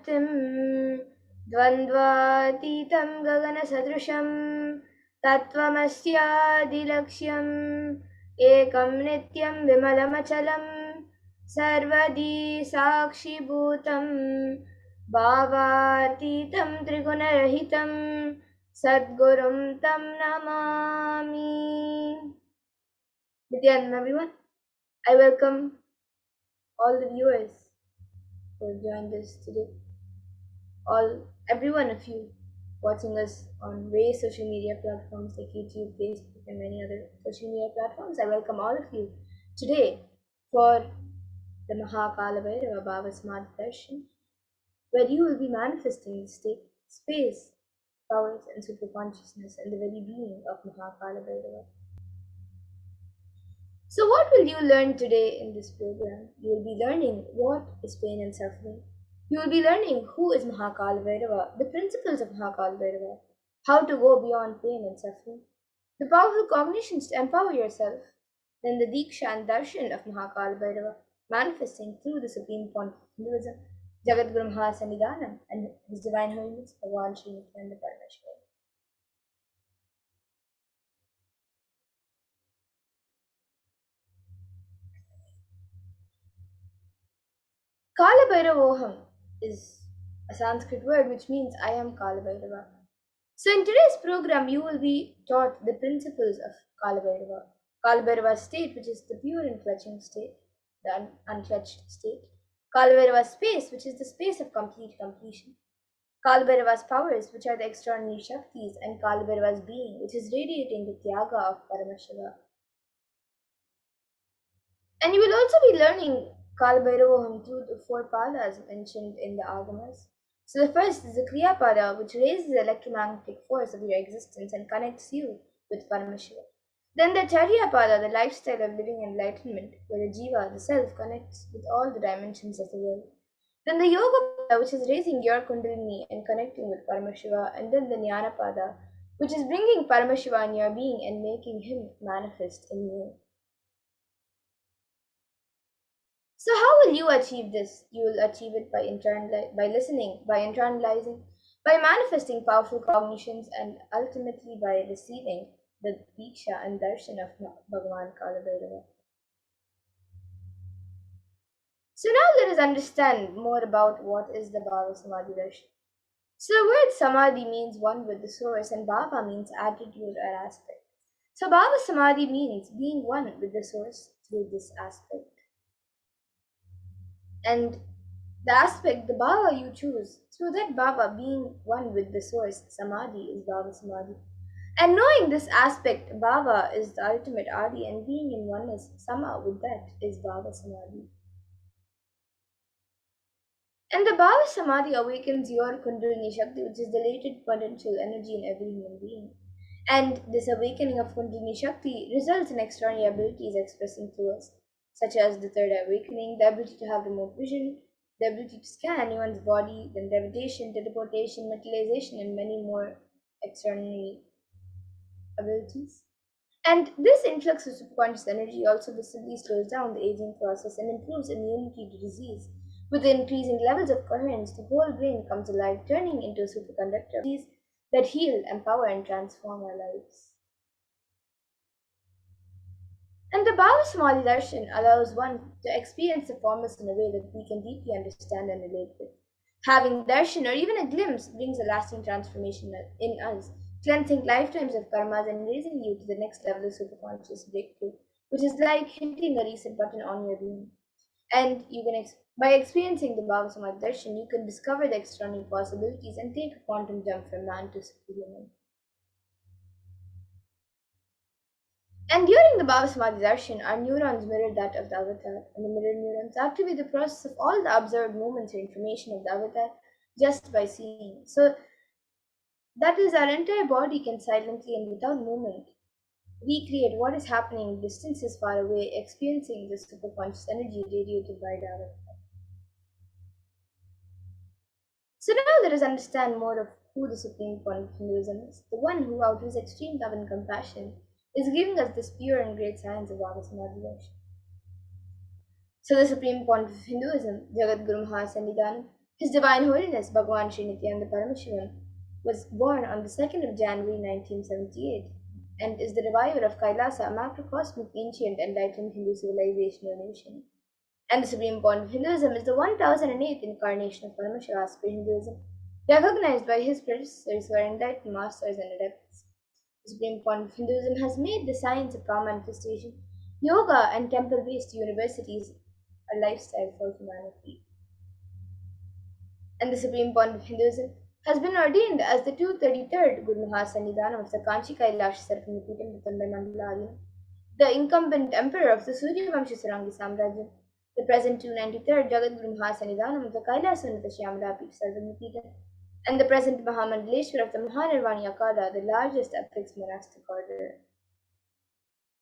मूर्तिं द्वन्द्वातीतं गगनसदृशं तत्त्वमस्यादिलक्ष्यम् एकं नित्यं विमलमचलं सर्वदी साक्षिभूतं भावातीतं त्रिगुणरहितं सद्गुरुं तं Namami. Nithyananda everyone, I welcome all the viewers who have joined us today. Every one of you watching us on various social media platforms like YouTube, Facebook, and many other social media platforms. I welcome all of you today for the Mahakala Bhairava Bhava Samadhi Darshan, where you will be manifesting the state, space, powers, and super consciousness and the very being of Mahakala Bhairava. So, what will you learn today in this program? You will be learning what is pain and suffering. You will be learning who is Mahakal Bhairava, the principles of Mahakal Bhairava, how to go beyond pain and suffering, the powerful cognitions to empower yourself, then the Diksha and Darshan of Mahakal Bhairava, manifesting through the Supreme Point of Hinduism, Jagat Guru Mahasannidhanam, and His Divine Holiness, Bhagavan Sri Nithyananda Paramashivam. Kala Bhairavoham is a Sanskrit word which means I am Kala Bhairava. So in today's program, you will be taught the principles of Kala Bhairava. Kala Bhairava's state, which is the pure and clutching state, the unclutched state. Kala Bhairava's space, which is the space of complete completion. Kala Bhairava's powers, which are the extraordinary Shaktis, and Kala Bhairava's being, which is radiating the Tyaga of Paramashiva. And you will also be learning Kalbhairavaham through the four padas mentioned in the Agamas. So the first is the Kriya Pada, which raises the electromagnetic force of your existence and connects you with Paramashiva. Then the Charya Pada, the lifestyle of living enlightenment, where the Jiva, the self, connects with all the dimensions of the world. Then the Yoga Pada, which is raising your Kundalini and connecting with Paramashiva. And then the Jnana Pada, which is bringing Paramashiva in your being and making him manifest in you. So how will you achieve this? You will achieve it by listening, by internalizing, by manifesting powerful cognitions, and ultimately by receiving the Diksha and Darshan of Bhagavan Kalabhairava. So now let us understand more about what is the Bhava Samadhi Darshan. So the word Samadhi means one with the source and Bhava means attitude or aspect. So Bhava Samadhi means being one with the source through this aspect. And the aspect, the bhava you choose, through that bhava being one with the source, samadhi is bhava samadhi. And knowing this aspect, bhava is the ultimate adi, and being in oneness, sama with that is bhava samadhi. And the bhava samadhi awakens your kundalini shakti, which is the latent potential energy in every human being. And this awakening of kundalini shakti results in extraordinary abilities expressing through us, such as the third awakening, the ability to have remote vision, the ability to scan anyone's body, then levitation, teleportation, materialization, and many more extraordinary abilities. And this influx of subconscious energy also visibly slows down the aging process and improves immunity to disease. With the increasing levels of coherence, the whole brain comes alive, turning into a superconductor that heal, empower, and transform our lives. And the Bhava Samadhi Darshan allows one to experience the formless in a way that we can deeply understand and relate with. Having darshan or even a glimpse brings a lasting transformation in us, cleansing lifetimes of karmas and raising you to the next level of superconscious breakthrough, which is like hitting a reset button on your being. And you can, by experiencing the Bhava Samadhi Darshan, you can discover the extraordinary possibilities and take a quantum jump from man to superhuman. And during the Bhava Samadhi darshan, our neurons mirror that of the avatar, and the mirror neurons activate the process of all the observed movements or information of the avatar just by seeing. So that is, our entire body can silently and without movement recreate what is happening distances far away, experiencing the superconscious energy radiated by the avatar. So now let us understand more of who the Supreme Point of Hinduism is, the one who, out of his extreme love and compassion, is giving us this pure and great science of Bhava Samadhi darshan. So the supreme point of Hinduism, Jagat Guru Mahasannidhanam, His Divine Holiness Bhagwan Sri Nithyananda Paramashivam was born on the 2nd of January 1978 and is the reviver of Kailasa, a macrocosmic ancient enlightened Hindu civilizational nation. And the supreme point of Hinduism is the 1008th incarnation of Paramashiva for Hinduism, recognized by his predecessors who are enlightened masters and adepts. The supreme point of Hinduism has made the science of power manifestation, yoga, and temple based universities a lifestyle for humanity. And the supreme point of Hinduism has been ordained as the 233rd Guru Mahasannidhanam of the Kanchi Kailash Sarvanipitam Mandala, the incumbent emperor of the Suryavamshi Sarangi Samrajyam, the present 293rd Jagadguru Mahasannidhanam of the Kailasannatha Shyamalapi Sarvanipitam, and the present Mahamandaleshwar of the Mahanirvani Akada, the largest affixed monastic order.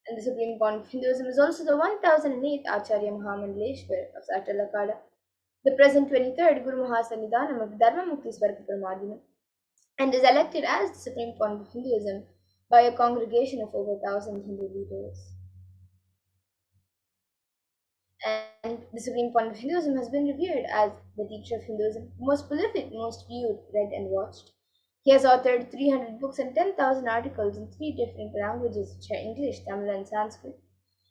And the supreme point of Hinduism is also the 1008th Acharya Mahamandaleshwar of Atal Akada, the present 23rd Guru Mahasannidhanam of Dharmamukti Swarga Paramadina, and is elected as the supreme point of Hinduism by a congregation of over 1,000 Hindu leaders. And the supreme point of Hinduism has been revered as the teacher of Hinduism, most prolific, most viewed, read, and watched. He has authored 300 books and 10,000 articles in 3 different languages, which are English, Tamil, and Sanskrit.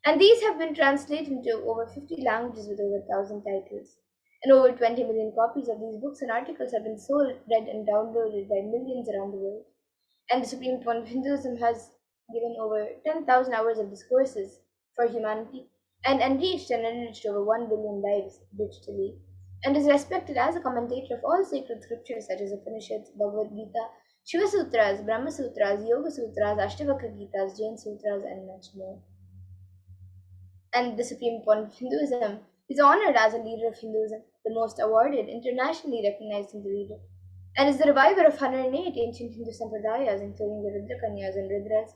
And these have been translated into over 50 languages with over 1,000 titles. And over 20 million copies of these books and articles have been sold, read, and downloaded by millions around the world. And the supreme point of Hinduism has given over 10,000 hours of discourses for humanity and enriched and enriched over 1 billion lives digitally, and is respected as a commentator of all sacred scriptures such as Upanishads, Bhagavad Gita, Shiva Sutras, Brahma Sutras, Yoga Sutras, Ashtavakra Gitas, Jain Sutras, and much more. And the supreme point of Hinduism is honored as a leader of Hinduism, the most awarded, internationally recognized Hindu leader, and is the reviver of 108 ancient Hindu sampradayas, including the Rudrakanyas and Rudras,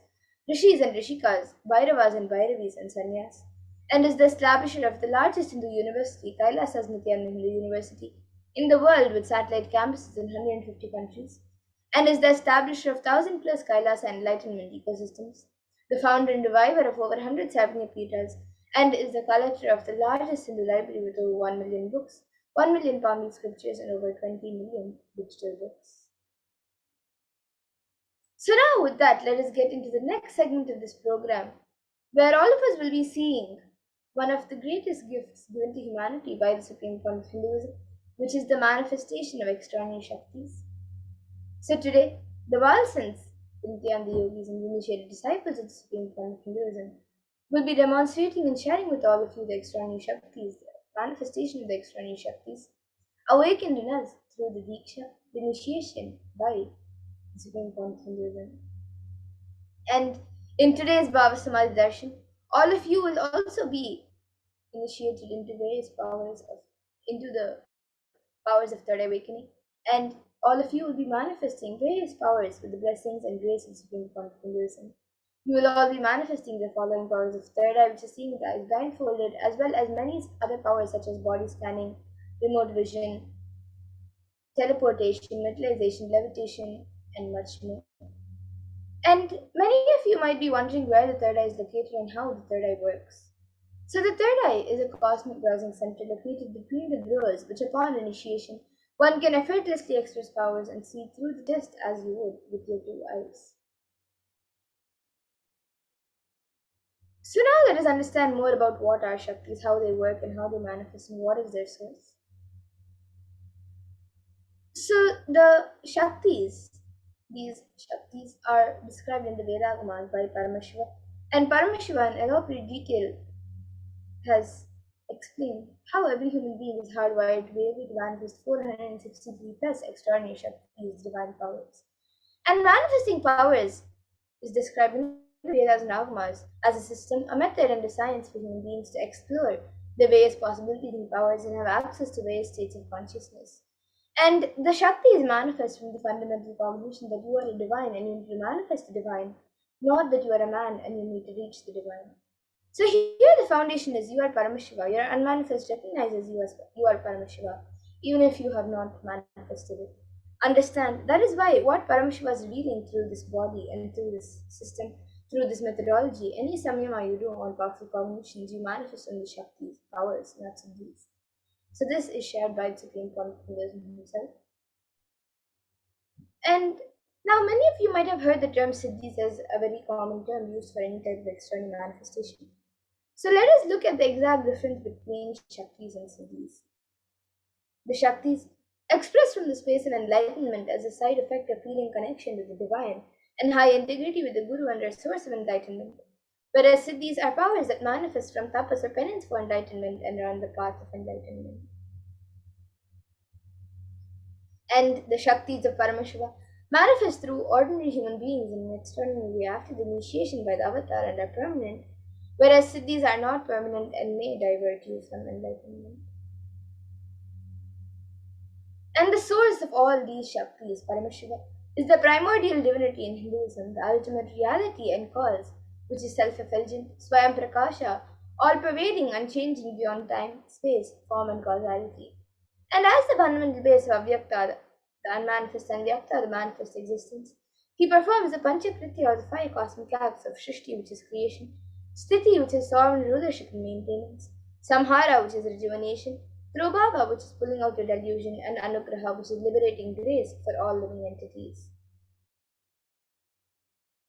Rishis and Rishikas, Bhairavas and Bhairavis, and Sannyas, and is the establisher of the largest Hindu university, Kailasa's Nithyananda Hindu University, in the world with satellite campuses in 150 countries, and is the establisher of 1,000 plus Kailasa enlightenment ecosystems, the founder and reviver of over 100 Sabnya and is the collector of the largest Hindu library with over 1 million books, 1 million Pali scriptures, and over 20 million digital books. So now with that, let us get into the next segment of this program, where all of us will be seeing one of the greatest gifts given to humanity by the Supreme Point of Hinduism, which is the manifestation of extraordinary Shaktis. So today, the Valsans, Nithyananda yogis and initiated disciples of the Supreme Point of Hinduism, will be demonstrating and sharing with all of you the extraordinary Shaktis, the manifestation of the extraordinary Shaktis, awakened in us through the Diksha, the initiation by the Supreme Point of Hinduism. And in today's Bhava Samadhi Darshan, all of you will also be initiated into the powers of third awakening, and all of you will be manifesting various powers with the blessings and grace of Supreme Point of Hinduism. You will all be manifesting the following powers of third eye, which is seeing with eyes blindfolded, as well as many other powers such as body scanning, remote vision, teleportation, mentalization, levitation, and much more. And many of you might be wondering where the third eye is located and how the third eye works. So the third eye is a cosmic browsing center located between the growers, which upon initiation, one can effortlessly express powers and see through the test as you would with your two eyes. So now let us understand more about what are Shaktis, how they work and how they manifest and what is their source. So the these Shaktis are described in the Vedagamas by Paramashiva, and Paramashiva in elaborate detail has explained how every human being is hardwired to be able to manifest 463 plus extraordinary Shaktis, divine powers. And manifesting powers is described in the Vedas and Agamas as a system, a method, and a science for human beings to explore the various possibilities and powers and have access to various states of consciousness. And the Shakti is manifest from the fundamental cognition that you are a divine and you need to manifest the divine, not that you are a man and you need to reach the divine. So here the foundation is you are Paramashiva. Your unmanifest recognizes you as you are Paramashiva, even if you have not manifested it. Understand that is why what Paramashiva is revealing through this body and through this system, through this methodology, any samyama you do on powerful cognitions, you manifest on the Shaktis, powers, not these. So this is shared by the Supreme Controller himself. And now many of you might have heard the term siddhis as a very common term used for any type of external manifestation. So let us look at the exact difference between Shaktis and Siddhis. The Shaktis, expressed from the space of enlightenment as a side effect of feeling connection with the divine and high integrity with the Guru and a source of enlightenment, whereas Siddhis are powers that manifest from tapas or penance for enlightenment and are on the path of enlightenment. And the Shaktis of Paramashiva manifest through ordinary human beings in an extraordinary way after the initiation by the avatar and are permanent, whereas Siddhis are not permanent and may divert you from enlightenment. And the source of all these Shaktis, Paramashiva, is the primordial divinity in Hinduism, the ultimate reality and cause, which is self-effulgent, Swayam Prakasha, all-pervading, unchanging beyond time, space, form and causality. And as the fundamental base of Avyakta, the unmanifest, and Vyakta, the manifest existence, he performs the Panchakritya or the five cosmic acts of Shrishti, which is creation, Sthiti, which is sovereign rulership and maintenance, Samhara, which is rejuvenation, Prabhava, which is pulling out a delusion, and Anugraha, which is liberating grace for all living entities.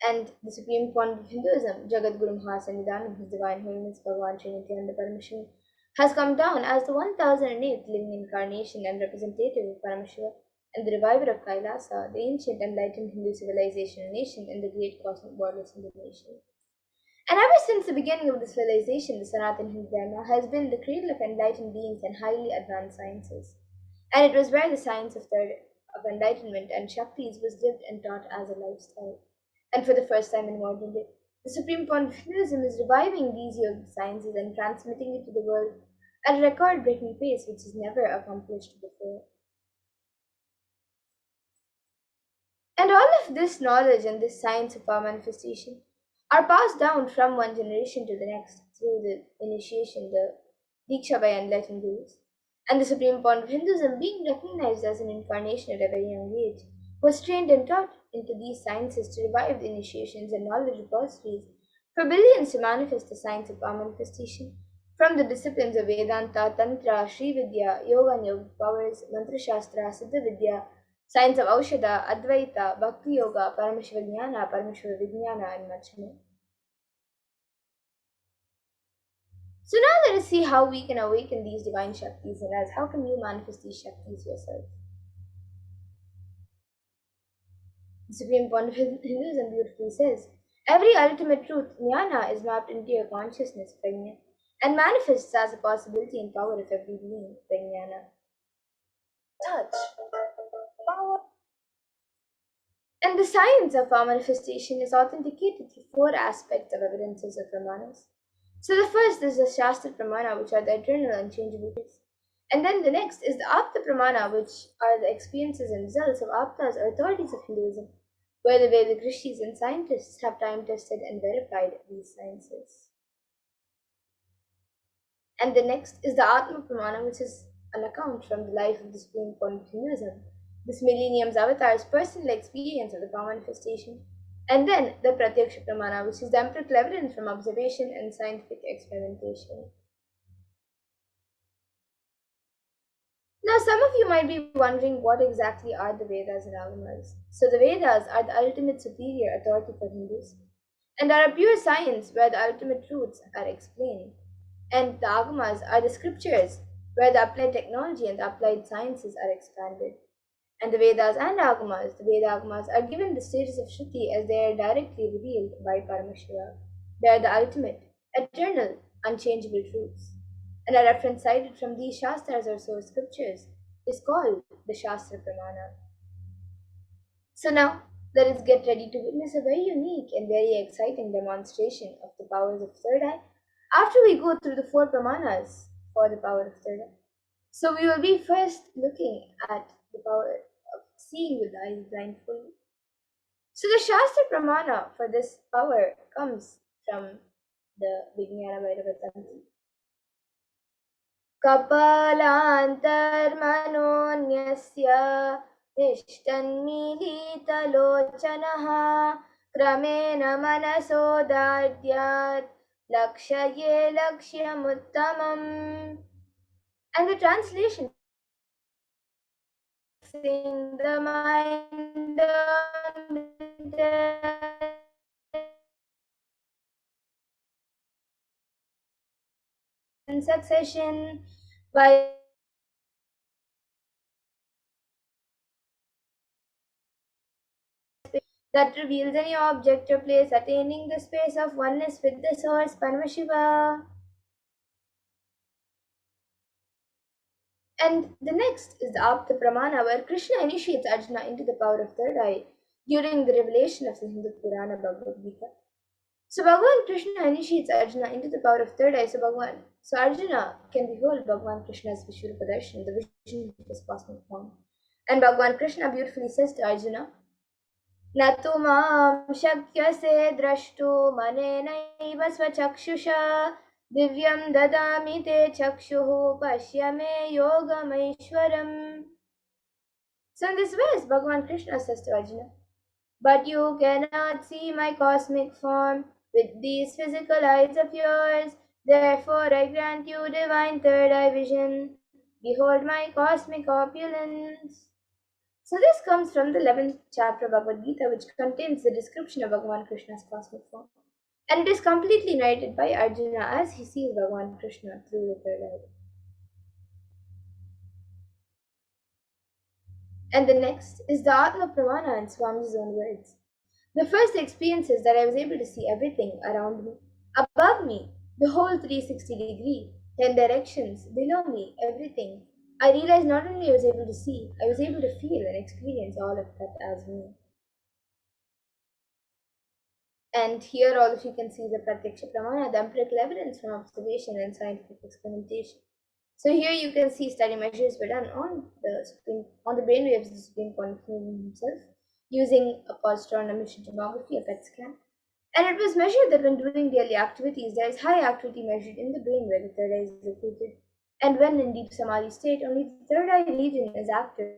And the supreme point of Hinduism, Jagadguru Mahasannidhanam, His Divine Holiness Bhagavan Sri Nithyananda Paramashivam, has come down as the 1008th living incarnation and representative of Paramashiva and the reviver of Kailasa, the ancient enlightened Hindu civilization and nation in the great cosmic borders of the nation. And ever since the beginning of the civilization, the Sanatana Hindu Dharma has been the cradle of enlightened beings and highly advanced sciences. And it was where the science of enlightenment and Shaktis was lived and taught as a lifestyle. And for the first time in modern day, the Supreme Point of Hinduism is reviving these yogic sciences and transmitting it to the world at a record-breaking pace which is never accomplished before. And all of this knowledge and this science of our manifestation are passed down from one generation to the next through the initiation, the Diksha by enlightened gurus. And the Supreme Point of Hinduism, being recognized as an incarnation at a very young age, was trained and taught into these sciences to revive the initiations and knowledge repositories for billions to manifest the science of our manifestation from the disciplines of Vedanta, Tantra, Sri Vidya, Yoga and Yogic powers, Mantra Shastra, Siddha Vidya, science of Aushadha, Advaita, Bhakti Yoga, Paramashiva Jnana, Paramashiva Vijnana, and much more. So now let us see how we can awaken these divine Shaktis in us. How can you manifest these Shaktis yourself? The Supreme Point of Hinduism beautifully says, every ultimate truth, jnana, is mapped into your consciousness, prajna, and manifests as a possibility and power of every being, prajnana. Touch. Power. And the science of our manifestation is authenticated through four aspects of evidences of pramanas. So the first is the Shastra Pramana, which are the eternal unchangeable truths. And then the next is the Apta Pramana, which are the experiences and results of Aptas or authorities of Hinduism, where the Vedic rishis and scientists have time tested and verified these sciences. And the next is the Atma Pramana, which is an account from the life of the Supreme Point of Hinduism, this millennium's avatar's personal experience of the power manifestation. And then the Pratyaksha Pramana, which is the empirical evidence from observation and scientific experimentation. Now, some of you might be wondering what exactly are the Vedas and Agamas. So, the Vedas are the ultimate superior authority for Hindus and are a pure science where the ultimate truths are explained. And the Agamas are the scriptures where the applied technology and the applied sciences are expanded. And the Vedas and Agamas, the Veda Agamas, are given the status of Shruti as they are directly revealed by Paramashiva. They are the ultimate, eternal, unchangeable truths. And a reference cited from these Shastras or source scriptures is called the Shastra Pramana. So now, let us get ready to witness a very unique and very exciting demonstration of the powers of third eye after we go through the four Pramanas for the power of third eye. So we will be first looking at the power of seeing with the eyes blindfolded. So the Shastra Pramana for this power comes from the Vijnana Bhairava Tantra. कपालान्तर्मनोऽन्यस्य तिष्ठन्मीलितलोचनः क्रमेण मनसोदार्द्यात् लक्ष्ये लक्ष्यमुत्तमम्. And the translation fixing the mind on in succession by that reveals any object or place attaining the space of oneness with the source Paramashiva. And the next is the Apta Pramana, where Krishna initiates Arjuna into the power of third eye during the revelation of the Hindu Purana Bhagavad Gita. So Bhagavan Krishna initiates Arjuna into the power of third eye. So Arjuna can behold Bhagavan Krishna's Vishwarupa Darshan, the vision of his cosmic form. And Bhagavan Krishna beautifully says to Arjuna, न तु मां शक्यसे द्रष्टुम् अनेनैव स्वचक्षुषा दिव्यं ददामि ते चक्षुः पश्य मे योगमैश्वरम्. So in this verse, Bhagavan Krishna says to Arjuna, but you cannot see my cosmic form with these physical eyes of yours. Therefore I grant you divine third eye vision. Behold my cosmic opulence. So this comes from the 11th chapter of Bhagavad Gita, which contains the description of Bhagavan Krishna's cosmic form. And it is completely narrated by Arjuna as he sees Bhagavan Krishna through the third eye. And the next is the Atma Pramana in Swami's own words. The first experience is that I was able to see everything around me, above me, the whole 360 degree, 10 directions, below me, everything. I realized not only I was able to see, I was able to feel and experience all of that as me. And here all of you can see the Pratyaksha Pramana, the empirical evidence from observation and scientific experimentation. So here you can see study measures were done on the brain waves of the Supreme Controller himself using a positron emission tomography, a PET scan. And it was measured that when doing daily activities, there is high activity measured in the brain where the third eye is located. And when in deep samadhi state, only the third eye region is active,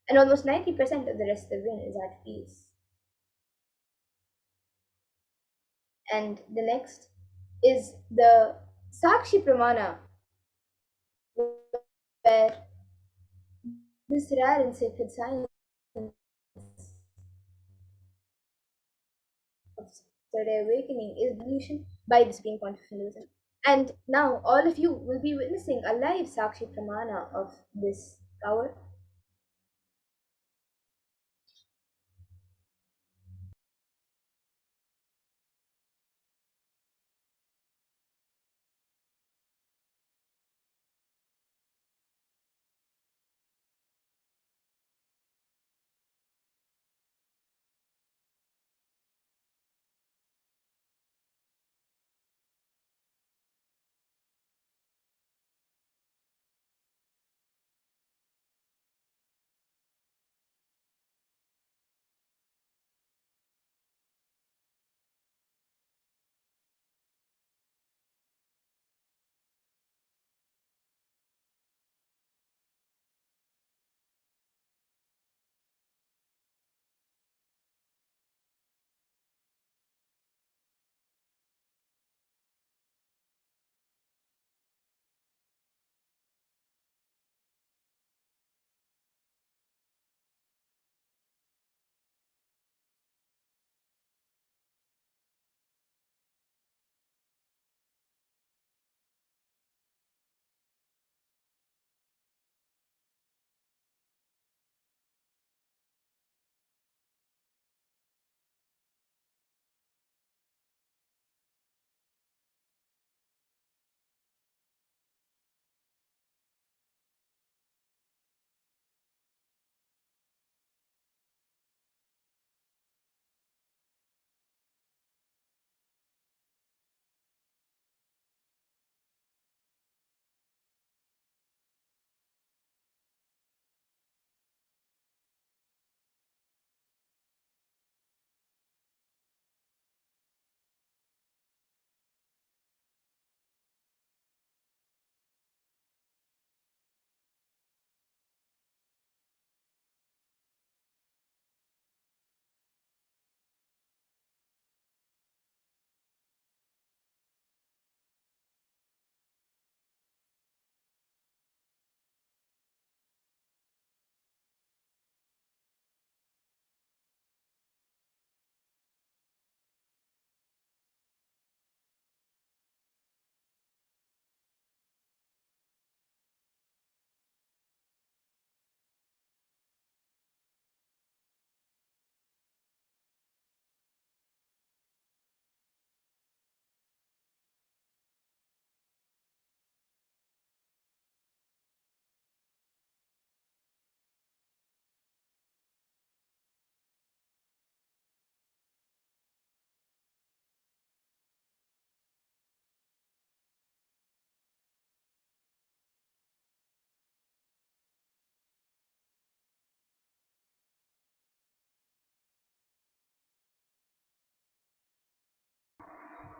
and almost 90% of the rest of the brain is at peace. And the next is the Sakshi Pramana, where this rare and sacred science of third eye awakening is evolution by the Supreme Pontifical. And now all of you will be witnessing a live Sakshi Pramana of this power.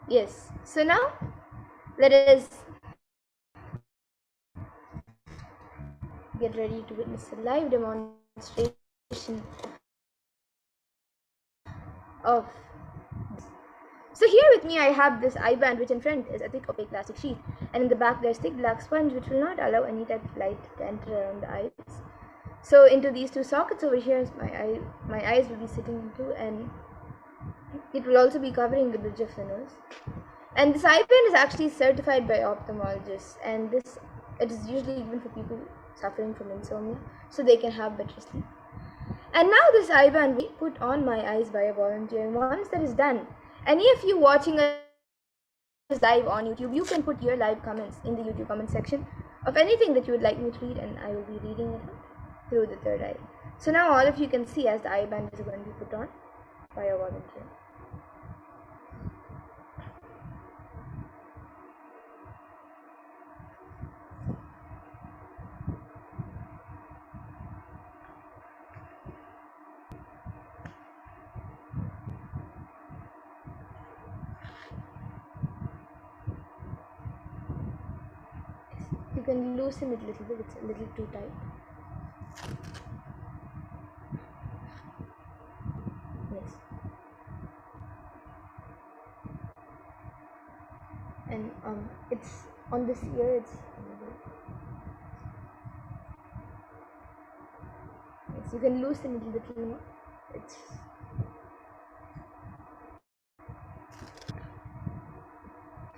Yes. So now let us get ready to witness a live demonstration of. So here with me I have this eye band, which in front is a thick opaque plastic sheet, and in the back there's thick black sponge which will not allow any type of light to enter around the eyes. So into these two sockets over here my eyes will be sitting into, and it will also be covering the bridge of the nose. And this eye band is actually certified by ophthalmologists, and this it is usually given for people suffering from insomnia, so they can have better sleep. And now this eye band will be put on my eyes by a volunteer. And once that is done, any of you watching us live on YouTube, you can put your live comments in the YouTube comment section of anything that you would like me to read, and I will be reading it out through the third eye. So now all of you can see as the eye band is going to be put on by a volunteer. You can loosen it a little bit, it's a little too tight. Yes. And it's on this ear, it's yes, you can loosen it a little more. It's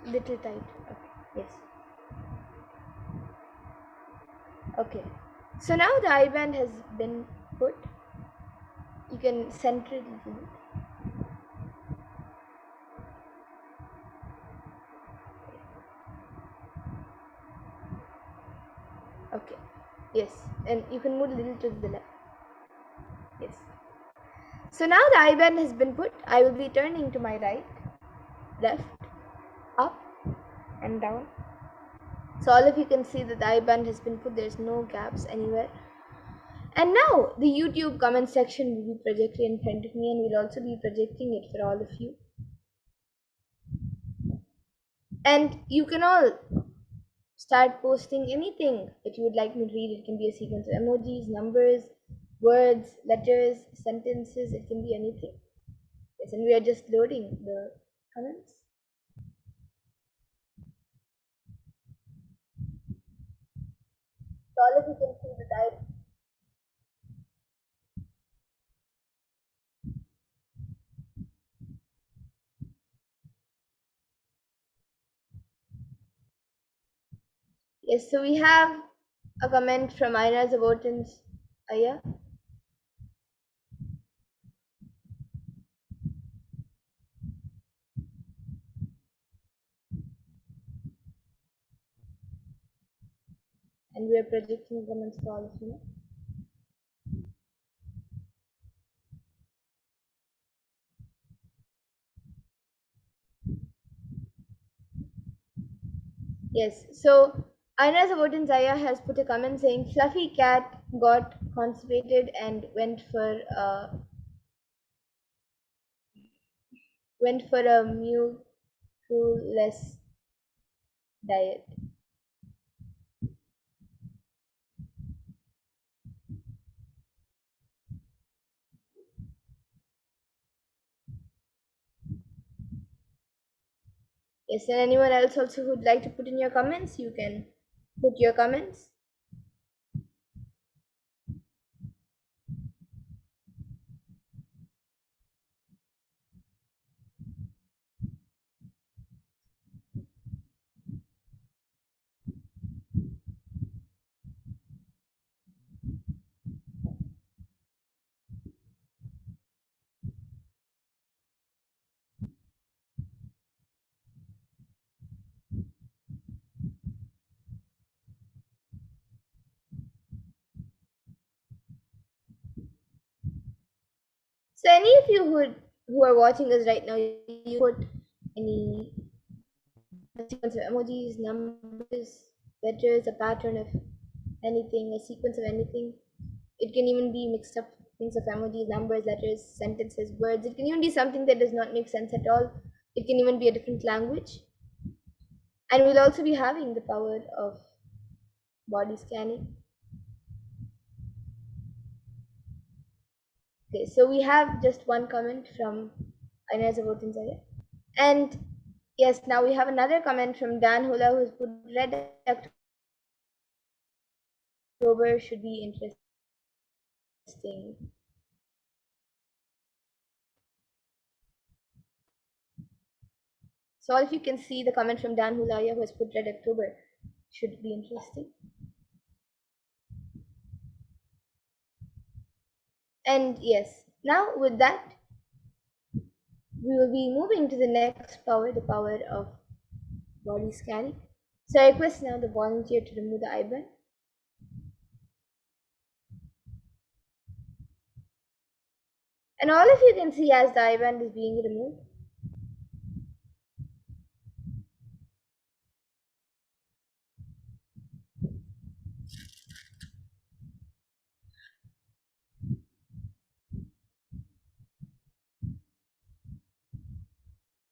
little tight. Okay. Yes. Okay. So now the eye band has been put. You can center it a little bit. Okay. Yes. And you can move a little to the left. Yes. So now the eye band has been put. I will be turning to my right, left, up, and down. So all of you can see that the eye band has been put. There's no gaps anywhere. And now the YouTube comment section will be projected in front of me, and we'll also be projecting it for all of you. And you can all start posting anything that you would like me to read. It can be a sequence of emojis, numbers, words, letters, sentences. It can be anything. Yes, and we are just loading the comments. So all of you can see that I. Yes, so we have a comment from Aina Zabotin's Aya. And we are projecting comments to all of you. Yes, so Aina Zabotin Zaya has put a comment saying fluffy cat got constipated and went for a mucus diet. Yes, and anyone else also who would like to put in your comments, you can put your comments. So any of you who are watching us right now, you put any sequence of emojis, numbers, letters, a pattern of anything, a sequence of anything. It can even be mixed up things of emojis, numbers, letters, sentences, words. It can even be something that does not make sense at all. It can even be a different language. And we'll also be having the power of body scanning. Okay, so we have just one comment from Inez about Zaya. And yes, now we have another comment from Dan Hula who's put red October should be interesting. So if you can see the comment from Dan Hulaya who has put red October should be interesting. And yes, now with that, we will be moving to the next power, the power of body scanning. So I request now the volunteer to remove the eyeband. And all of you can see as the eyeband is being removed.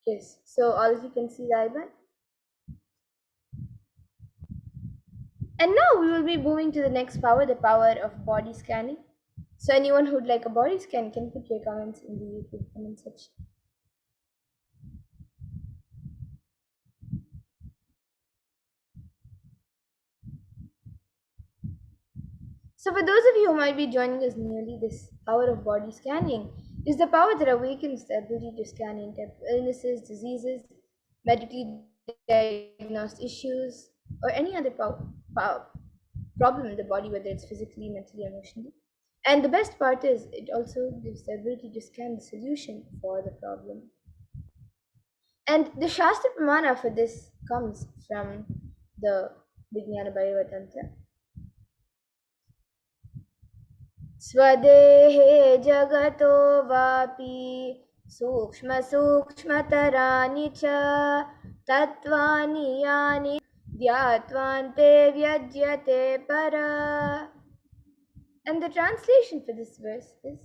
Yes, so all of you can see the eyeband. And now we will be moving to the next power, the power of body scanning. So anyone who'd like a body scan can put your comments in the YouTube comment section. So for those of you who might be joining us newly, this power of body scanning is the power that awakens the ability to scan into illnesses, diseases, medically diagnosed issues, or any other problem in the body, whether it's physically, mentally, emotionally. And the best part is it also gives the ability to scan the solution for the problem. And the Shastra Pramana for this comes from the Vijnana Bhaivatantra. स्वदेहे जगतो वापि सूक्ष्मसूक्ष्मतराणि च तत्त्वानि यानि ध्यात्वान्ते व्यज्यते para. And the translation for this verse is,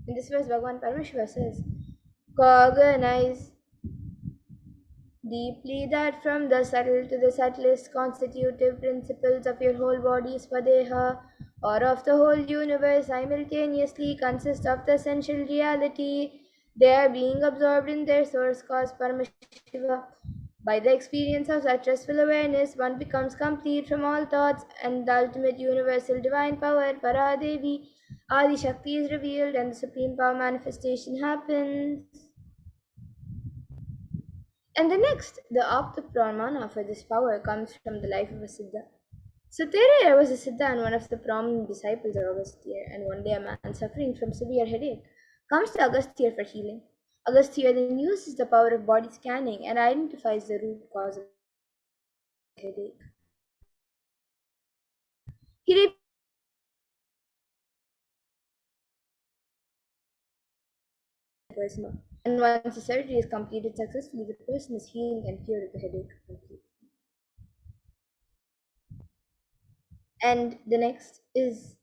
in this verse Bhagavan Paramashiva says, cognize deeply that from the subtle to the subtlest constitutive principles of your whole body, Swadeha, or of the whole universe, simultaneously consist of the essential reality. They are being absorbed in their source cause, Paramashiva. By the experience of such restful awareness, one becomes complete from all thoughts, and the ultimate universal divine power, Paradevi, Adi Shakti, is revealed, and the supreme power manifestation happens. And the next, the Apta Pramana for this power comes from the life of a Siddha. So Teraya was a Siddha and one of the prominent disciples of Agastya, and one day a man suffering from severe headache comes to Agastya for healing. Agastya then uses the power of body scanning and identifies the root cause of the headache. He person, and once the surgery is completed successfully, the person is healed and cured of the headache completely. And the next is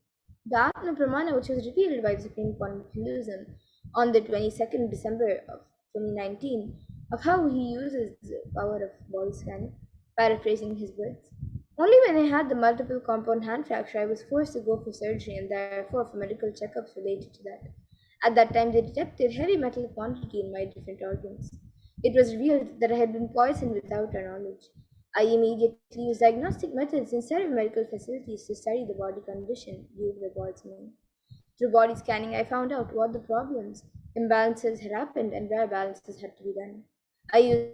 the Atma Pramana, which was revealed by the Supreme Court of Hinduism on the 22nd December of 2019, of how he uses the power of body scanning, paraphrasing his words. Only when I had the multiple compound hand fracture, I was forced to go for surgery and therefore for medical checkups related to that. At that time, they detected heavy metal quantity in my different organs. It was revealed that I had been poisoned without our knowledge. I immediately used diagnostic methods in several medical facilities to study the body condition due to the poisoning. Through body scanning, I found out what the problems, imbalances had happened, and where balances had to be done. I used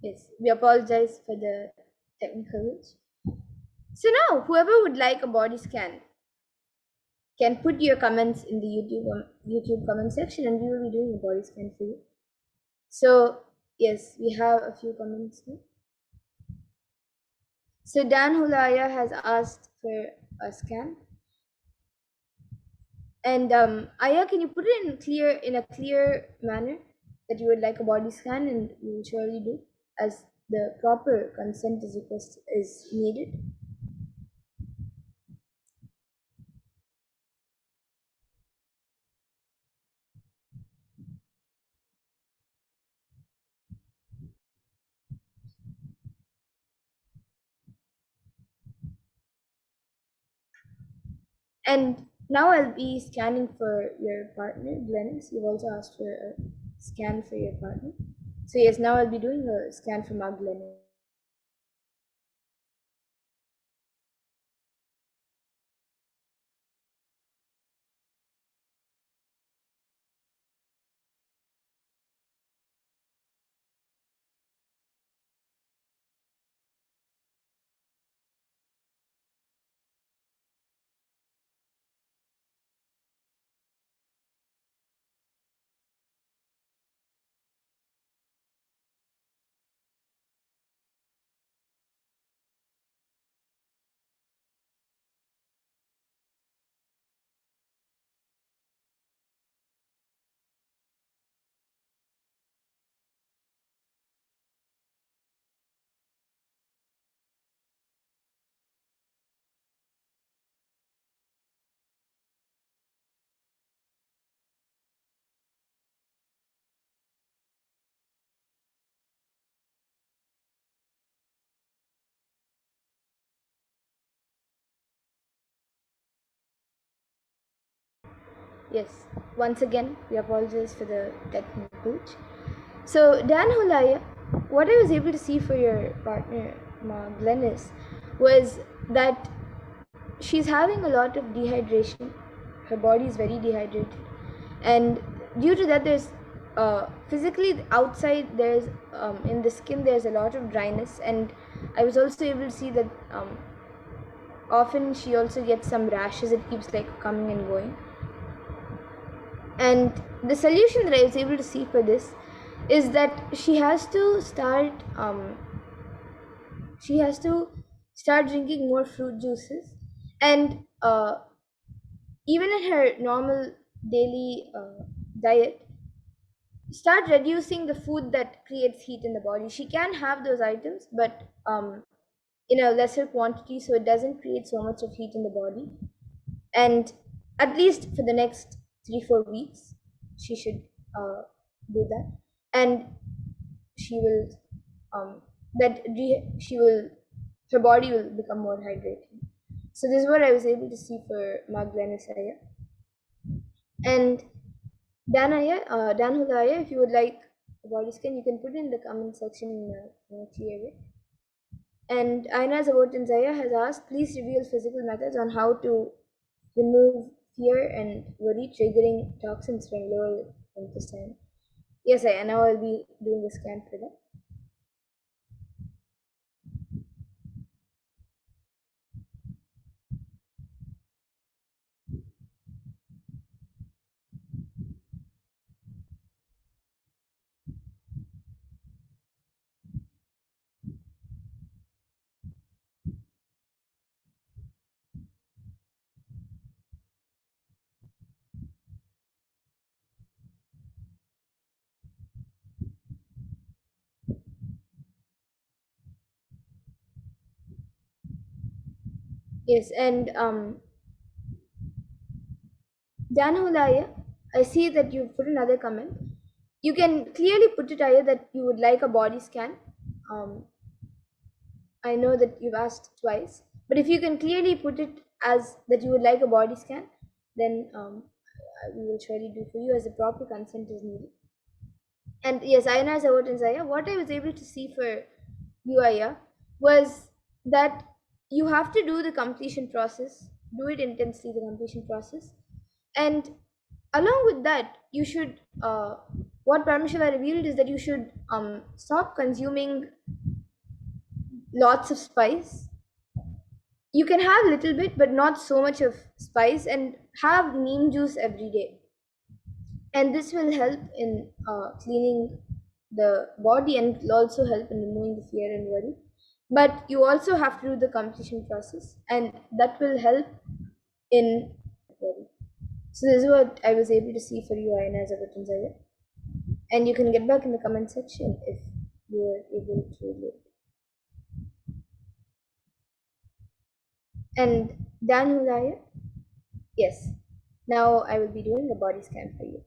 Yes, we apologize for the technical glitch. So now, whoever would like a body scan can put your comments in the YouTube comment section, and we will be doing a body scan for you. So yes, we have a few comments now. So Dan Hulaya has asked for a scan, and Aya, can you put it in a clear manner that you would like a body scan, and we will surely do, as the proper consent is needed. And now I'll be scanning for your partner, Glennis. You've also asked for a scan for your partner. So yes, now I'll be doing a scan for Mark Glennis. Yes, once again, we apologize for the technical glitch. So, Dan Hulaya, what I was able to see for your partner, Glennis, was that she's having a lot of dehydration. Her body is very dehydrated, and due to that, there's physically outside there's in the skin there's a lot of dryness, and I was also able to see that often she also gets some rashes. It keeps like coming and going. And the solution that I was able to see for this is that she has to start drinking more fruit juices, and even in her normal daily diet, start reducing the food that creates heat in the body. She can have those items, but in a lesser quantity, so it doesn't create so much of heat in the body. And at least for the next 3-4 weeks, she should do that, and she will she will her body will become more hydrated. So this is what I was able to see for Magdalena Saya. And Dan Hulaya, if you would like a body scan, you can put it in the comment section in a clear way. And Aina Zawotin Zaya has asked, please reveal physical methods on how to remove fear and worry triggering toxins from lower intestine. Yes, I now I'll be doing a scan for that. Yes, and Dan Hulaya, I see that you put another comment. You can clearly put it, Aya, that you would like a body scan. Um, I know that you've asked twice, but if you can clearly put it as that you would like a body scan, then we will surely do for you, as a proper consent is needed. And yes, Ayana Zawat and Zaya, what I was able to see for you, Aya, was that you have to do the completion process, do it intensely, the completion process. And along with that, you should what Paramashiva revealed is that you should stop consuming lots of spice. You can have a little bit, but not so much of spice, and have neem juice every day. And this will help in cleaning the body, and it will also help in removing the fear and worry. But you also have to do the completion process, and that will help in worry. So this is what I was able to see for you, Ayana, as a Vatanzaya. And you can get back in the comment section if you are able to relate. And Dan Hulaya, yes. Now I will be doing a body scan for you.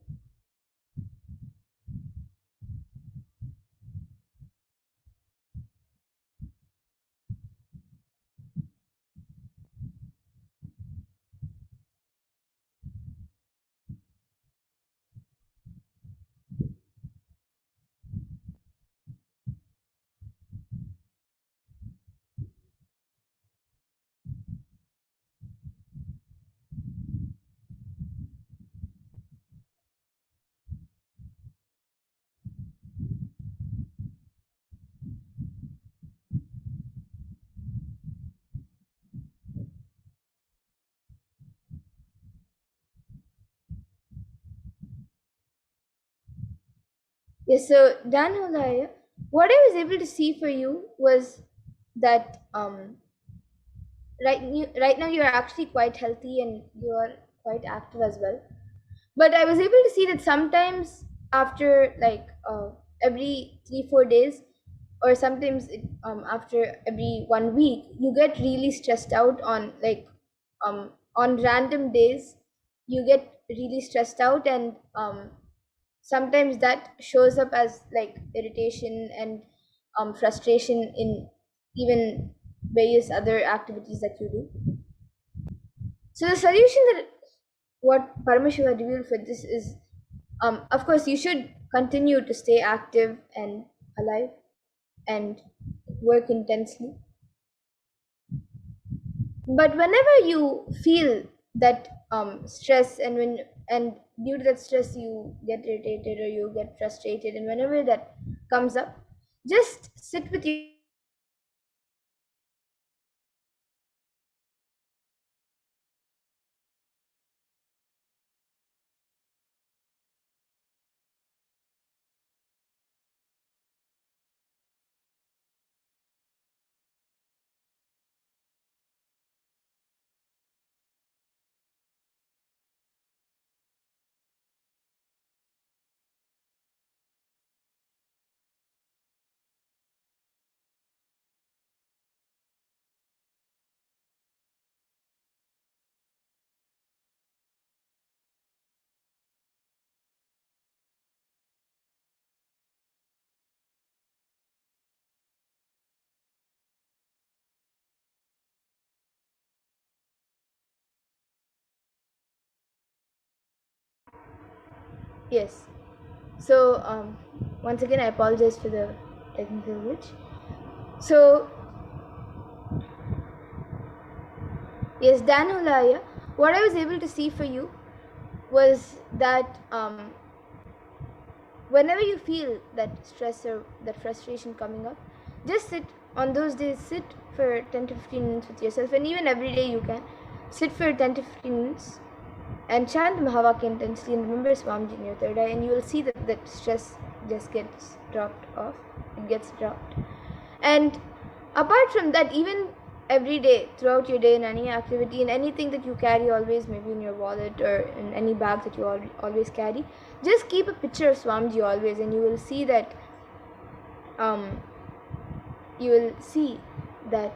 Yes, so Dan Hulaya, what I was able to see for you was that right now you're actually quite healthy and you're quite active as well. But I was able to see that sometimes after like every 3-4 days, or sometimes after every 1 week, you get really stressed out on on random days. You get really stressed out, and sometimes that shows up as like irritation and frustration in even various other activities that you do. So the solution that what Paramashiva revealed for this is, of course, you should continue to stay active and alive and work intensely. But whenever you feel that stress, and due to that stress you get irritated or you get frustrated, and whenever that comes up, just sit with you. Yes. So once again, I apologize for the technical glitch. So yes, Dan Hulaya, what I was able to see for you was that whenever you feel that stress or that frustration coming up, just sit on those days, sit for 10 to 15 minutes with yourself, and even every day you can sit for 10 to 15 minutes and chant Mahavakya intensely and remember Swamiji in your third eye, and you will see that that stress just gets dropped off. It gets dropped. And apart from that, even every day, throughout your day, in any activity, in anything that you carry always, maybe in your wallet or in any bag that you always carry, just keep a picture of Swamiji always, and you will see that you will see that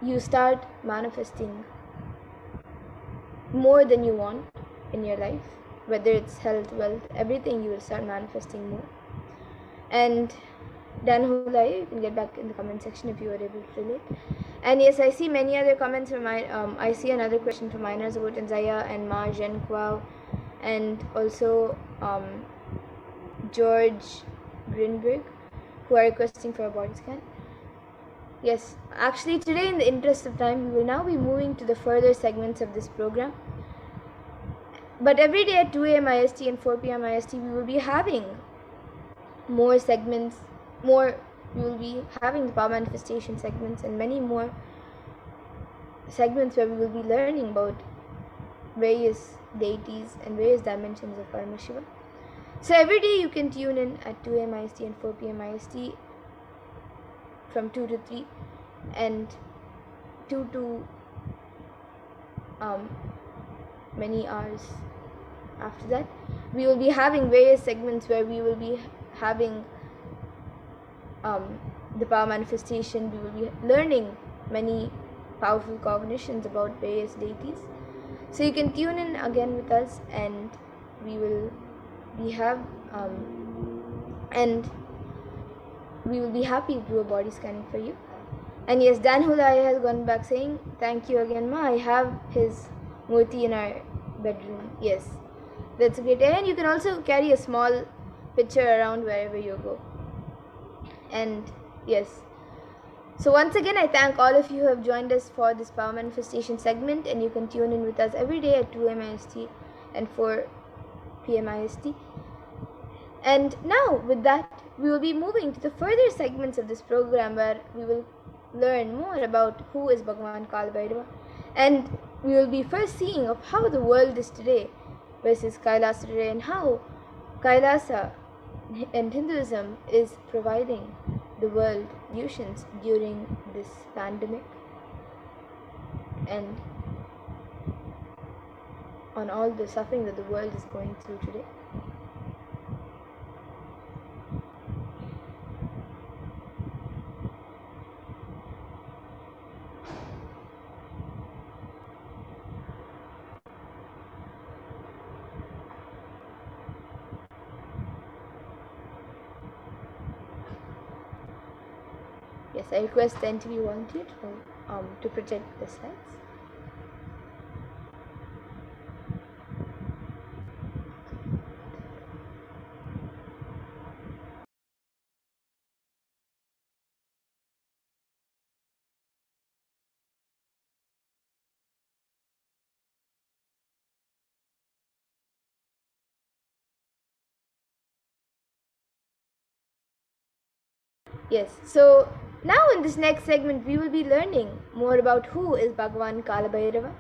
you start manifesting more than you want in your life, whether it's health, wealth, everything. You will start manifesting more. And Dan Hulai, you can get back in the comment section if you are able to relate. And yes, I see many other comments from my I see another question from Miners about Tanzaya and Ma Zhen Kwao, and also George Grinberg, who are requesting for a body scan. Yes, actually today, in the interest of time, we will now be moving to the further segments of this program. But every day at 2 a.m. IST and 4 p.m. IST, we will be having more segments, more, we will be having the power manifestation segments and many more segments where we will be learning about various deities and various dimensions of Paramashiva. So every day you can tune in at 2 a.m. IST and 4 p.m. IST from 2 to 3 and 2 to many hours after that. We will be having various segments where we will be having the power manifestation. We will be learning many powerful cognitions about various deities. So you can tune in again with us, and we have and we will be happy to do a body scanning for you. And yes, Dan Hulai has gone back saying, thank you again, Ma. I have his murti in our bedroom. Yes, that's a great idea. And you can also carry a small picture around wherever you go. And yes, so once again, I thank all of you who have joined us for this power manifestation segment, and you can tune in with us every day at 2 a.m. IST and 4 p.m. IST. And now, with that, we will be moving to the further segments of this program where we will learn more about who is Bhagavan Kalabhairava, and we will be first seeing of how the world is today versus Kailasa today, and how Kailasa and Hinduism is providing the world solutions during this pandemic and on all the suffering that the world is going through today. Yes, I request the NTV volunteer to project the slides. Yes, so now in this next segment we will be learning more about who is Bhagavan Kalabhairava.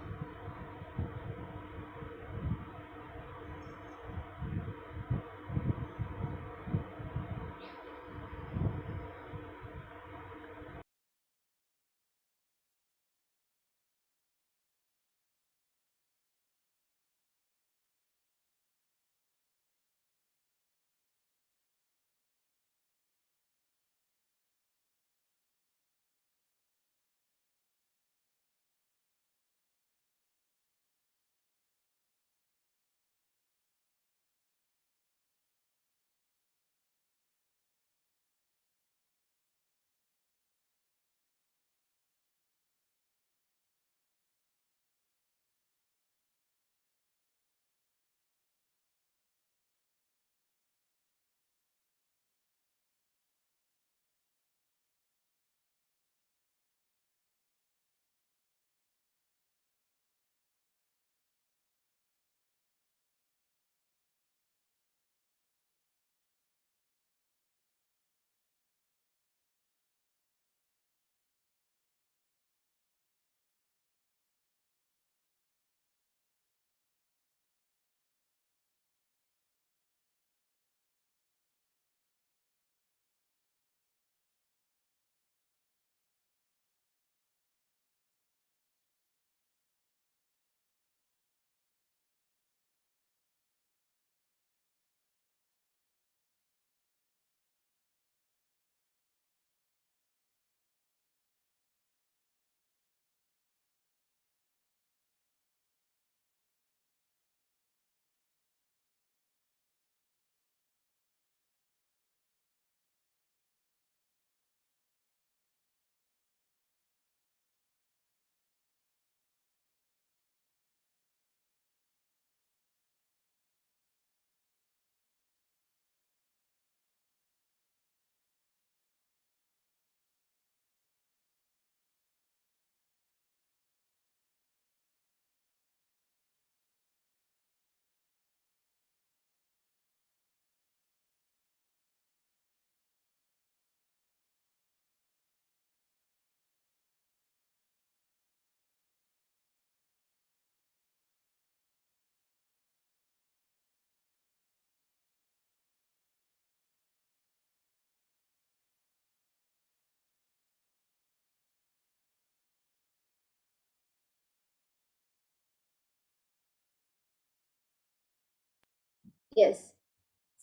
Yes.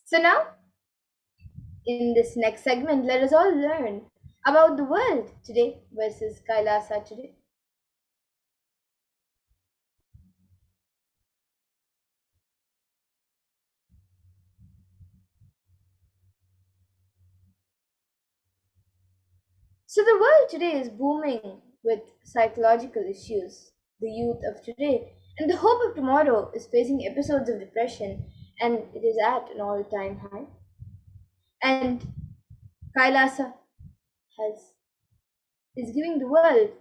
So now, in this next segment, let us all learn about the world today versus Kailasa today. So the world today is booming with psychological issues. The youth of today and the hope of tomorrow is facing episodes of depression, and it is at an all-time high. And Kailasa has is giving the world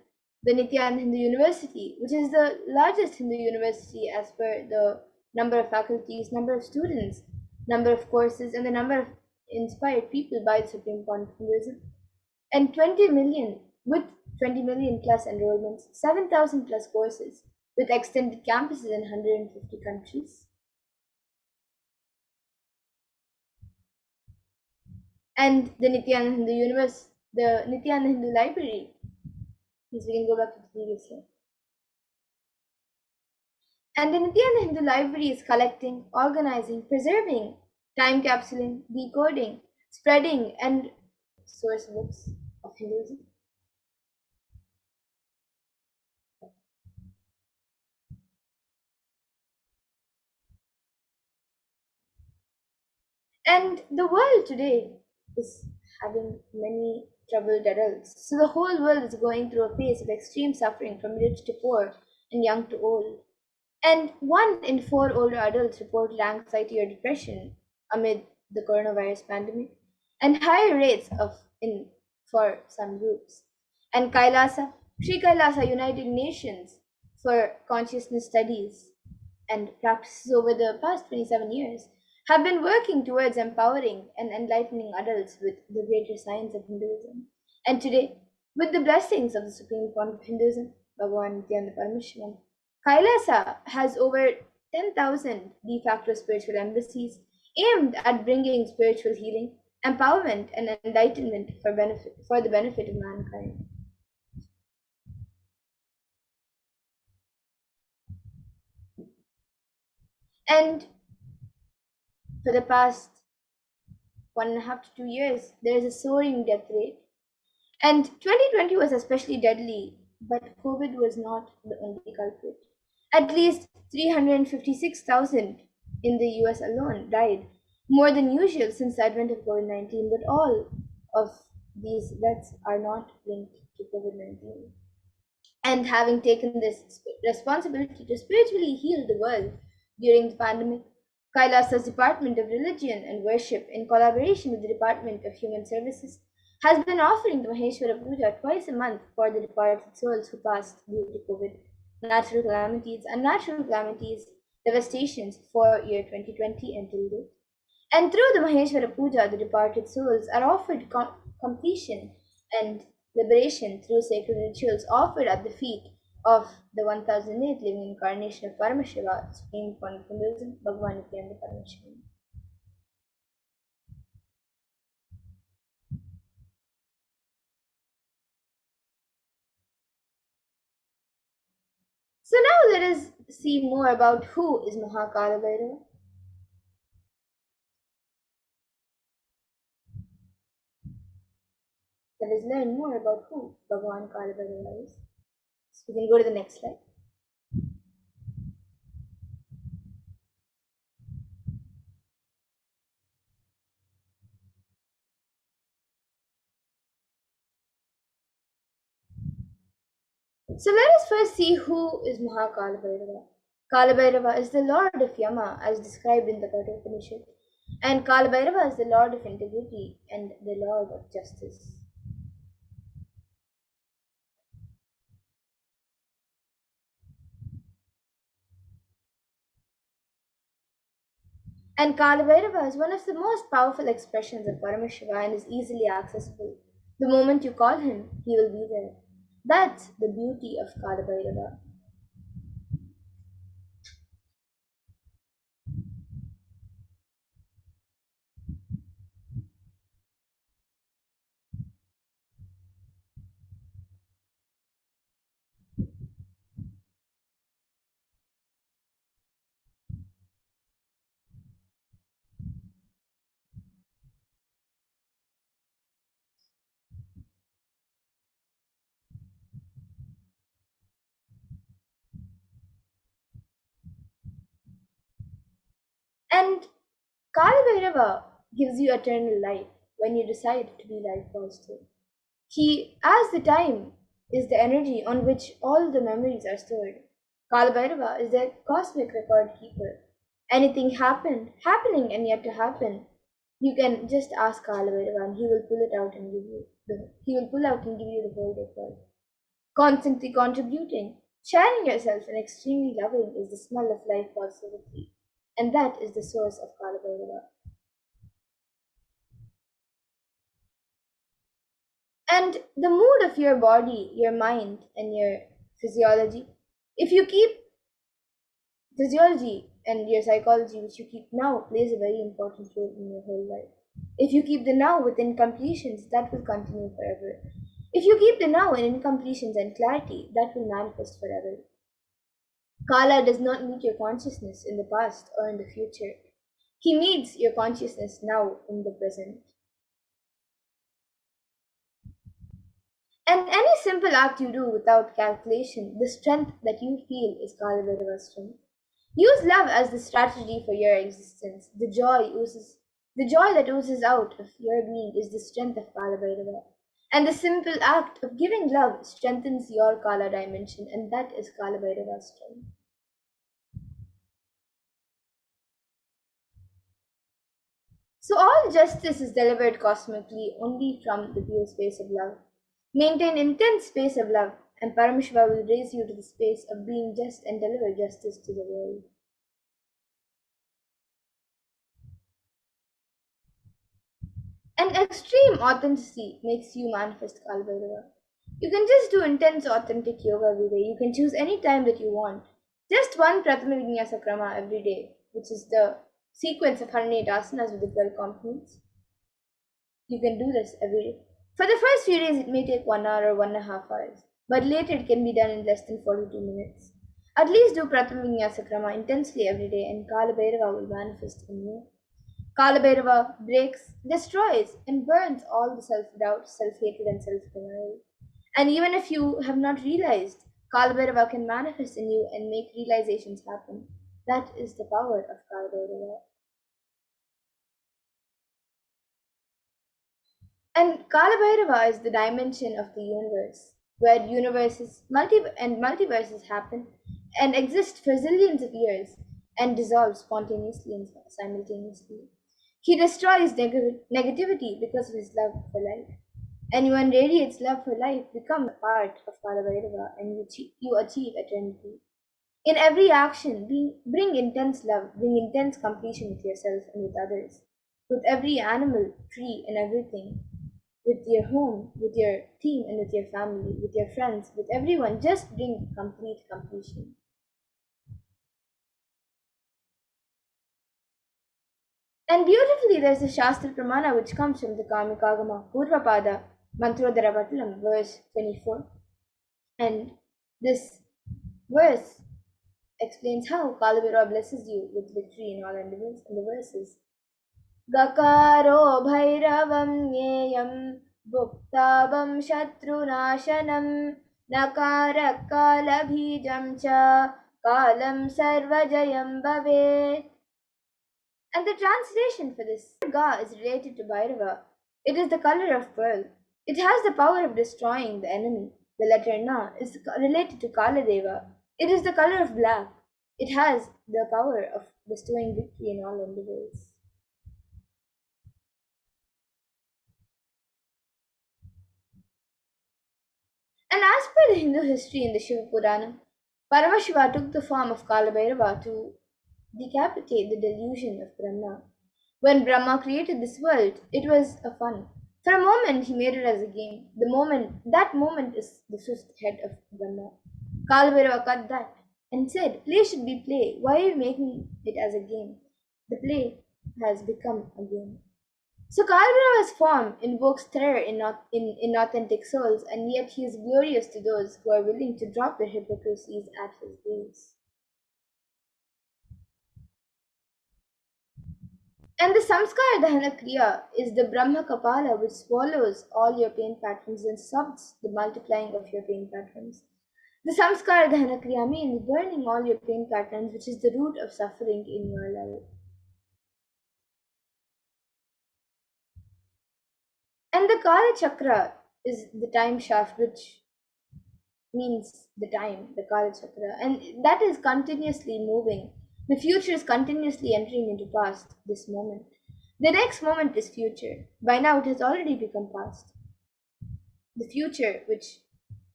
the Nithyananda Hindu University, which is the largest Hindu university as per the number of faculties, number of students, number of courses, and the number of inspired people by the Supreme Court of Hinduism. And 20 million, with 20 million plus enrollments, 7,000 plus courses, with extended campuses in 150 countries. And the Nithyananda Hindu Universe, the Nithyananda Hindu Library, please we can go back to the previous slide. And the Nithyananda Hindu Library is collecting, organizing, preserving, time capsuling, decoding, spreading, and source books of Hinduism. And the world today is having many troubled adults. So the whole world is going through a phase of extreme suffering from rich to poor and young to old. And 1 in 4 older adults reported anxiety or depression amid the coronavirus pandemic, and higher rates of in for some groups. And Kailasa, Sri Kailasa United Nations for Consciousness Studies and practices over the past 27 years have been working towards empowering and enlightening adults with the greater science of Hinduism. And today, with the blessings of the Supreme Court of Hinduism, Bhagavan Nithyananda Paramashivam, Kailasa has over 10,000 de facto spiritual embassies aimed at bringing spiritual healing, empowerment, and enlightenment for the benefit of mankind. And for the past 1.5 to 2 years, there is a soaring death rate. And 2020 was especially deadly, but COVID was not the only culprit. At least 356,000 in the US alone died, more than usual since the advent of COVID 19, but all of these deaths are not linked to COVID 19. And having taken this responsibility to spiritually heal the world during the pandemic, Kailasa's Department of Religion and Worship, in collaboration with the Department of Human Services, has been offering the Maheshwara Puja twice a month for the departed souls who passed due to COVID, natural calamities, devastations for year 2020 until date. And through the Maheshwara Puja, the departed souls are offered completion and liberation through sacred rituals offered at the feet of the 1008th living incarnation of Paramashiva, Supreme Point of Hinduism, Bhagavan Nithyananda Paramashivam. So now let us see more about who is Mahakala Bhairava. Let us learn more about who Bhagavan Kala Bhairava is. So we can go to the next slide. So let us first see who is Mahakala Bhairava. Kala Bhairava is the lord of Yama as described in the Kathopanishad, and Kala Bhairava is the lord of integrity and the lord of justice. And Kala Bhairava is one of the most powerful expressions of Paramashiva and is easily accessible. The moment you call him, he will be there. That's the beauty of Kala Bhairava. And Kala Bhairava gives you eternal life when you decide to be life positive. He, as the time, is the energy on which all the memories are stored. Kalabhairava is the cosmic record keeper. Anything happening and yet to happen, you can just ask Kalabhairava and he will pull it out and give you he will pull out and give you the whole record. Constantly contributing, sharing yourself and extremely loving is the smell of life positivity. And that is the source of Kalabhairava. And the mood of your body, your mind, and your physiology. If you keep physiology and your psychology, which you keep now, plays a very important role in your whole life. If you keep the now with incompletions, that will continue forever. If you keep the now in incompletions and clarity, that will manifest forever. Kala does not meet your consciousness in the past or in the future. He meets your consciousness now in the present. And any simple act you do without calculation, the strength that you feel is Kalavedava's strength. Use love as the strategy for your existence. The joy that oozes out of your being is the strength of Kalavedava. And the simple act of giving love strengthens your Kala dimension, and that is Kalavedava's strength. So all justice is delivered cosmically only from the pure space of love. Maintain intense space of love, and Paramashiva will raise you to the space of being just and deliver justice to the world. And extreme authenticity makes you manifest Kalbhairava. You can just do intense authentic yoga every day. You can choose any time that you want. Just one Pratama Vinyasa Krama every day, which is the sequence of 108 asanas with the 12 components. You can do this every day. For the first few days, it may take 1 hour or 1.5 hours, but later it can be done in less than 42 minutes. At least do Pratama Vinyasa Krama intensely every day, and Kala Bhairava will manifest in you. Kala Bhairava breaks, destroys, and burns all the self doubt, self hatred, and self denial. And even if you have not realized, Kala Bhairava can manifest in you and make realizations happen. That is the power of Kala Bhairava. And Kalabhairava is the dimension of the universe, where multiverses happen and exist for zillions of years and dissolve spontaneously and simultaneously. He destroys negativity because of his love for life. Anyone radiates love for life becomes a part of Kalabhairava and you achieve eternity. In every action, bring intense love, bring intense completion with yourself and with others, with every animal, tree, and everything, with your home, with your team, and with your family, with your friends, with everyone. Just bring complete completion. And beautifully, there's a Shastra Pramana which comes from the Kamikagama Purvapada Mantrodhara Patalam, verse 24. And this verse explains how Kalabhira blesses you with victory in all endeavors. And the verse is Gakaro Bhairavam Nyeyam Bhuktabam Shatrunasanam Nakara Kalabhijam Cha Kalam Sarvajayam Bhavet. And the translation for this Ga is related to Bhairava. It is the color of pearl. It has the power of destroying the enemy. The letter Na is related to Kaladeva. It is the color of black. It has the power of bestowing victory in all endeavors. And as per the Hindu history in the Shiva Purana, Paramashiva took the form of Kalabhairava to decapitate the delusion of Brahma. When Brahma created this world, it was a fun. For a moment, he made it as a game. That moment is the fifth head of Brahma. Kalabhairava cut that and said, play should be play. Why are you making it as a game? The play has become a game. So Kalbrava's form invokes terror in inauthentic souls, and yet he is glorious to those who are willing to drop their hypocrisies at his gaze. And the Samskara Dahana Kriya is the Brahma Kapala which swallows all your pain patterns and stops the multiplying of your pain patterns. The Samskara Dahana Kriya means burning all your pain patterns, which is the root of suffering in your life. And the Kala Chakra is the time shaft, which means the time, the Kala Chakra, and that is continuously moving. The future is continuously entering into past, this moment. The next moment is future. By now, it has already become past. The future, which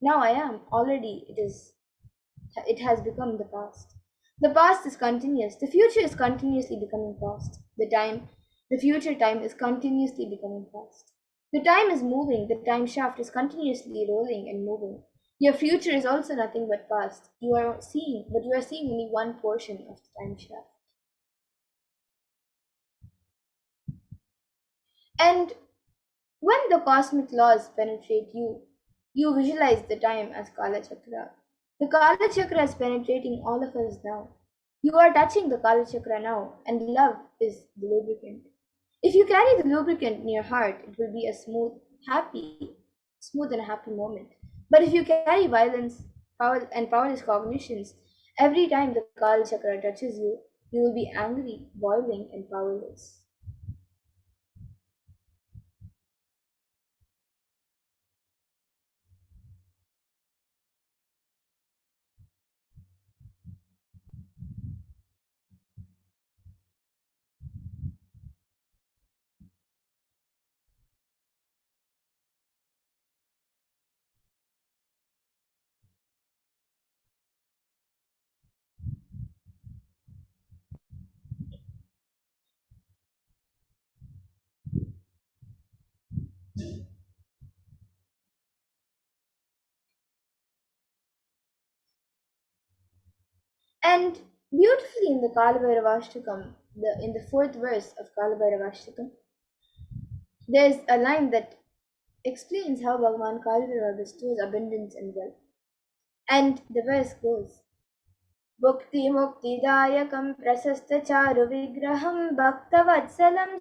now I am, already it has become the past. The past is continuous. The future is continuously becoming past. The future time is continuously becoming past. The time is moving. The time shaft is continuously rolling and moving. Your future is also nothing but past. You are seeing only one portion of the time shaft. And when the cosmic laws penetrate you, you visualize the time as Kala Chakra. The Kala Chakra is penetrating all of us now. You are touching the Kala Chakra now, and love is the lubricant. If you carry the lubricant in your heart, it will be a smooth and happy moment. But if you carry violence, power, and powerless cognitions, every time the Kala Chakra touches you, you will be angry, boiling, and powerless. And beautifully in the Kalabhairavashtakam, in the fourth verse of Kalabhairavashtakam, there's a line that explains how Bhagavan Kalabhairava bestows abundance and wealth. And the verse goes, Bhukti Mukti Dayakam Prasasta Charu Vigraham Bhakta Vatsalam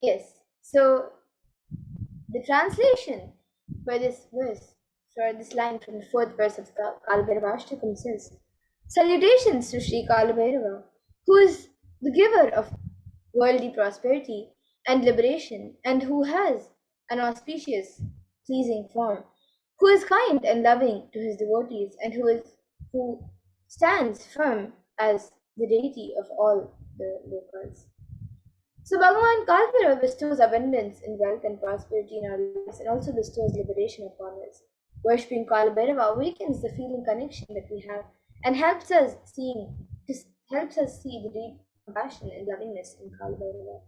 Yes. So the translation for this verse, for this line from the fourth verse of the Kalbhairava says, Salutations to Sri Kalbhairava, who is the giver of worldly prosperity and liberation, and who has an auspicious, pleasing form, who is kind and loving to his devotees, and who stands firm as the deity of all the locals. So Bhagavan Kalpira bestows abundance in wealth and prosperity in our lives and also bestows liberation upon us. Worshipping Kalbhairava awakens the feeling connection that we have and helps us see the deep compassion and lovingness in Kalbhairava.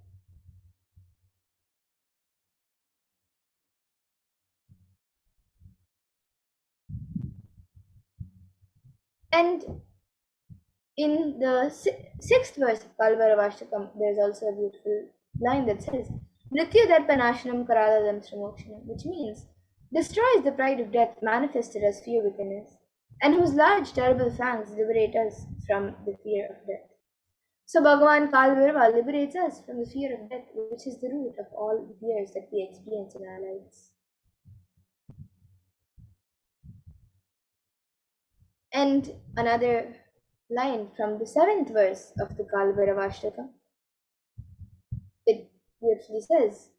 And in the sixth verse of Kalbhairavashtakam, there is also a beautiful line that says, Mrityu Darpanashanam Karadadam Sramokshanam, which means destroys the pride of death manifested as fear within us, and whose large terrible fangs liberate us from the fear of death. So Bhagavan Kalbhairava liberates us from the fear of death, which is the root of all the fears that we experience in our lives. And another line from the seventh verse of the Kalbhairavashtakam, it beautifully says,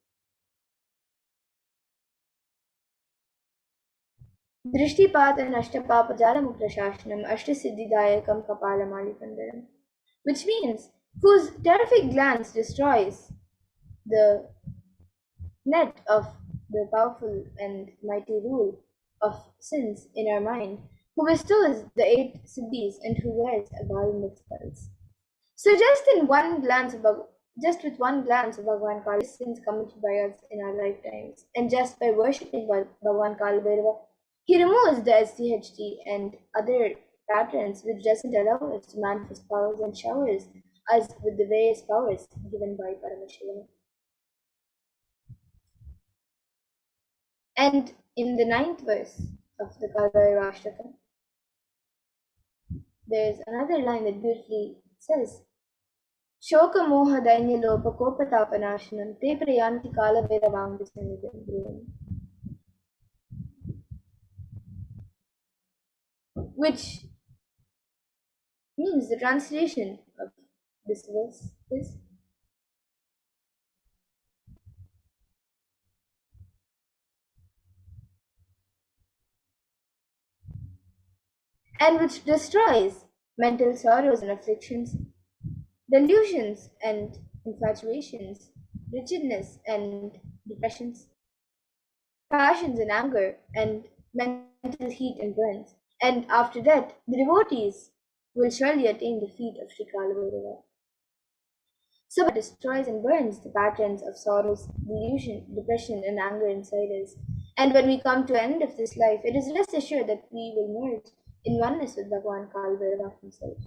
Drishtipat and Ashtapapa Jalamuktashanam Ashtasiddhidayakam Kapalamalipandram, which means whose terrific glance destroys the net of the powerful and mighty rule of sins in our mind, who bestows the eight siddhis and who wears a garland of spells. So just with one glance of Bhagavan Kali, sins committed by us in our lifetimes, and just by worshipping Bhagavan Kalbhairava, he removes the SDHD and other patterns which doesn't allow us to manifest powers and showers us with the various powers given by Paramashivoham. And in the ninth verse of the Kalbhairava Ashtakam, there's another line that beautifully says, Shokamoha Dainyalopakopatapanashanam te prayanti kalavedavangvisanidam, which means the translation of this verse is, and which destroys mental sorrows and afflictions, delusions and infatuations, wretchedness and depressions, passions and anger, and mental heat and burns. And after that, the devotees will surely attain the feet of Sri Kalabhairava. So it destroys and burns the patterns of sorrows, delusion, depression, and anger inside us. And when we come to the end of this life, it is rest assured that we will merge in oneness with Bhagavan Kalbhairava himself.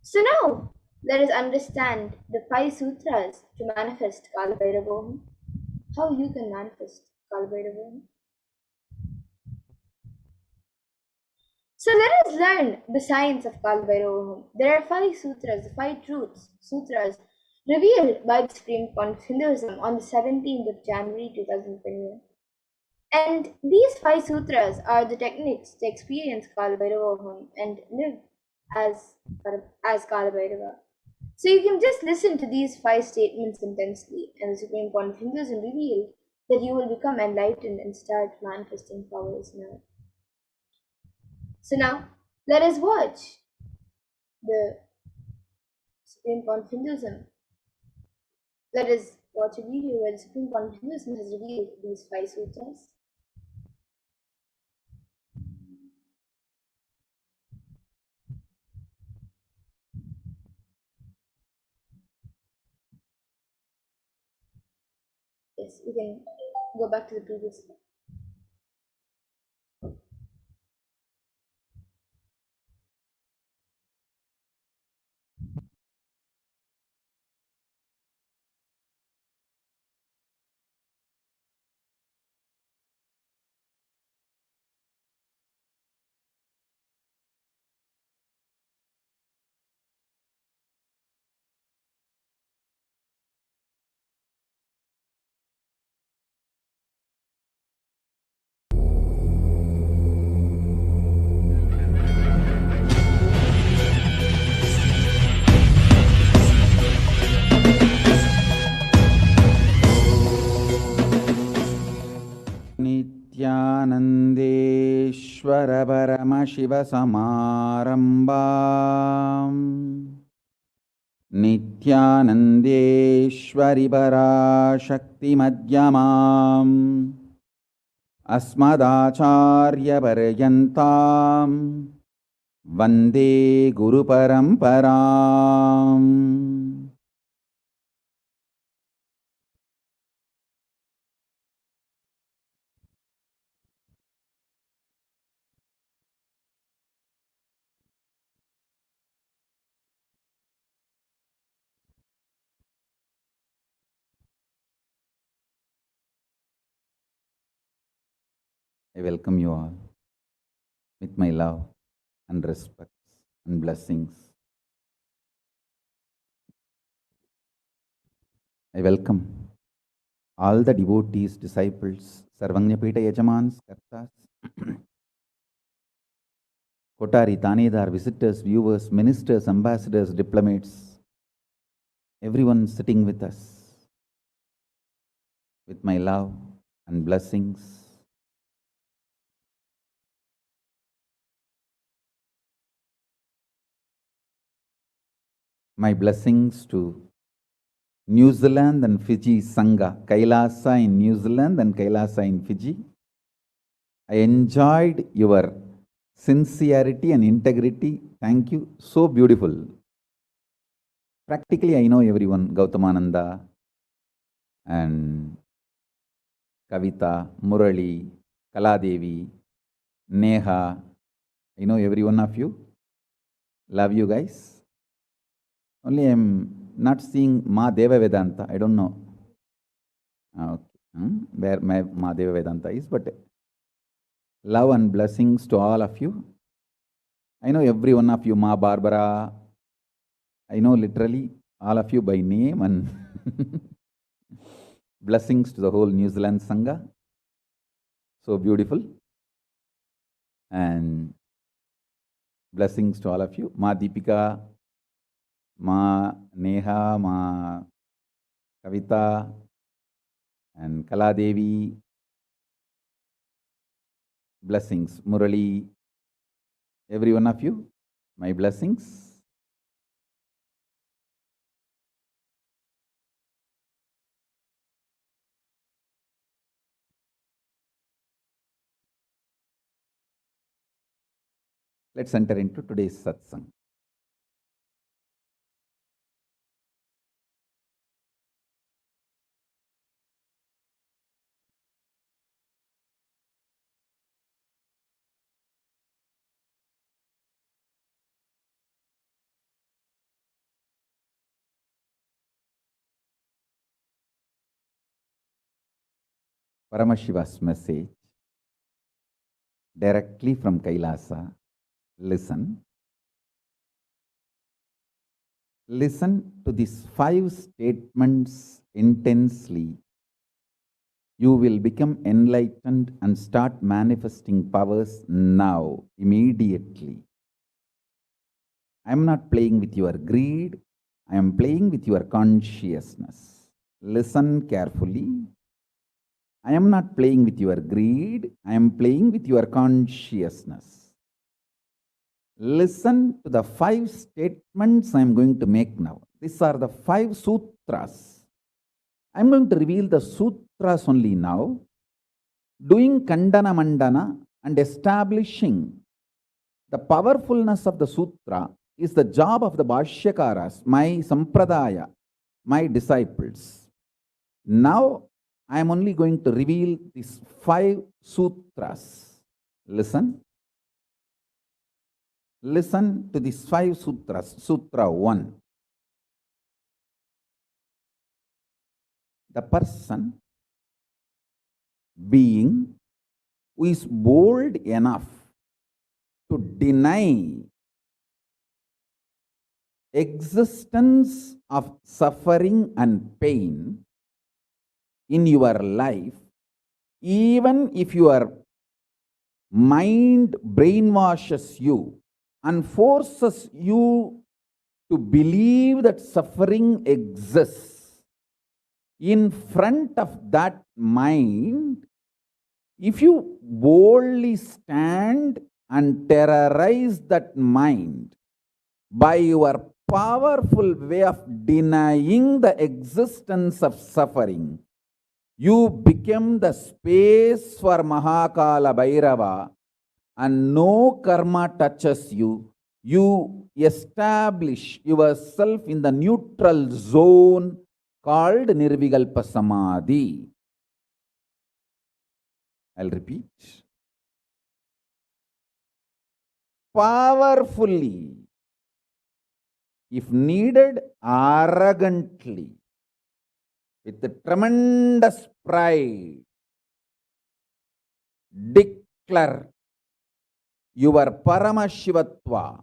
So now, let us understand the 5 sutras to manifest Kalbhairavoham. How you can manifest Kalbhairavoham. So let us learn the science of Kalbhairavoham. There are 5 sutras, the 5 truths, sutras, revealed by the Supreme Court of Hinduism on the 17th of January 2021. And these 5 sutras are the techniques to experience Kalbhairavoham and live as Kalbhairava. So you can just listen to these 5 statements intensely, and the Supreme Court of Hinduism revealed that you will become enlightened and start manifesting powers now. So now, let us watch the Supreme Court of Hinduism. Let us watch a video where the Supreme Court of Hinduism has revealed these 5 sutras. Yes, we can go back to the previous slide. Nithyanandeshwara Paramashivasamarambam Nithyanandeshwari Parashakti Madhyamam Asmadacharya Paryantam Vande Guru Paramparam. I welcome you all with my love and respect and blessings. I welcome all the devotees, disciples, Sarvanyapita Yajamans, Kartas, Kotari, Tanedar, visitors, viewers, ministers, ambassadors, diplomats, everyone sitting with us with my love and blessings. My blessings to New Zealand and Fiji Sangha, Kailasa in New Zealand and Kailasa in Fiji. I enjoyed your sincerity and integrity. Thank you. So beautiful. Practically, I know everyone. Gautamananda and Kavita, Murali, Kaladevi, Neha. I know every one of you. Love you guys. Only I'm not seeing Ma Deva Vedanta. I don't know where my Ma Deva Vedanta is, but love and blessings to all of you. I know every one of you, Ma Barbara. I know literally all of you by name, and blessings to the whole New Zealand Sangha. So beautiful. And blessings to all of you. Ma Deepika, Ma Neha, Ma Kavita, and Kaladevi. Blessings. Murali, every one of you, my blessings. Let's enter into today's satsang. Paramashiva's message directly from Kailasa. Listen. Listen to these 5 statements intensely. You will become enlightened and start manifesting powers now, immediately. I am not playing with your greed. I am playing with your consciousness. Listen carefully. I am not playing with your greed. I am playing with your consciousness. Listen to the 5 statements I am going to make now. These are the 5 sutras. I am going to reveal the sutras only now, doing Kandana Mandana and establishing the powerfulness of the sutra is the job of the Bhashyakaras, my Sampradaya, my disciples. Now, I am only going to reveal these 5 sutras. Listen. Listen to these 5 sutras. Sutra 1. The person, being, who is bold enough to deny existence of suffering and pain in your life, even if your mind brainwashes you and forces you to believe that suffering exists, in front of that mind, If you boldly stand and terrorize that mind by your powerful way of denying the existence of suffering, you become the space for Mahakala Bhairava, and no karma touches you. You establish yourself in the neutral zone called Nirvikalpa Samadhi. I'll repeat. Powerfully, if needed, arrogantly, with tremendous pride, declare your Paramashivatva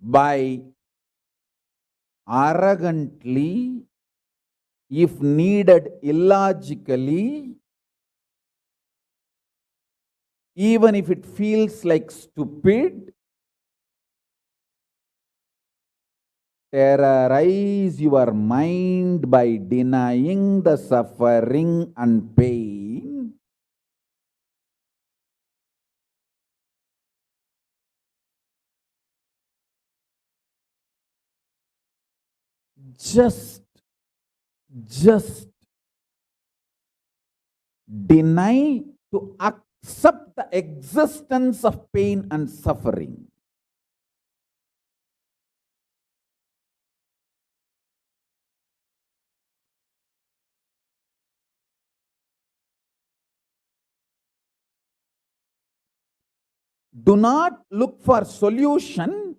by arrogantly, if needed, illogically, even if it feels like stupid, terrorize your mind by denying the suffering and pain. Just deny to accept the existence of pain and suffering. Do not look for solution.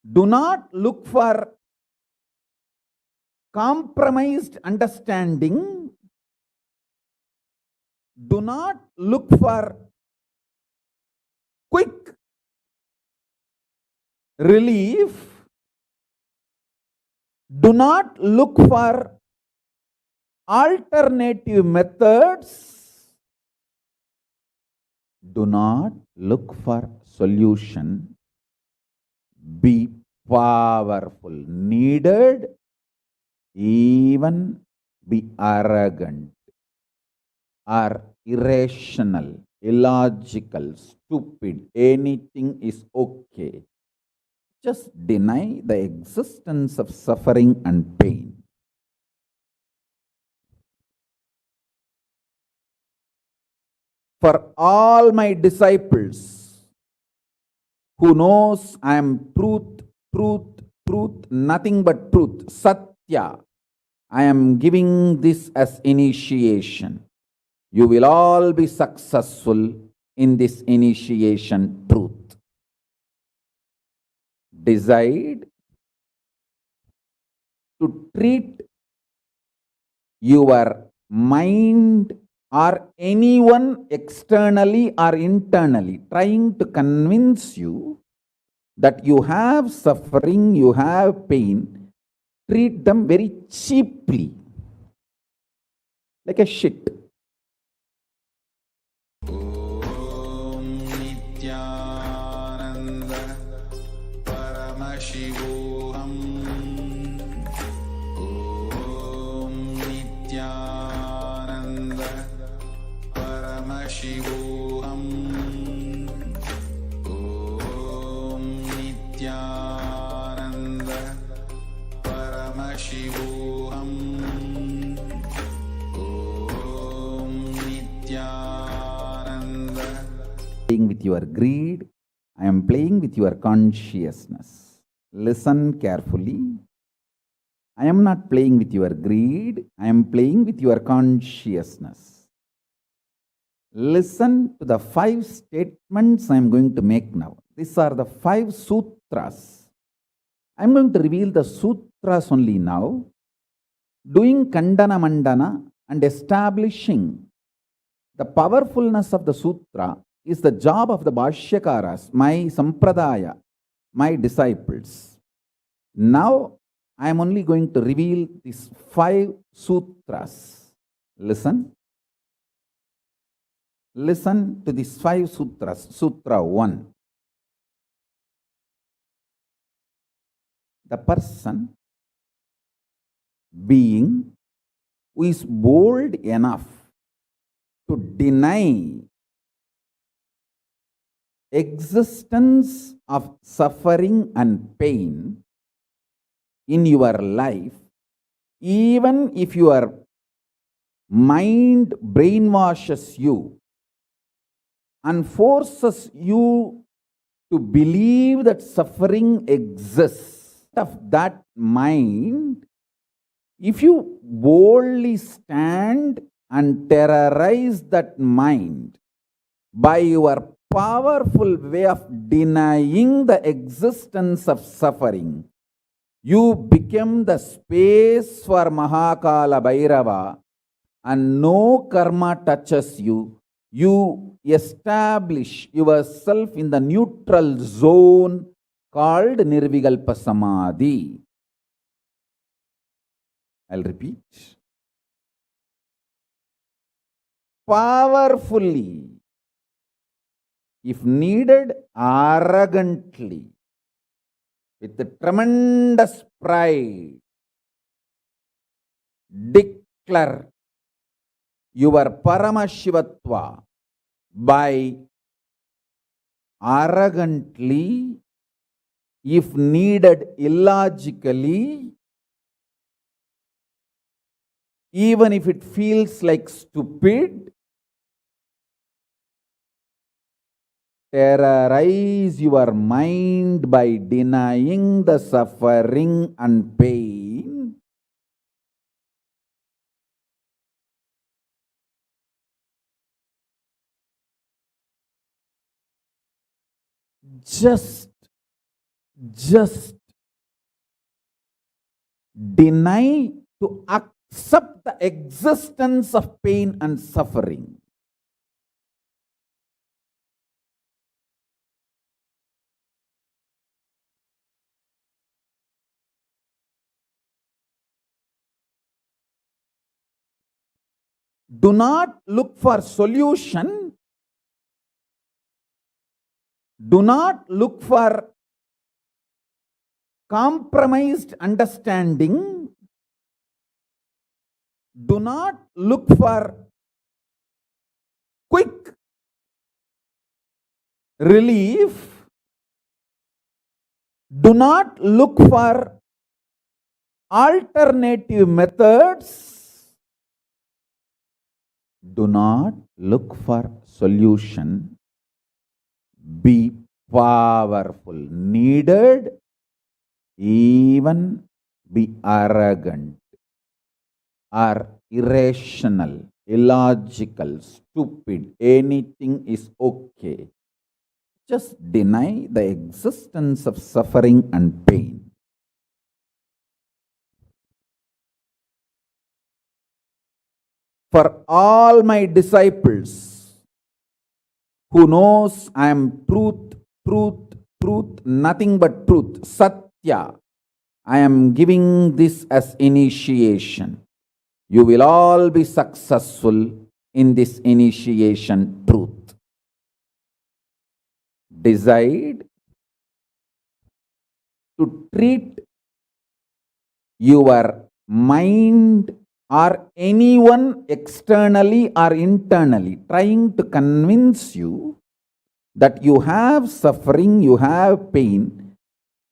Do not look for compromised understanding. Do not look for quick relief. Do not look for alternative methods. Do not look for solution. Be powerful. Needed, even be arrogant or irrational, illogical, stupid. Anything is okay. Just deny the existence of suffering and pain. For all my disciples who knows I am truth, nothing but truth, Satya, I am giving this as initiation. You will all be successful in this initiation truth. Decide to treat your mind or anyone externally or internally trying to convince you that you have suffering, you have pain, treat them very cheaply, like a shit. Om Nithyananda Paramashivoham. Om Nithyananda Paramashivoham. Om Nithyananda Paramashivoham. Om Nithyananda. Playing with your greed, I am playing with your consciousness. Listen carefully. I am not playing with your greed, I am playing with your consciousness. Listen to the 5 statements I am going to make now. These are the 5 sutras. I am going to reveal the sutras only now, doing Kandana Mandana and establishing the powerfulness of the sutra is the job of the Bhashyakaras, my Sampradaya, my disciples. Now, I am only going to reveal these 5 sutras. Listen. Listen to these 5 sutras. Sutra 1. The person, being, who is bold enough to deny existence of suffering and pain in your life, even if your mind brainwashes you and forces you to believe that suffering exists, of that mind, if you boldly stand and terrorize that mind by your powerful way of denying the existence of suffering, you become the space for Mahakala Bhairava, and no karma touches you. You establish yourself in the neutral zone called Nirvikalpa Samadhi. I'll repeat. Powerfully, if needed, arrogantly, with the tremendous pride, declare your Paramashivatva by arrogantly, if needed, illogically, even if it feels like stupid, terrorize your mind by denying the suffering and pain. Just deny to accept the existence of pain and suffering. Do not look for solution. Do not look for compromised understanding. Do not look for quick relief. Do not look for alternative methods. Do not look for solution. Be powerful. Needed, even be arrogant or irrational, illogical, stupid. Anything is okay. Just deny the existence of suffering and pain. For all my disciples who knows I am truth, nothing but truth, Satya, I am giving this as initiation. You will all be successful in this initiation truth. Decide to treat your mind or anyone externally or internally trying to convince you that you have suffering, you have pain,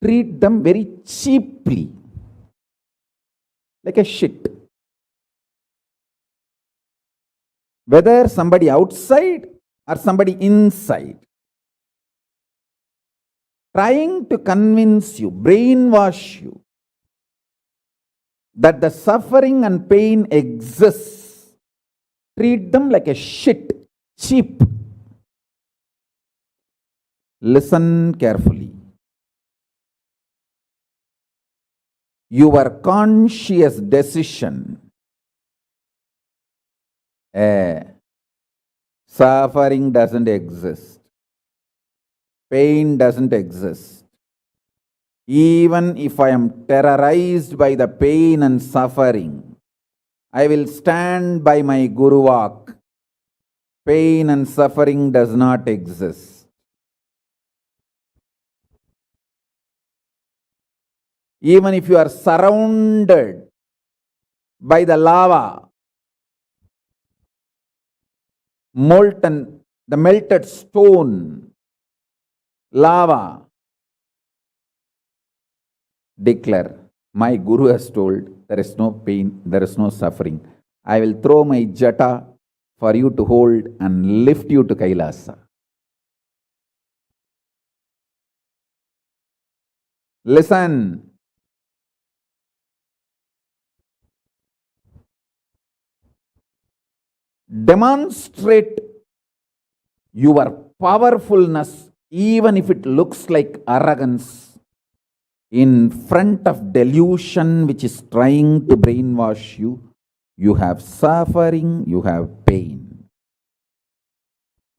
treat them very cheaply, like a shit. Whether somebody outside or somebody inside, trying to convince you, brainwash you, that the suffering and pain exists, treat them like a shit, cheap. Listen carefully. Your conscious decision, suffering doesn't exist, pain doesn't exist. Even if I am terrorized by the pain and suffering, I will stand by my Guru Vak. Pain and suffering does not exist. Even if you are surrounded by the lava, molten, the melted stone, lava. Declare, my Guru has told, there is no pain, there is no suffering. I will throw my jata for you to hold and lift you to Kailasa. Listen. Demonstrate your powerfulness, even if it looks like arrogance, in front of delusion which is trying to brainwash you. You have suffering, you have pain.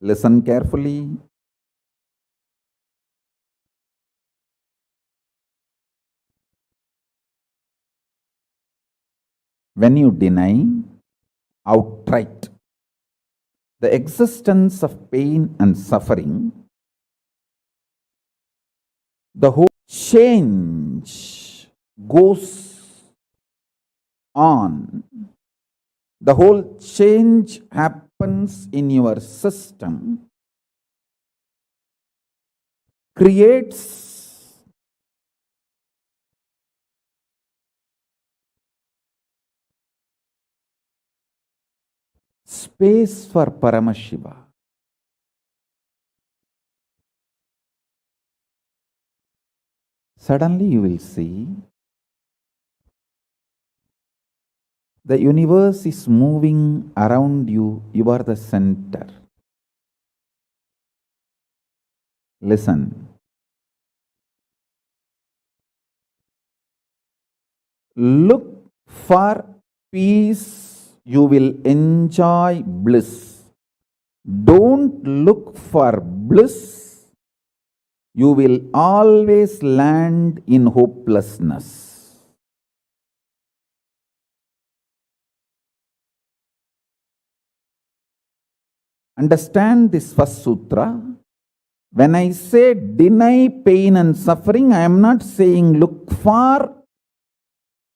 Listen carefully. When you deny outright the existence of pain and suffering, the whole change goes on. The whole change happens in your system, creates space for Paramashiva. Suddenly you will see the universe is moving around you. You are the center. Listen. Look for peace, you will enjoy bliss. Don't look for bliss, you will always land in hopelessness. Understand this first sutra. When I say deny pain and suffering, I am not saying look for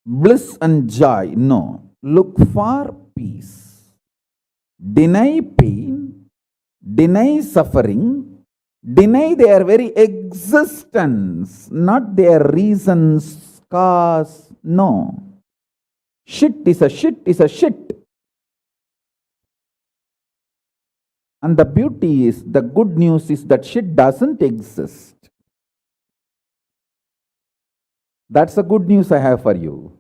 bliss and joy. No, look for peace. Deny pain, deny suffering, deny their very existence, not their reasons, cause. No. Shit is a shit is a shit. And the beauty is, the good news is that shit doesn't exist. That's the good news I have for you.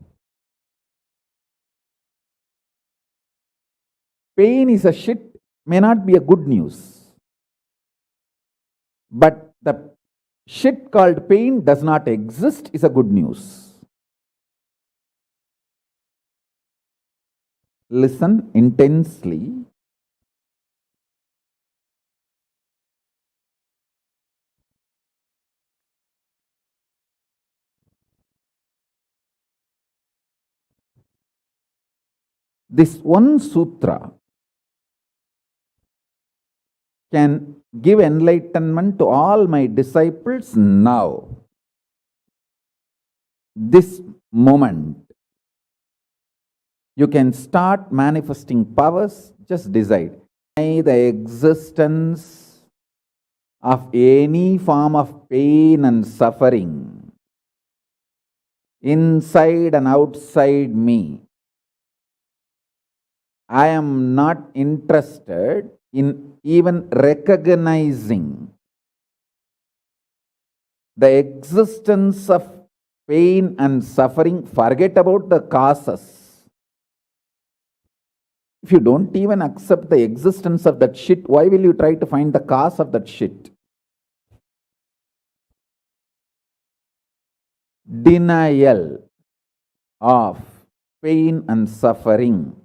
Pain is a shit may not be a good news. But the shit called pain does not exist is a good news. Listen intensely. This one sutra can give enlightenment to all my disciples now. This moment. You can start manifesting powers, just decide. The existence of any form of pain and suffering inside and outside me. I am not interested in even recognizing the existence of pain and suffering. Forget about the causes. If you don't even accept the existence of that shit, why will you try to find the cause of that shit? Denial of pain and suffering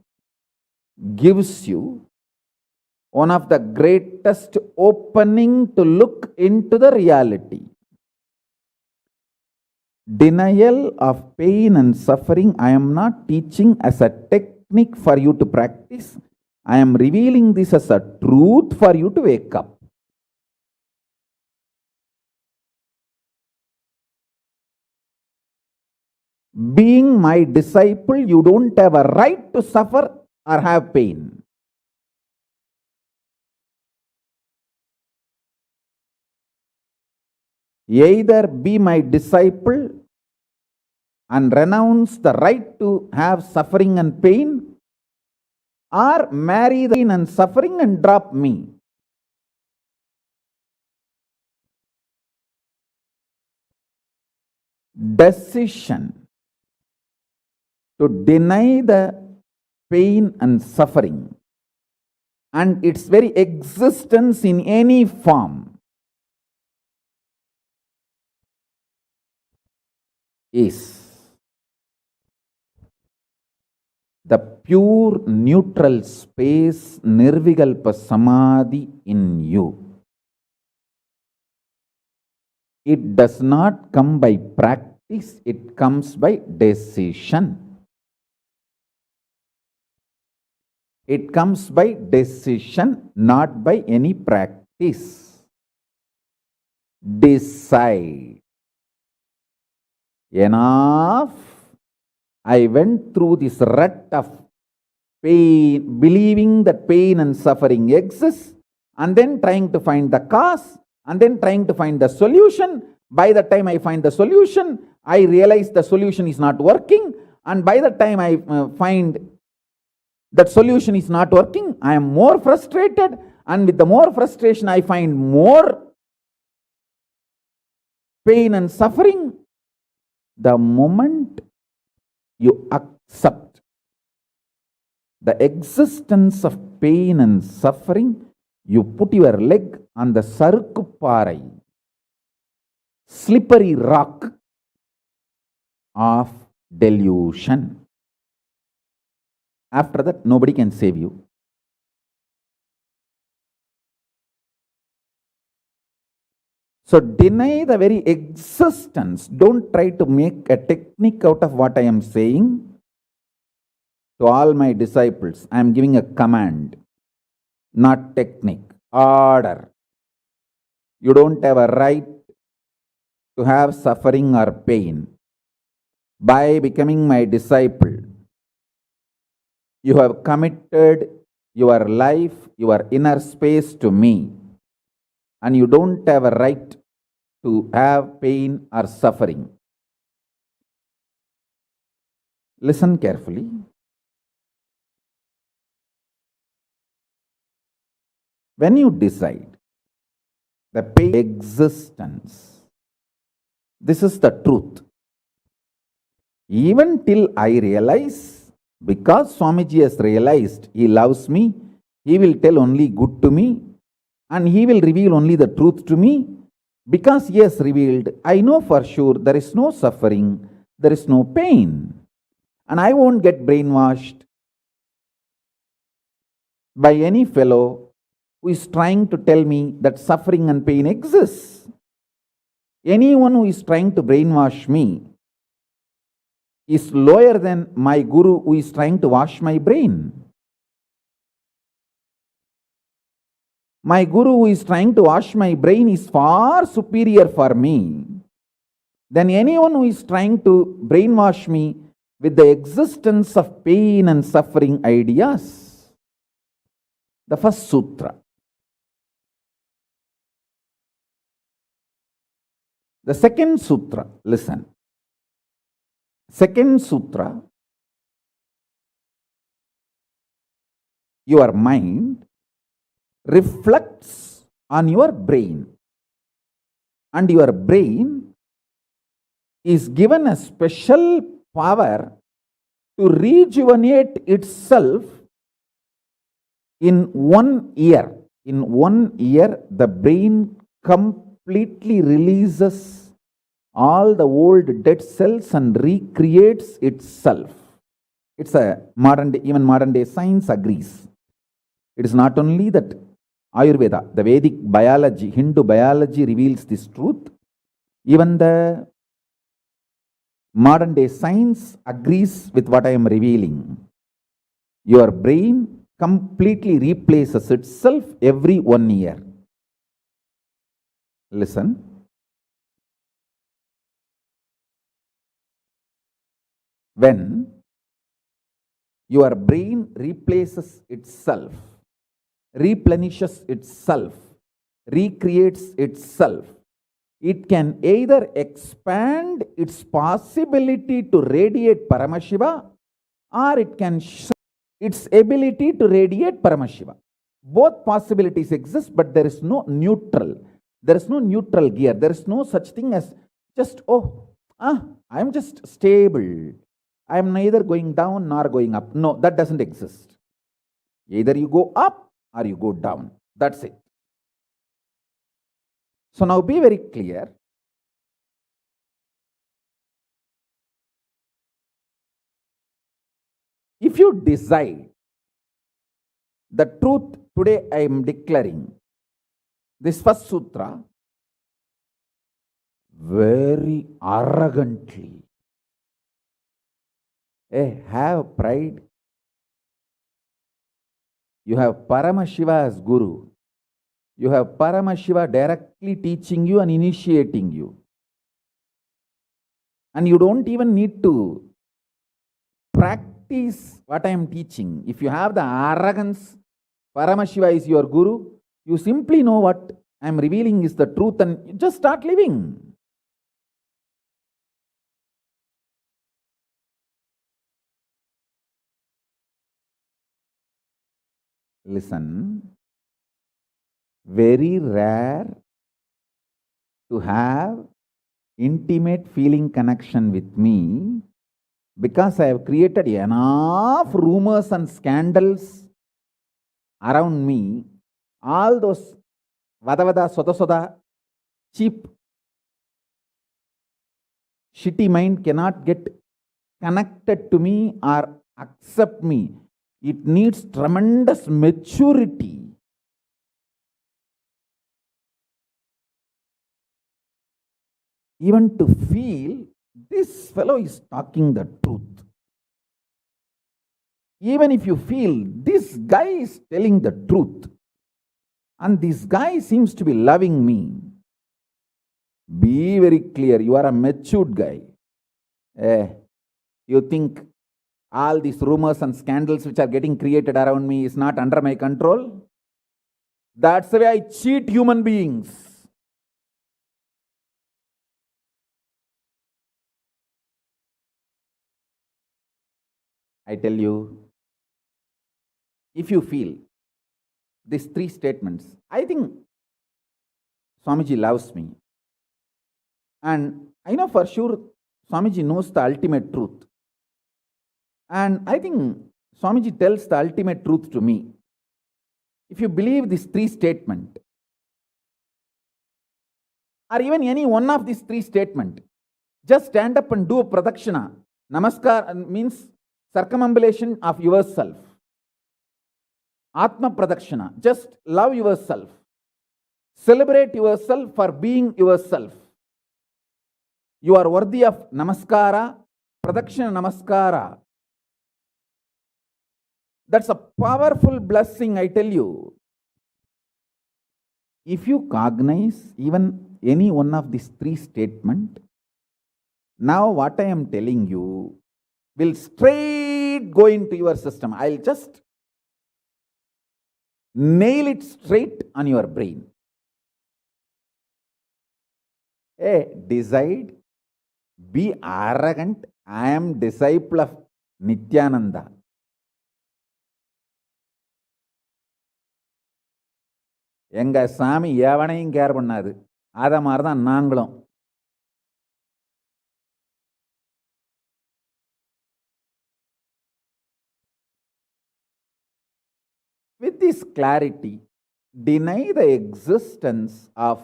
gives you one of the greatest opening to look into the reality. Denial of pain and suffering, I am not teaching as a technique for you to practice. I am revealing this as a truth for you to wake up. Being my disciple, you don't have a right to suffer or have pain. Either be my disciple and renounce the right to have suffering and pain, or marry the pain and suffering and drop me. Decision to deny the pain and suffering and its very existence in any form is the pure neutral space Nirvikalpa Samadhi in you. It does not come by practice, it comes by decision. It comes by decision, not by any practice. Decide. Enough. I went through this rut of pain, believing that pain and suffering exist, and then trying to find the cause, and then trying to find the solution. By the time I find the solution, I realize the solution is not working, and by the time I find that solution is not working, I am more frustrated, and with the more frustration, I find more pain and suffering. The moment you accept the existence of pain and suffering, you put your leg on the sarukupparai, slippery rock of delusion. After that, nobody can save you. So deny the very existence. Don't try to make a technique out of what I am saying. To all my disciples, I am giving a command, not technique, order. You don't have a right to have suffering or pain. By becoming my disciple, you have committed your life, your inner space to me, and you don't have a right to have pain or suffering. Listen carefully. When you decide the pain existence, this is the truth. Even till I realize, because Swamiji has realized he loves me, he will tell only good to me, and he will reveal only the truth to me. Because he has revealed, I know for sure there is no suffering, there is no pain, and I won't get brainwashed by any fellow who is trying to tell me that suffering and pain exists. Anyone who is trying to brainwash me is lower than my guru who is trying to wash my brain. My guru who is trying to wash my brain is far superior for me than anyone who is trying to brainwash me with the existence of pain and suffering ideas. The first sutra. The second sutra, listen. Second sutra, your mind reflects on your brain, and your brain is given a special power to rejuvenate itself in 1 year. In 1 year, the brain completely releases all the old dead cells and recreates itself. It's a even modern day science agrees. It is not only that Ayurveda, the Vedic biology, Hindu biology reveals this truth. Even the modern day science agrees with what I am revealing. Your brain completely replaces itself every 1 year. Listen. When your brain replaces itself, replenishes itself, recreates itself, it can either expand its possibility to radiate Paramashiva, or it can shrink its ability to radiate Paramashiva. Both possibilities exist, but there is no neutral. There is no neutral gear. There is no such thing as just, I am just stable. I am neither going down nor going up. No, that doesn't exist. Either you go up or you go down. That's it. So now be very clear. If you decide the truth today, I am declaring this first sutra very arrogantly. Have pride. You have Paramashiva as Guru. You have Paramashiva directly teaching you and initiating you. And you don't even need to practice what I am teaching. If you have the arrogance, Paramashiva is your Guru, you simply know what I am revealing is the truth and you just start living. Listen, very rare to have intimate feeling connection with me because I have created enough rumors and scandals around me. All those vada soda cheap shitty mind cannot get connected to me or accept me. It needs tremendous maturity. Even to feel this fellow is talking the truth. Even if you feel this guy is telling the truth and this guy seems to be loving me, be very clear, you are a matured guy. You think all these rumors and scandals which are getting created around me is not under my control? That's the way I cheat human beings. I tell you, if you feel these three statements, I think Swamiji loves me. And I know for sure Swamiji knows the ultimate truth. And I think Swamiji tells the ultimate truth to me. If you believe these three statements, or even any one of these three statements, just stand up and do a pradakshina. Namaskar means circumambulation of yourself. Atma pradakshina, just love yourself. Celebrate yourself for being yourself. You are worthy of namaskara, pradakshina namaskara. That's a powerful blessing, I tell you. If you cognize even any one of these three statements, now what I am telling you will straight go into your system. I'll just nail it straight on your brain. Decide, be arrogant. I am disciple of Nithyananda. எங்க சாமி எவனையும் care பண்ணாது. அத மாதிரி தான் நாங்களும். With this clarity, deny the existence of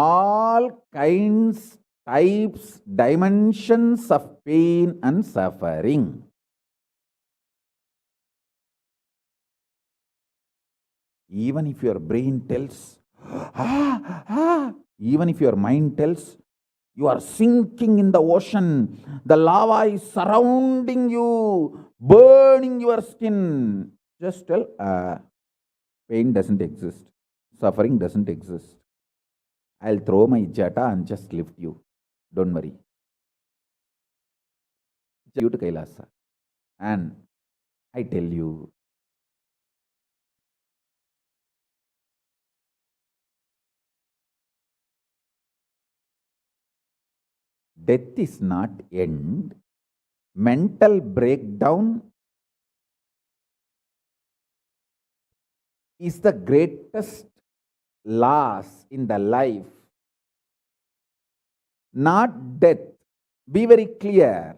all kinds, types, dimensions of pain and suffering. Even if your brain tells, even if your mind tells, you are sinking in the ocean, the lava is surrounding you, burning your skin. Just tell, pain doesn't exist, suffering doesn't exist. I'll throw my jata and just lift you. Don't worry. You to Kailasa. And I tell you, Death is not end. Mental breakdown is the greatest loss in the life. Not death. Be very clear.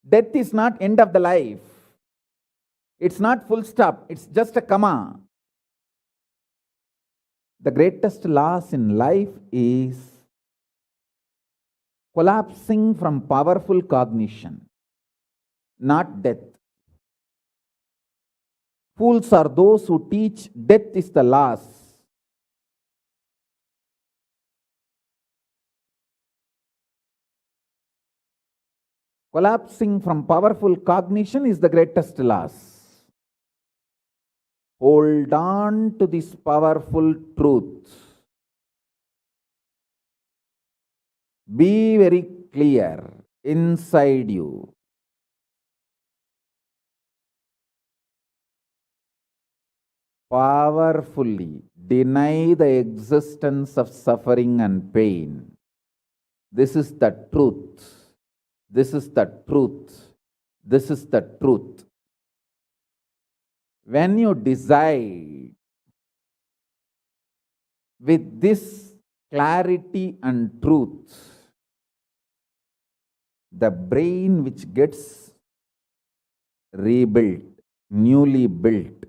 Death is not end of the life. It's not full stop. It's just a comma. The greatest loss in life is collapsing from powerful cognition, not death. Fools are those who teach death is the loss. Collapsing from powerful cognition is the greatest loss. Hold on to this powerful truth. Be very clear inside you. Powerfully deny the existence of suffering and pain. This is the truth. This is the truth. This is the truth. When you decide with this clarity and truth, the brain which gets rebuilt, newly built,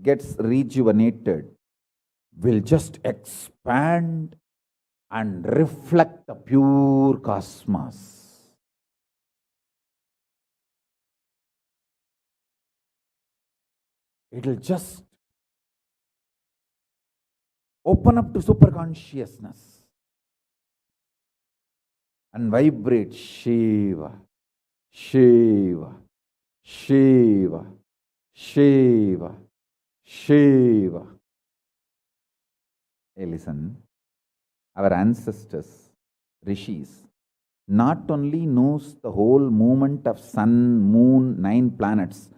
gets rejuvenated, will just expand and reflect the pure cosmos. It will just open up to superconsciousness and vibrate Shiva, Shiva, Shiva, Shiva, Shiva. Hey, listen, our ancestors, rishis, not only knows the whole movement of sun, moon, 9 planets,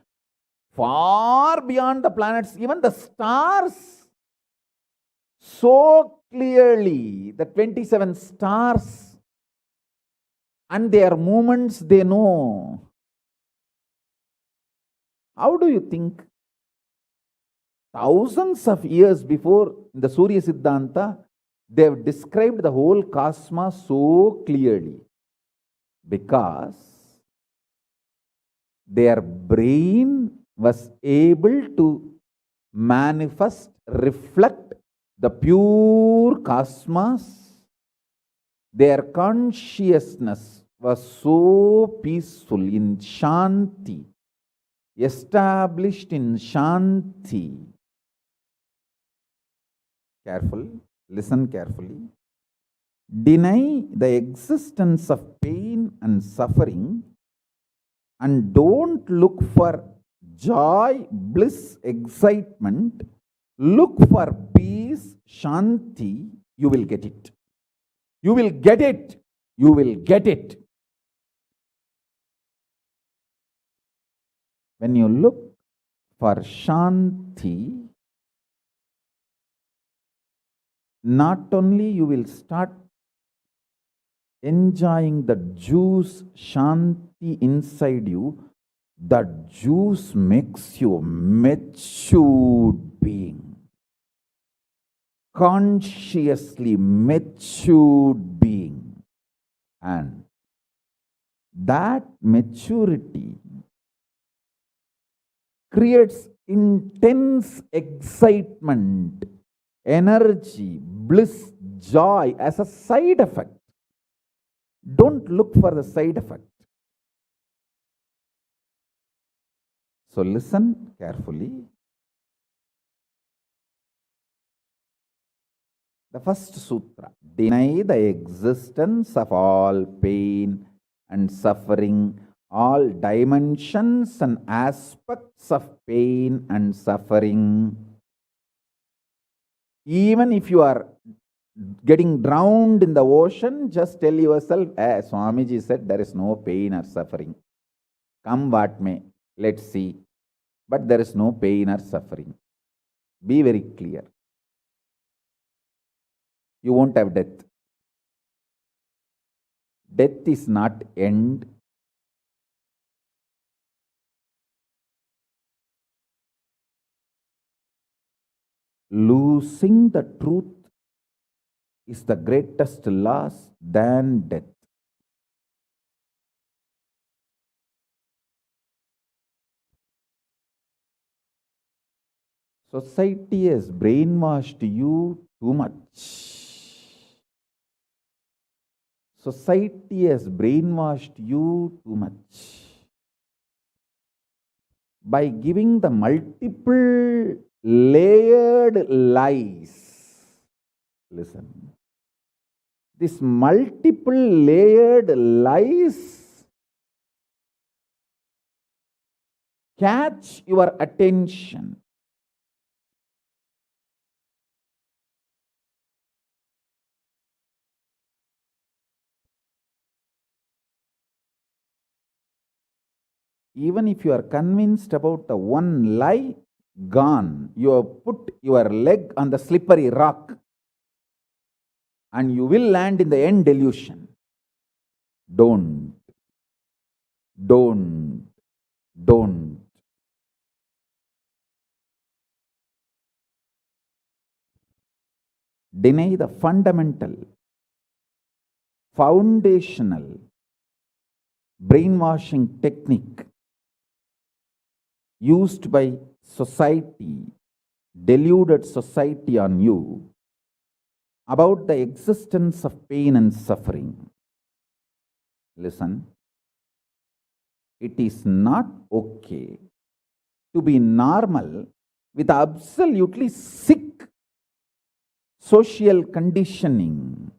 far beyond the planets, even the stars, so clearly, the 27 stars and their movements they know. How do you think? Thousands of years before the Surya Siddhanta, they have described the whole cosmos so clearly because their brain was able to manifest, reflect the pure cosmos. Their consciousness was so peaceful in Shanti, established in Shanti. Careful, listen carefully. Deny the existence of pain and suffering and don't look for joy, bliss, excitement. Look for peace, Shanti. You will get it. You will get it. You will get it. When you look for Shanti, not only you will start enjoying the juice Shanti inside you, that juice makes you a matured being, consciously matured being. And that maturity creates intense excitement, energy, bliss, joy as a side effect. Don't look for the side effect. So listen carefully. The first sutra, deny the existence of all pain and suffering, all dimensions and aspects of pain and suffering. Even if you are getting drowned in the ocean, just tell yourself, Swamiji said there is no pain or suffering. Come what may, let's see. But there is no pain or suffering. Be very clear. You won't have death. Death is not end. Losing the truth is the greatest loss than death. Society has brainwashed you too much. Society has brainwashed you too much by giving the multiple layered lies. Listen. This multiple layered lies catch your attention. Even if you are convinced about the one lie, gone. You have put your leg on the slippery rock and you will land in the end delusion. Don't. Deny the fundamental, foundational brainwashing technique used by society, deluded society on you about the existence of pain and suffering. Listen, it is not okay to be normal with absolutely sick social conditioning.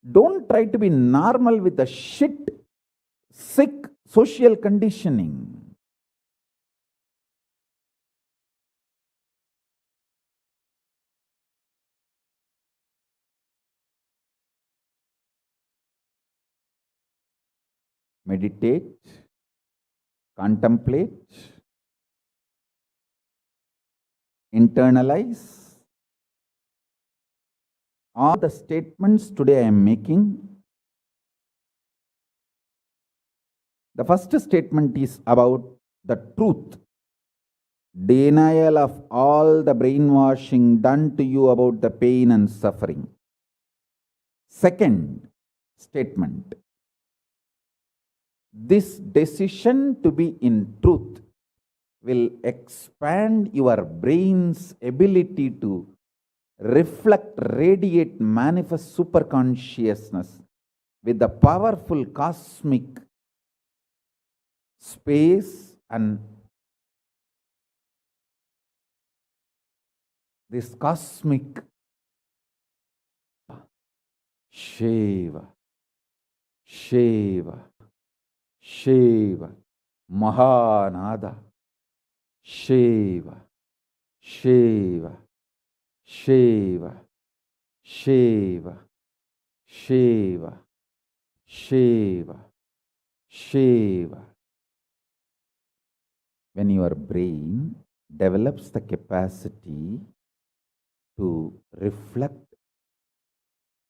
Don't try to be normal with the sick social conditioning. Meditate, contemplate, internalize all the statements today I am making. The first statement is about the truth, denial of all the brainwashing done to you about the pain and suffering. Second statement, this decision to be in truth will expand your brain's ability to reflect, radiate, manifest superconsciousness with the powerful cosmic space and this cosmic Shiva, Mahanada, Shiva, When your brain develops the capacity to reflect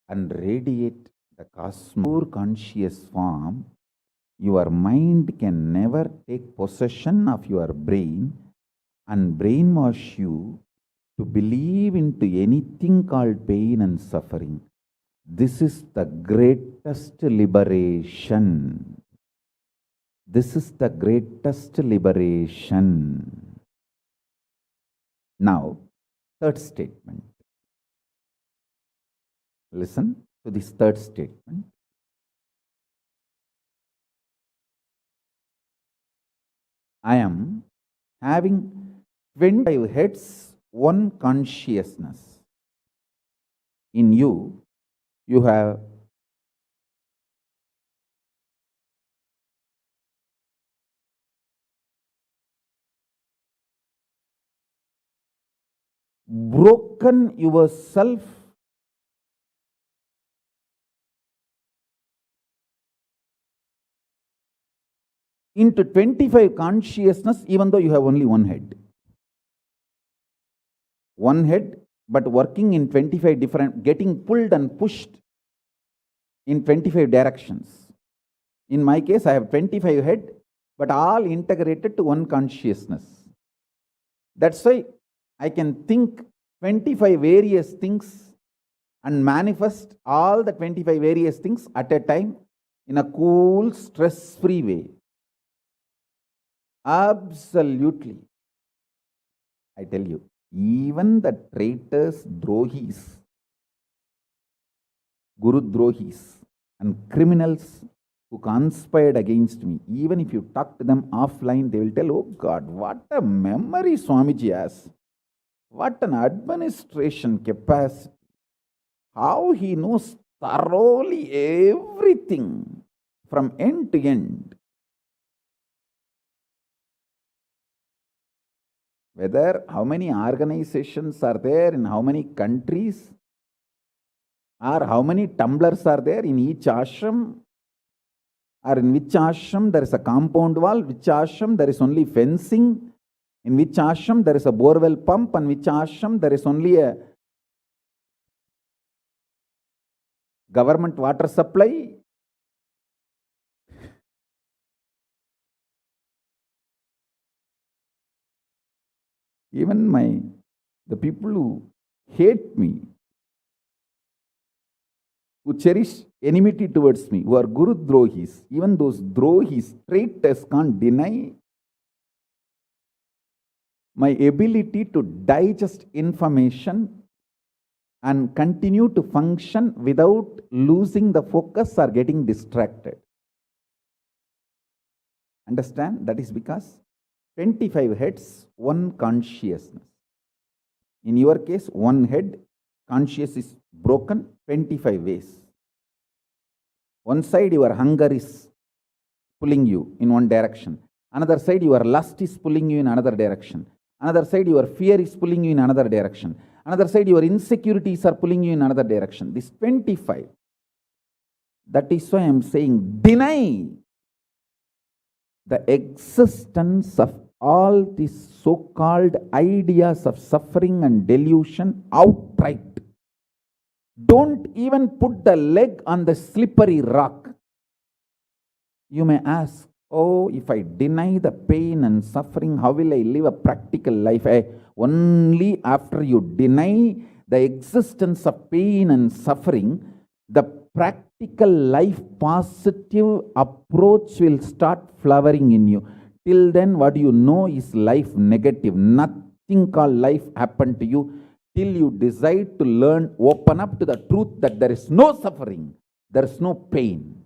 and radiate the cosmic conscious form, your mind can never take possession of your brain and brainwash you to believe into anything called pain and suffering. This is the greatest liberation. This is the greatest liberation. Now, third statement. Listen to this third statement. I am having 25 heads, one consciousness. In you, you have broken yourself into 25 consciousness, even though you have only one head. One head, but working in 25 different, getting pulled and pushed in 25 directions. In my case, I have 25 head, but all integrated to one consciousness. That's why I can think 25 various things and manifest all the 25 various things at a time in a cool, stress-free way. Absolutely. I tell you, even the traitors, drohis, guru drohis, and criminals who conspired against me, even if you talk to them offline, they will tell, oh God, what a memory Swamiji has. What an administration capacity. How he knows thoroughly everything from end to end. Whether how many organizations are there in how many countries, or how many tumblers are there in each ashram, or in which ashram there is a compound wall, which ashram there is only fencing, in which ashram there is a borewell pump, and which ashram there is only a government water supply. Even the people who hate me, who cherish enmity towards me, who are Guru Drohis, even those Drohis, traitors, can't deny my ability to digest information and continue to function without losing the focus or getting distracted. Understand? That is because 25 heads, one consciousness. In your case, one head, conscious is broken 25 ways. One side, your hunger is pulling you in one direction. Another side, your lust is pulling you in another direction. Another side, your fear is pulling you in another direction. Another side, your insecurities are pulling you in another direction. This 25. That is why I am saying, deny the existence of all these so-called ideas of suffering and delusion outright. Don't even put the leg on the slippery rock. You may ask, oh, if I deny the pain and suffering, how will I live a practical life? Only after you deny the existence of pain and suffering, the practical life positive approach will start flowering in you. Till then, what you know is life negative. Nothing called life happened to you till you decide to learn, open up to the truth that there is no suffering, there is no pain.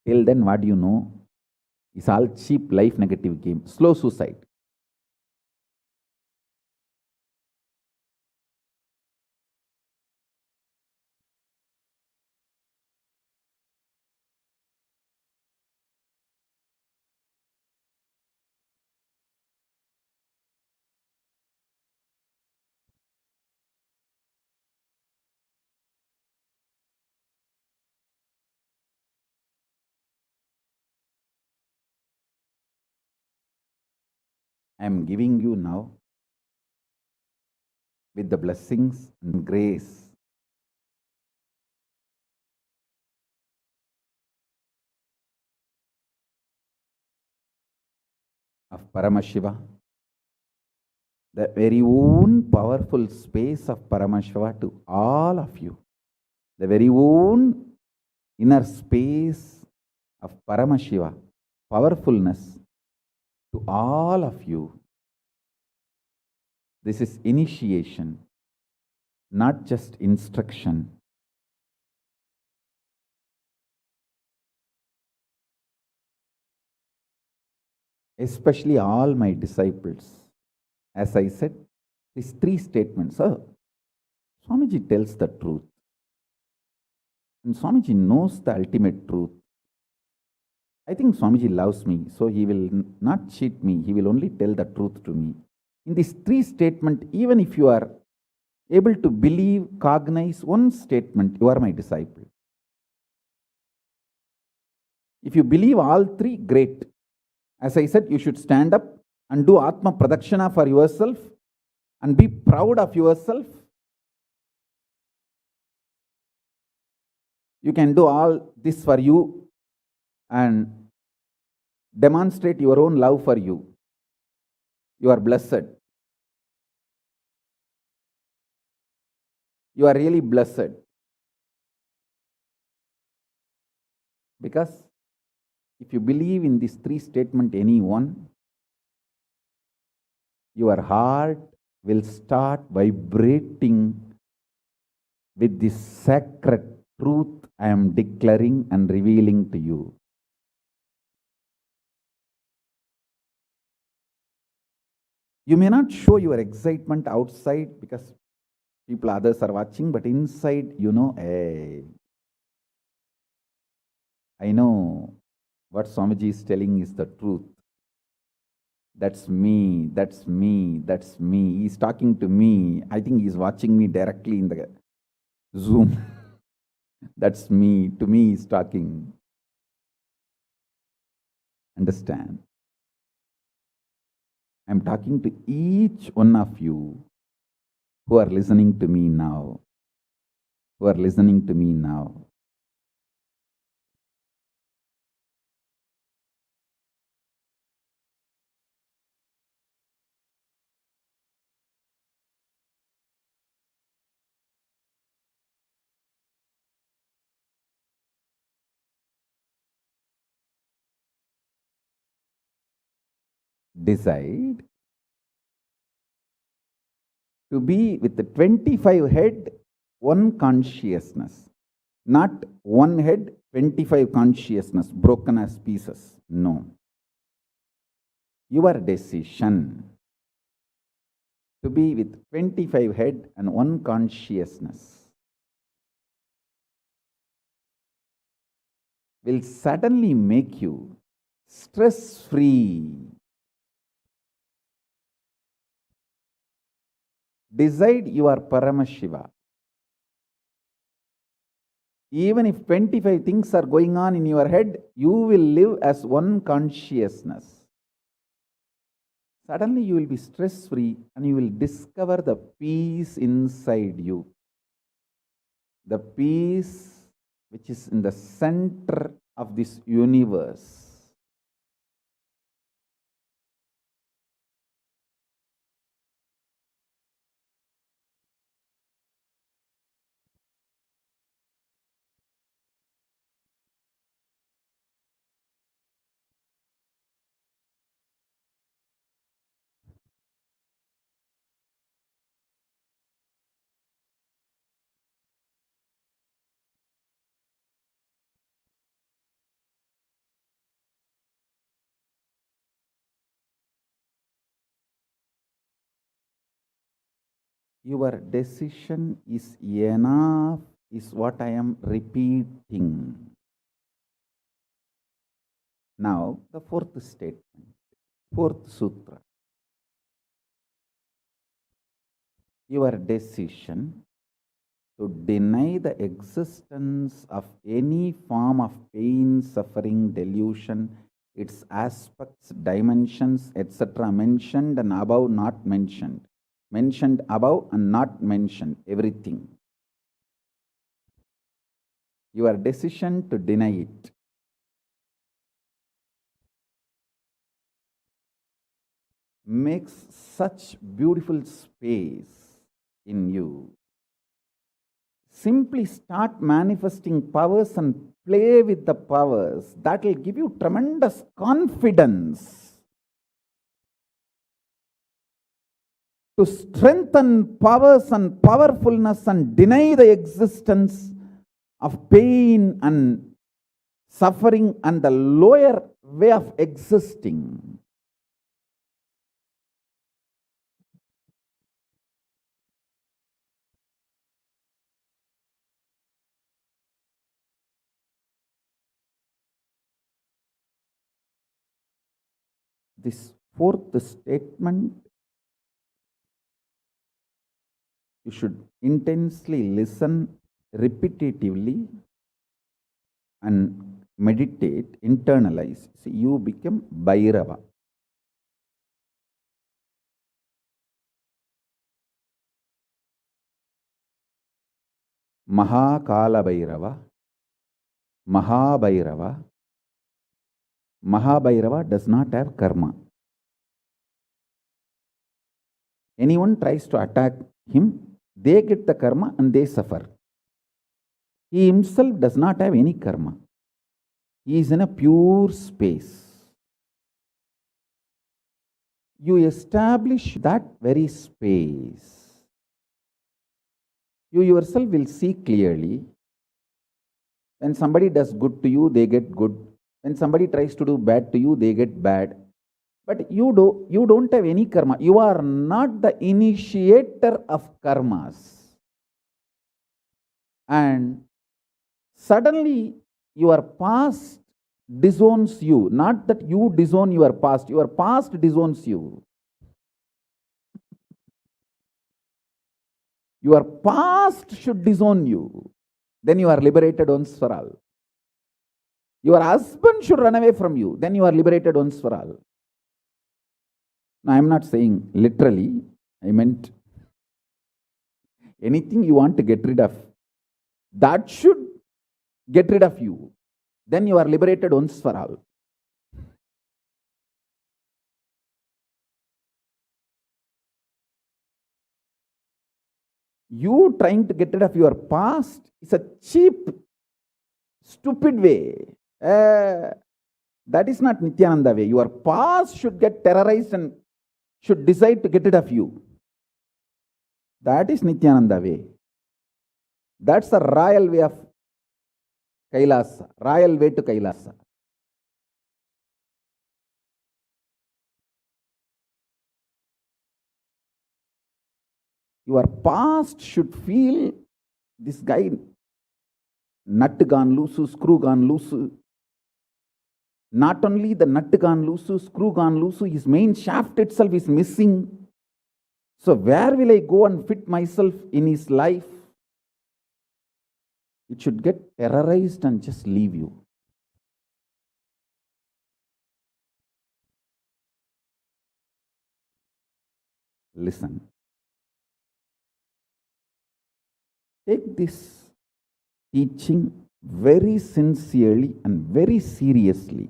Till then, what you know is all cheap life negative game, slow suicide. I am giving you now, with the blessings and grace of Paramashiva, the very own powerful space of Paramashiva to all of you, the very own inner space of Paramashiva, powerfulness to all of you. This is initiation, not just instruction. Especially all my disciples. As I said, these three statements. Swamiji tells the truth. And Swamiji knows the ultimate truth. I think Swamiji loves me, so he will not cheat me. He will only tell the truth to me. In these three statements, even if you are able to believe, cognize one statement, you are my disciple. If you believe all three, great. As I said, you should stand up and do Atma Pradakshina for yourself and be proud of yourself You can do all this for you and demonstrate your own love for you. You are blessed. You are really blessed. Because if you believe in these three statements, anyone, your heart will start vibrating with this sacred truth I am declaring and revealing to you. You may not show your excitement outside because others are watching, but inside, hey, I know what Swamiji is telling is the truth. That's me, that's me, that's me. He's talking to me. I think he's watching me directly in the Zoom. That's me. To me, he's talking. Understand? I'm talking to each one of you who are listening to me now. Who are listening to me now. Decide to be with the 25 head, one consciousness. Not one head, 25 consciousness, broken as pieces. No. Your decision to be with 25 head and one consciousness will suddenly make you stress-free. Decide you are Paramashiva. Even if 25 things are going on in your head, you will live as one consciousness. Suddenly you will be stress-free and you will discover the peace inside you. The peace which is in the center of this universe. Your decision is enough, is what I am repeating. Now, the fourth statement, fourth sutra. Your decision to deny the existence of any form of pain, suffering, delusion, its aspects, dimensions, etc., mentioned and above, not mentioned. Mentioned above and not mentioned, everything. Your decision to deny it. Makes such beautiful space in you. Simply start manifesting powers and play with the powers. That will give you tremendous confidence to strengthen powers and powerfulness and deny the existence of pain and suffering and the lower way of existing. This fourth statement, you should intensely listen repetitively and meditate, internalize. See, you become Bhairava. Mahakala Bhairava, Mahabhairava. Mahabhairava does not have karma. Anyone tries to attack him, they get the karma and they suffer. He himself does not have any karma. He is in a pure space. You establish that very space. You yourself will see clearly. When somebody does good to you, they get good. When somebody tries to do bad to you, they get bad. But you don't have any karma. You are not the initiator of karmas. And suddenly your past disowns you. Not that you disown your past disowns you. Your past should disown you. Then you are liberated once for all. Your husband should run away from you. Then you are liberated once for all. Now, I am not saying literally. I meant anything you want to get rid of, that should get rid of you. Then you are liberated once for all. You trying to get rid of your past is a cheap, stupid way. That is not Nithyananda way. Your past should get terrorized and should decide to get rid of you. That is Nithyananda way. That's the royal way of Kailasa, royal way to Kailasa. Your past should feel this guy, nut gone loose, screw gone loose. Not only the nut gone loose, screw gone loose, his main shaft itself is missing. So where will I go and fit myself in his life? It should get terrorized and just leave you. Listen. Take this teaching very sincerely and very seriously.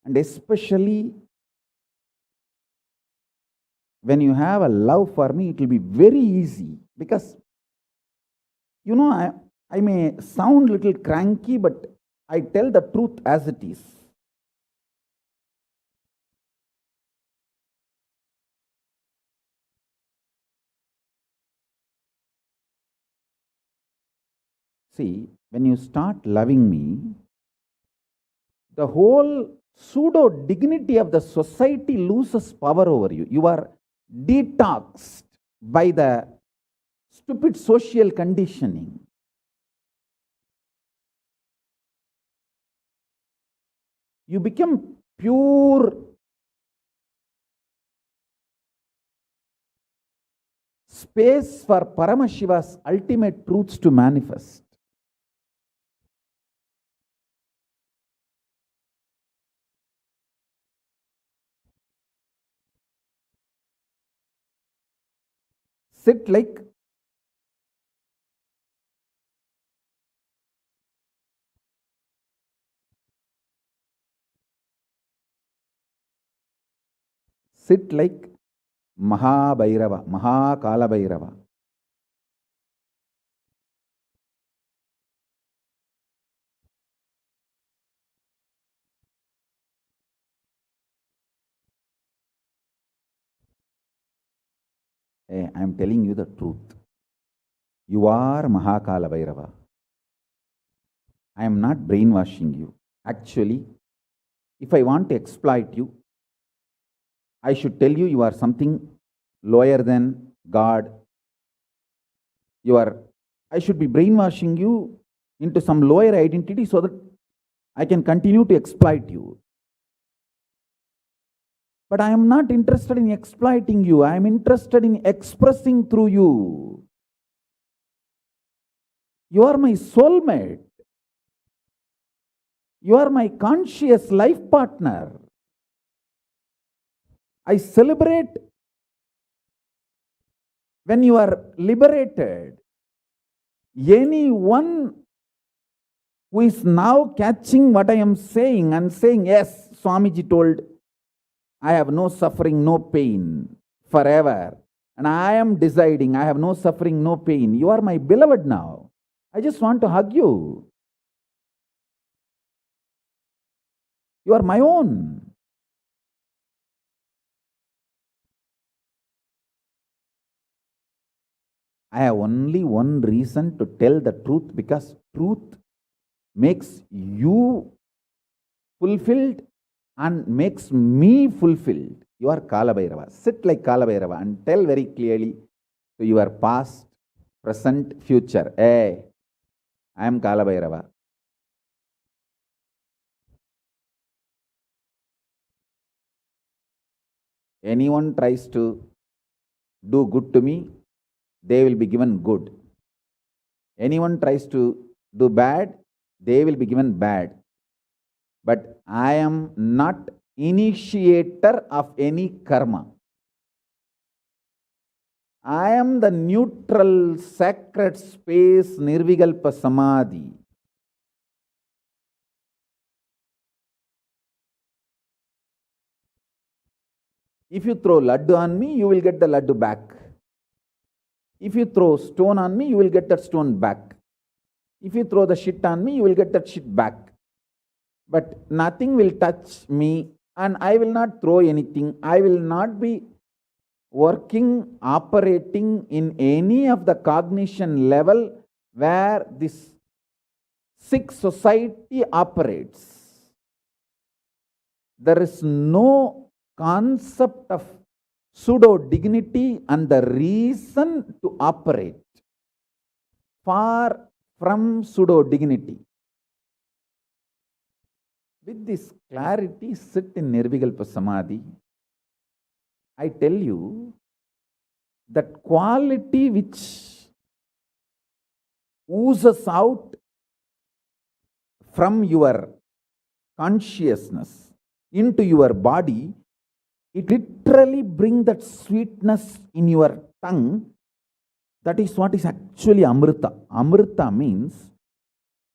And especially when you have a love for me, it will be very easy. Because, you know, I may sound a little cranky, but I tell the truth as it is. See, when you start loving me, the whole pseudo dignity of the society loses power over you. You are detoxed by the stupid social conditioning. You become pure space for Paramashiva's ultimate truths to manifest. Sit like Mahabhairava, Mahakala Bhairava. Hey, I am telling you the truth. You are Mahakala Bhairava. I am not brainwashing you. Actually, if I want to exploit you, I should tell you are something lower than God. I should be brainwashing you into some lower identity so that I can continue to exploit you. But I am not interested in exploiting you. I am interested in expressing through you. You are my soulmate. You are my conscious life partner. I celebrate when you are liberated. Anyone who is now catching what I am saying and saying, yes, Swamiji told, I have no suffering, no pain forever. And I am deciding, I have no suffering, no pain. You are my beloved now. I just want to hug you. You are my own. I have only one reason to tell the truth, because truth makes you fulfilled and makes me fulfilled. You are Kalabhairava. Sit like Kalabhairava and tell very clearly to your past, present, future. Hey, I am Kalabhairava. Anyone tries to do good to me, they will be given good. Anyone tries to do bad, they will be given bad. But I am not initiator of any karma. I am the neutral, sacred space, Nirvikalpa Samadhi. If you throw laddu on me, you will get the laddu back. If you throw stone on me, you will get that stone back. If you throw the shit on me, you will get that shit back. But nothing will touch me, and I will not throw anything. I will not be working, operating in any of the cognition level where this sick society operates. There is no concept of pseudo dignity and the reason to operate. Far from pseudo dignity. With this clarity, sit in Nirvikalpa Samadhi. I tell you that quality which oozes out from your consciousness into your body, it literally brings that sweetness in your tongue. That is what is actually Amrita. Amrita means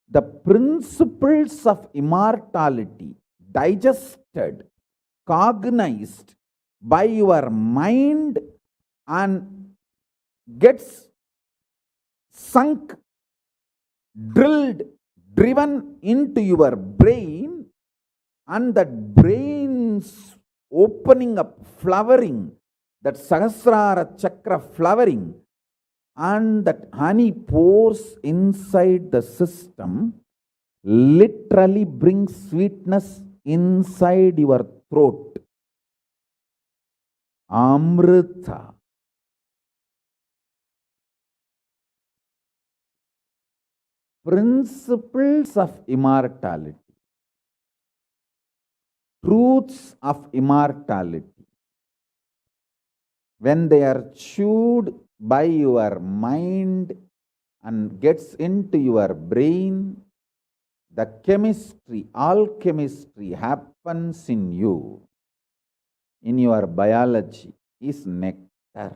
the principles of immortality digested, cognized by your mind and gets sunk, drilled, driven into your brain, and that brain's opening up, flowering, that Sahasrara Chakra flowering, and that honey pours inside the system, literally brings sweetness inside your throat. Amrita. Principles of immortality. Truths of immortality. When they are chewed by your mind and gets into your brain, the chemistry, alchemistry happens in you, in your biology, is nectar.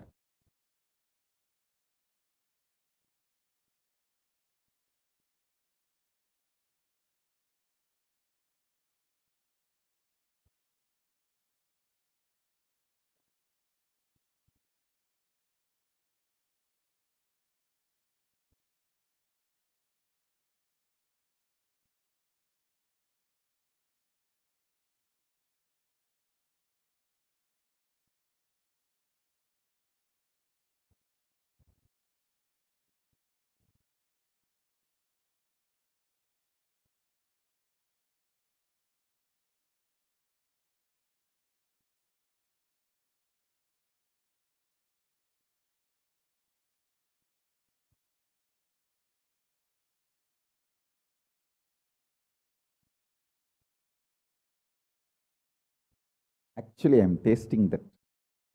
Actually, I am tasting that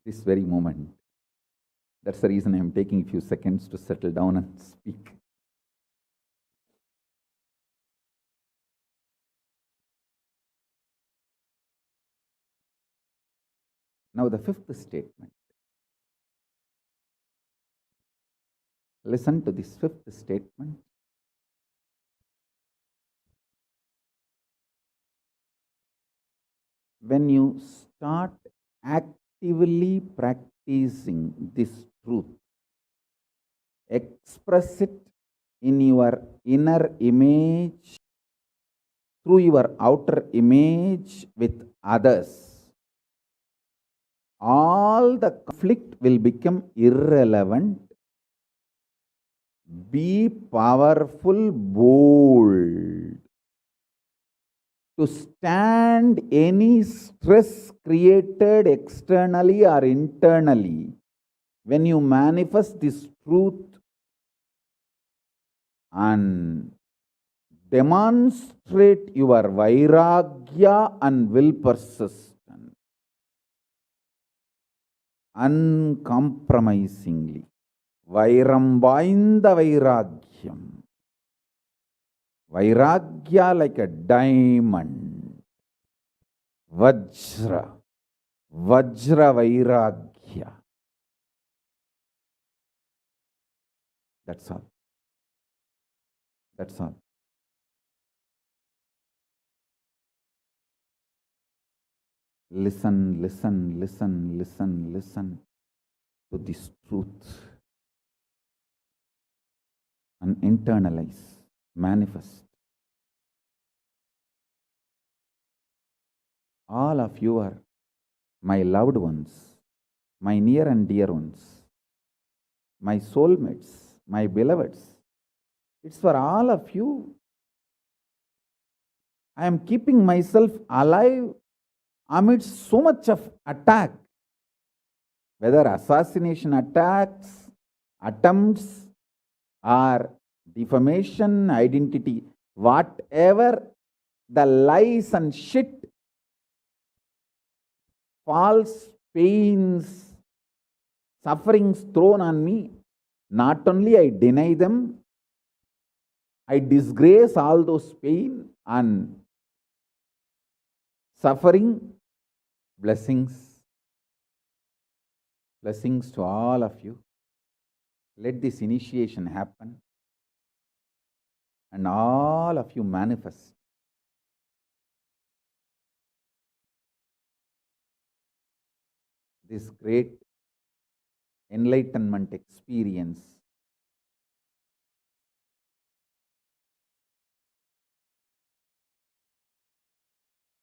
this very moment. That's the reason I am taking a few seconds to settle down and speak. Now, the fifth statement. Listen to this fifth statement. when you start actively practicing this truth, express it in your inner image, through your outer image with others, all the conflict will become irrelevant. Be powerful, bold, to stand any stress created externally or internally. When you manifest this truth and demonstrate your vairagya and will persist uncompromisingly. Vairam vainda vairagyam. Vairagya like a diamond. Vajra. Vajra vairagya. That's all. That's all. Listen, listen, listen, listen, listen to this truth and internalize, manifest. All of you are my loved ones, my near and dear ones, my soulmates, my beloveds. It's for all of you. I am keeping myself alive amidst so much of attack, whether assassination attacks, attempts, or defamation, identity, whatever the lies and shit, false pains, sufferings thrown on me, not only I deny them, I disgrace all those pain and suffering. Blessings to all of you. Let this initiation happen and all of you manifest this great enlightenment experience.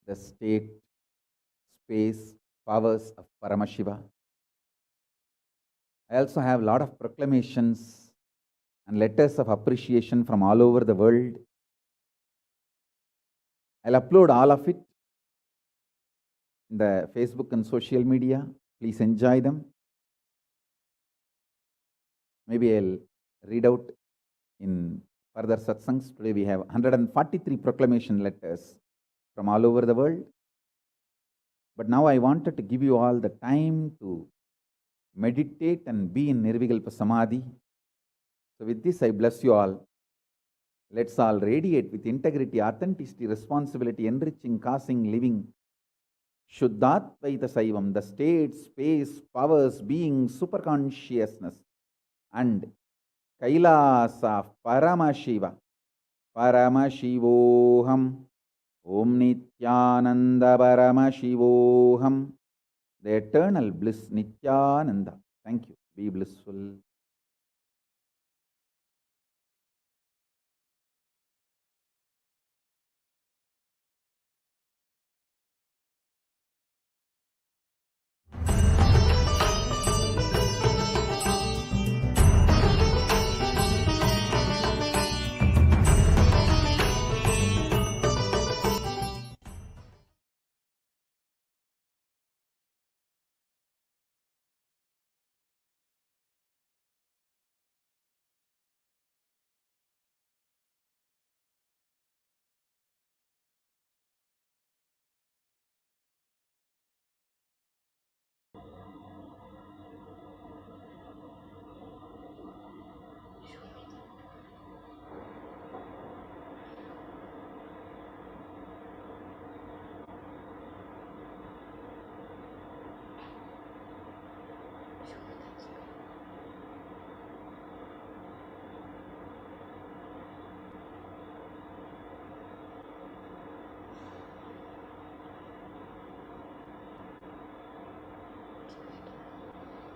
The state, space, powers of Paramashiva. I also have a lot of proclamations and letters of appreciation from all over the world. I'll upload all of it in the Facebook and social media. Please enjoy them. Maybe I'll read out in further satsangs. Today we have 143 proclamation letters from all over the world. But now I wanted to give you all the time to meditate and be in Nirvikalpa Samadhi. So with this I bless you all. Let's all radiate with integrity, authenticity, responsibility, enriching, causing, living. Shuddhatvaita Saivam, the state, space, powers, being, superconsciousness, and Kailasa of Paramashiva. Paramashivoham. Om Nithyananda Paramashivoham. The eternal bliss, Nithyananda. Thank you. Be blissful.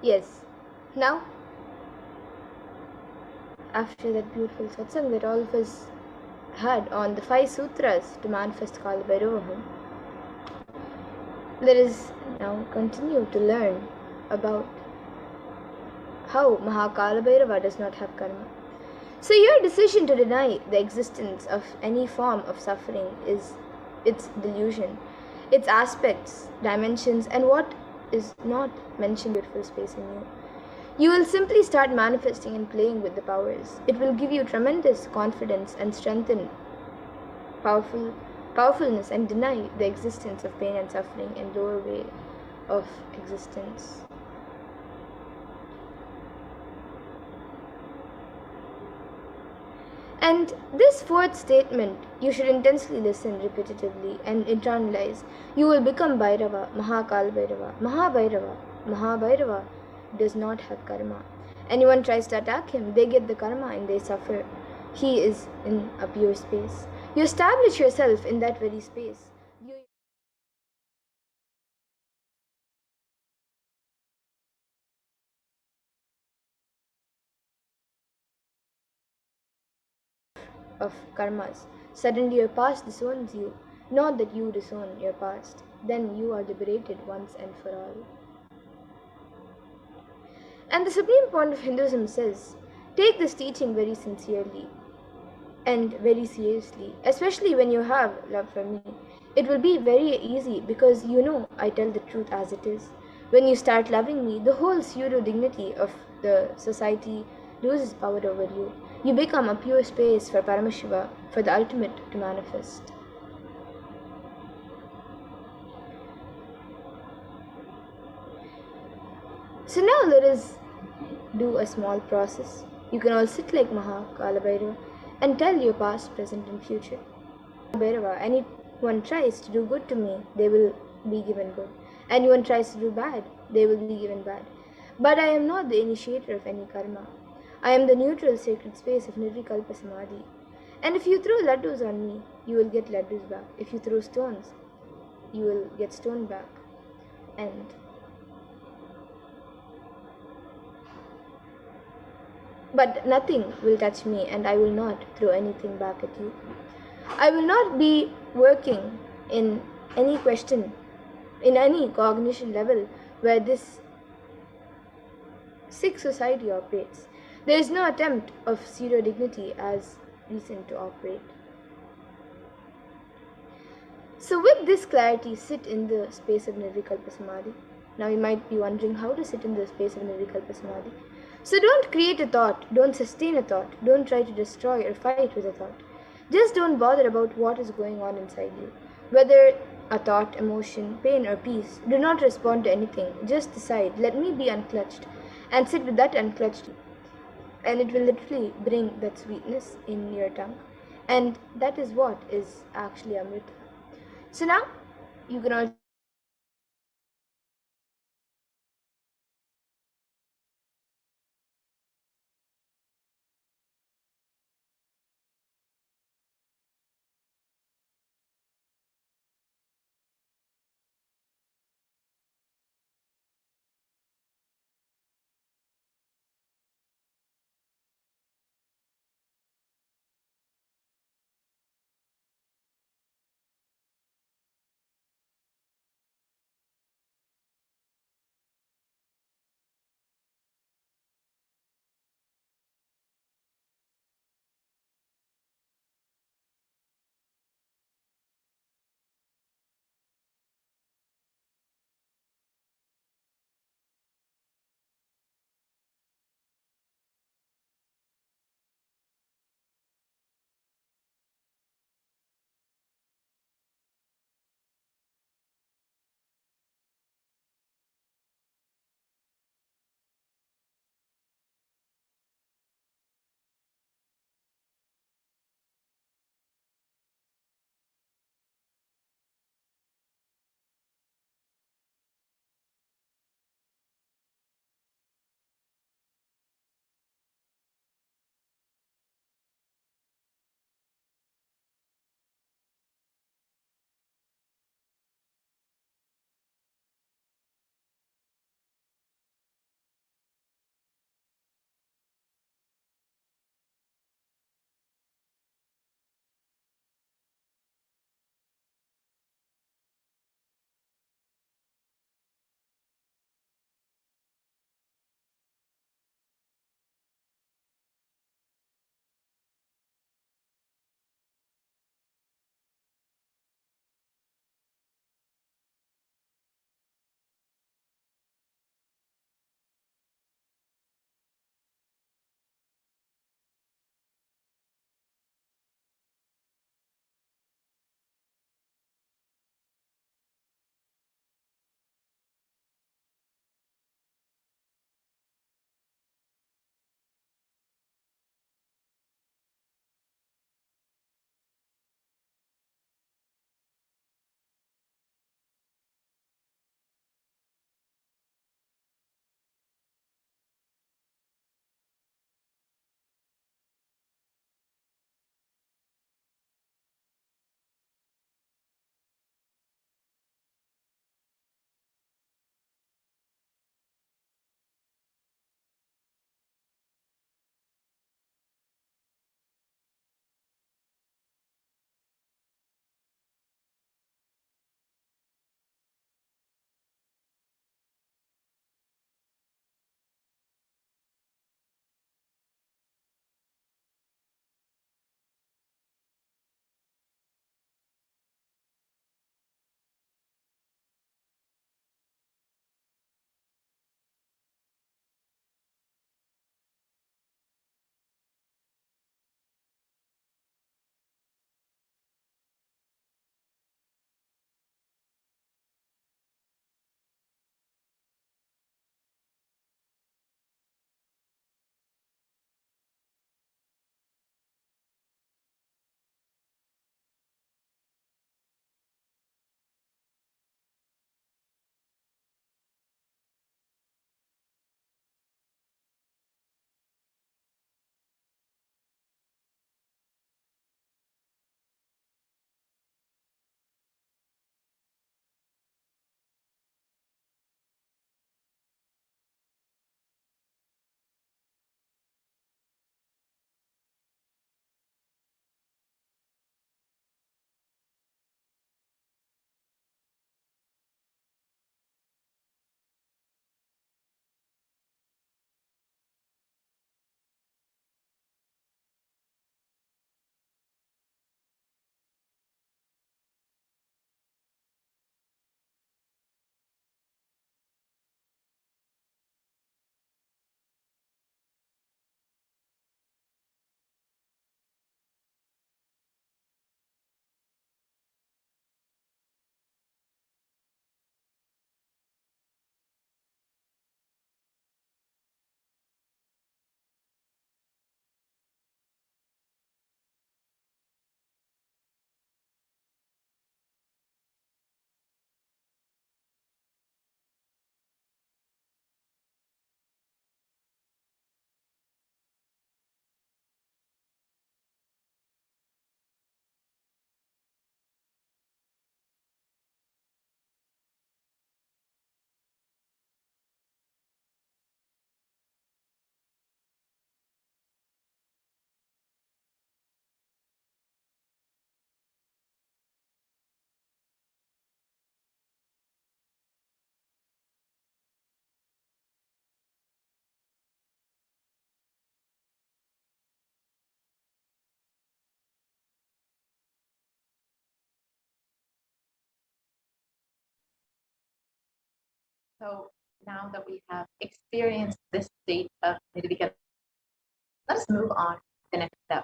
Yes. Now, after that beautiful satsang that all of us had on the 5 sutras to manifest Kalabhairavaham, let us now continue to learn about how Mahakalabhairava does not have karma. So your decision to deny the existence of any form of suffering is its delusion, its aspects, dimensions, and what is not mentioned in beautiful space in you. You will simply start manifesting and playing with the powers. It will give you tremendous confidence and strengthen powerfulness and deny the existence of pain and suffering in lower way of existence. And this fourth statement, you should intensely listen repetitively and internalize. You will become Bhairava, Mahakal Bhairava. Mahabhairava does not have karma. Anyone tries to attack him, they get the karma and they suffer. He is in a pure space. You establish yourself in that very space. Of karmas. Suddenly your past disowns you, not that you disown your past. Then you are liberated once and for all. And the supreme point of Hinduism says, take this teaching very sincerely and very seriously, especially when you have love for me. It will be very easy because you know I tell the truth as it is. When you start loving me, the whole pseudo dignity of the society loses power over you. You become a pure space for Paramashiva, for the ultimate to manifest. So now let us do a small process. You can all sit like Mahakalabhairava and tell your past, present, and future. Bhairava, anyone tries to do good to me, they will be given good. Anyone tries to do bad, they will be given bad. But I am not the initiator of any karma. I am the neutral sacred space of Nirvikalpa Samadhi. And if you throw laddus on me, you will get laddus back. If you throw stones, you will get stone back. And but nothing will touch me, and I will not throw anything back at you. I will not be working in any question, in any cognition level where this sick society operates. There is no attempt of pseudo dignity as reason to operate. So, with this clarity, sit in the space of Nirvikalpa Samadhi. Now, you might be wondering how to sit in the space of Nirvikalpa Samadhi. So, don't create a thought, don't sustain a thought, don't try to destroy or fight with a thought. Just don't bother about what is going on inside you. Whether a thought, emotion, pain, or peace, do not respond to anything. Just decide, let me be unclutched, and sit with that unclutched. And it will literally bring that sweetness in your tongue. And that is what is actually Amrita. So now, you can all So now that we have experienced this state of nirvikana, let's move on to the next step.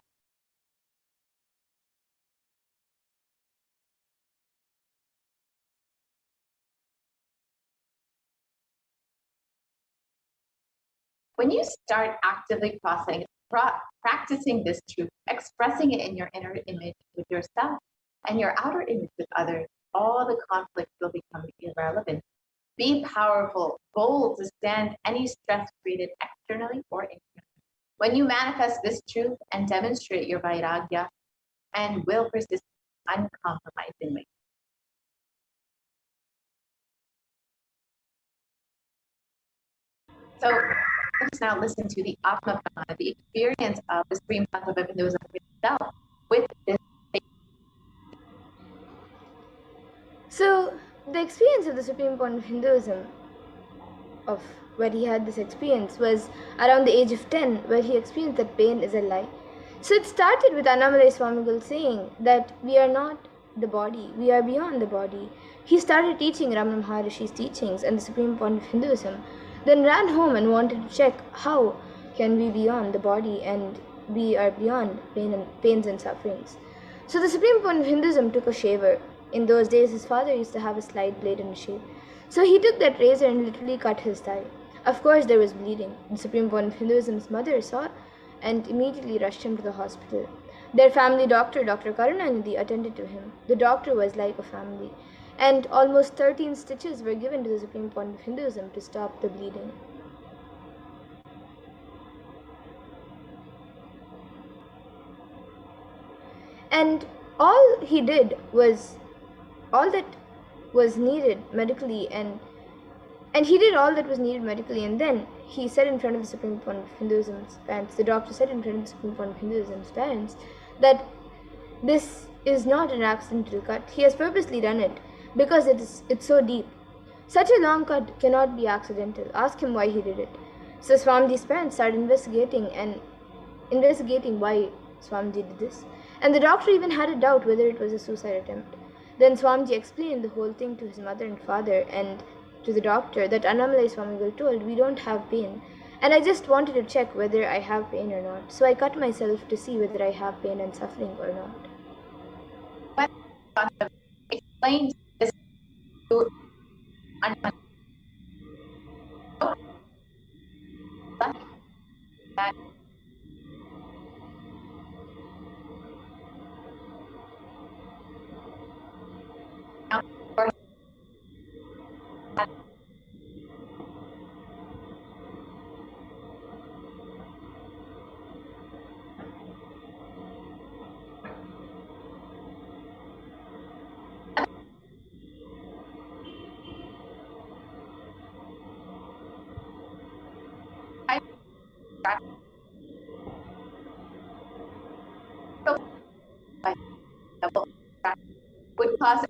When you start actively practicing this truth, expressing it in your inner image with yourself and your outer image with others, all the conflicts will become irrelevant. Be powerful, bold to stand any stress created externally or internally. When you manifest this truth and demonstrate your vairagya and will persist uncompromisingly. So let's now listen to the Atma Prana, the experience of the Supreme Tattva Hinduism itself with this. So, the experience of the Supreme Point of Hinduism, of where he had this experience, was around the age of 10, where he experienced that pain is a lie. So, it started with Annamalai Swamigal saying that we are not the body, we are beyond the body. He started teaching Ramana Maharishi's teachings and the Supreme Point of Hinduism, then ran home and wanted to check how can we beyond the body and we are beyond pains and sufferings. So the Supreme Point of Hinduism took a shaver. In those days, his father used to have a slide blade and a shave. So he took that razor and literally cut his thigh. Of course, there was bleeding. The Supreme Point of Hinduism's mother saw and immediately rushed him to the hospital. Their family doctor, Dr. Karunanidhi, attended to him. The doctor was like a family, and almost 13 stitches were given to the Supreme Point of Hinduism to stop the bleeding. And all he did was all that was needed medically, and he did all that was needed medically, and then he said in front of the Supreme Point of Hinduism's parents, the doctor said in front of the Supreme Point of Hinduism's parents, that this is not an accidental cut. He has purposely done it because it's so deep. Such a long cut cannot be accidental. Ask him why he did it. So Swamiji's parents started investigating why Swamiji did this. And the doctor even had a doubt whether it was a suicide attempt. Then Swamiji explained the whole thing to his mother and father and to the doctor that Annamalai Swamigal told, we don't have pain. And I just wanted to check whether I have pain or not. So I cut myself to see whether I have pain and suffering or not. Explains this to that would cause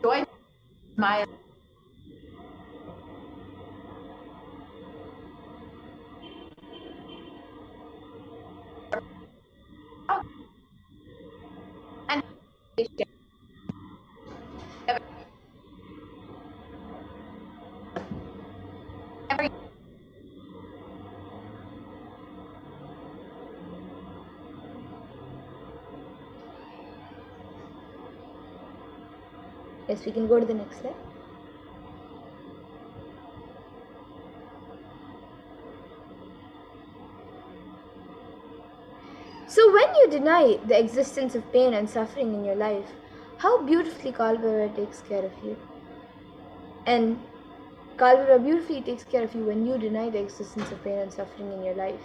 joy, smile, and every Yes, we can go to the next slide. So when you deny the existence of pain and suffering in your life, how beautifully Kalvara takes care of you. And Kalvara beautifully takes care of you when you deny the existence of pain and suffering in your life.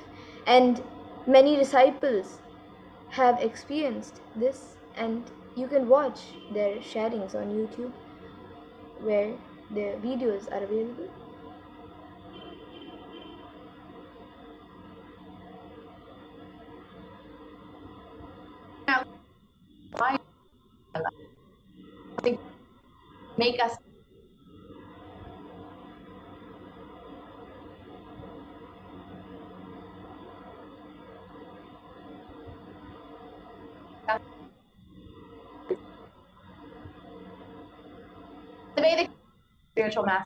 And many disciples have experienced this, and you can watch their sharings on YouTube where the videos are available. make us spiritual master.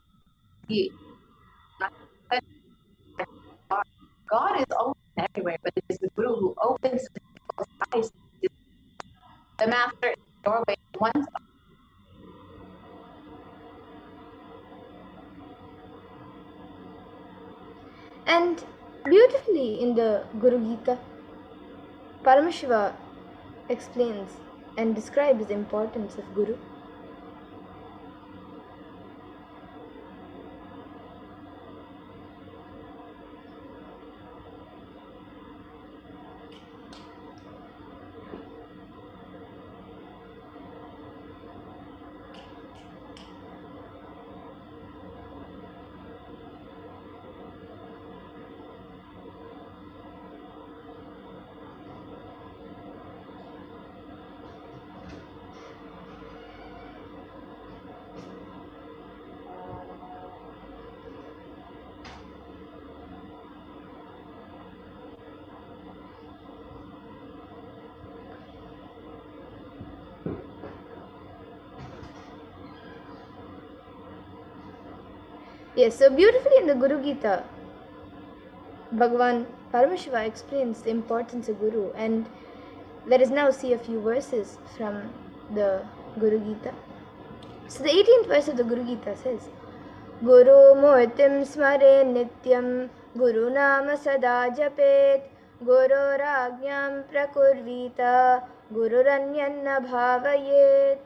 God is open everywhere, but it is the Guru who opens people's eyes. The master is the doorway to one's. And beautifully in the Guru Gita, Paramashiva explains and describes the importance of Guru. Yes, so beautifully in the Guru Gita, Bhagavan Paramashiva explains the importance of Guru, and let us now see a few verses from the Guru Gita. So the 18th verse of the Guru Gita says, Guru Murtim Smare Nityam Guru Nama Sada Japet Guru Rajñam Prakurvita Guru Ranyanna Bhavayet.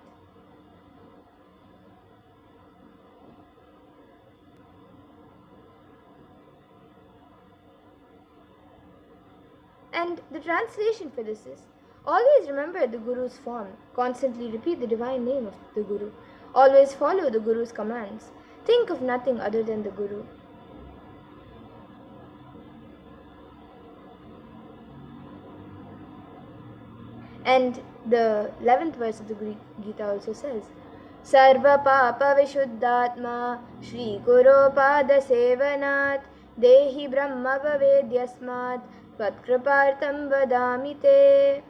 And the translation for this is, always remember the Guru's form, constantly repeat the divine name of the Guru, always follow the Guru's commands, think of nothing other than the Guru. And the 11th verse of the Gita also says, Sarva Papa Vishuddhatma Shri Guru Pada Sevanat Dehi Brahma Vavedyasmat Vatkrapartam Vadamite.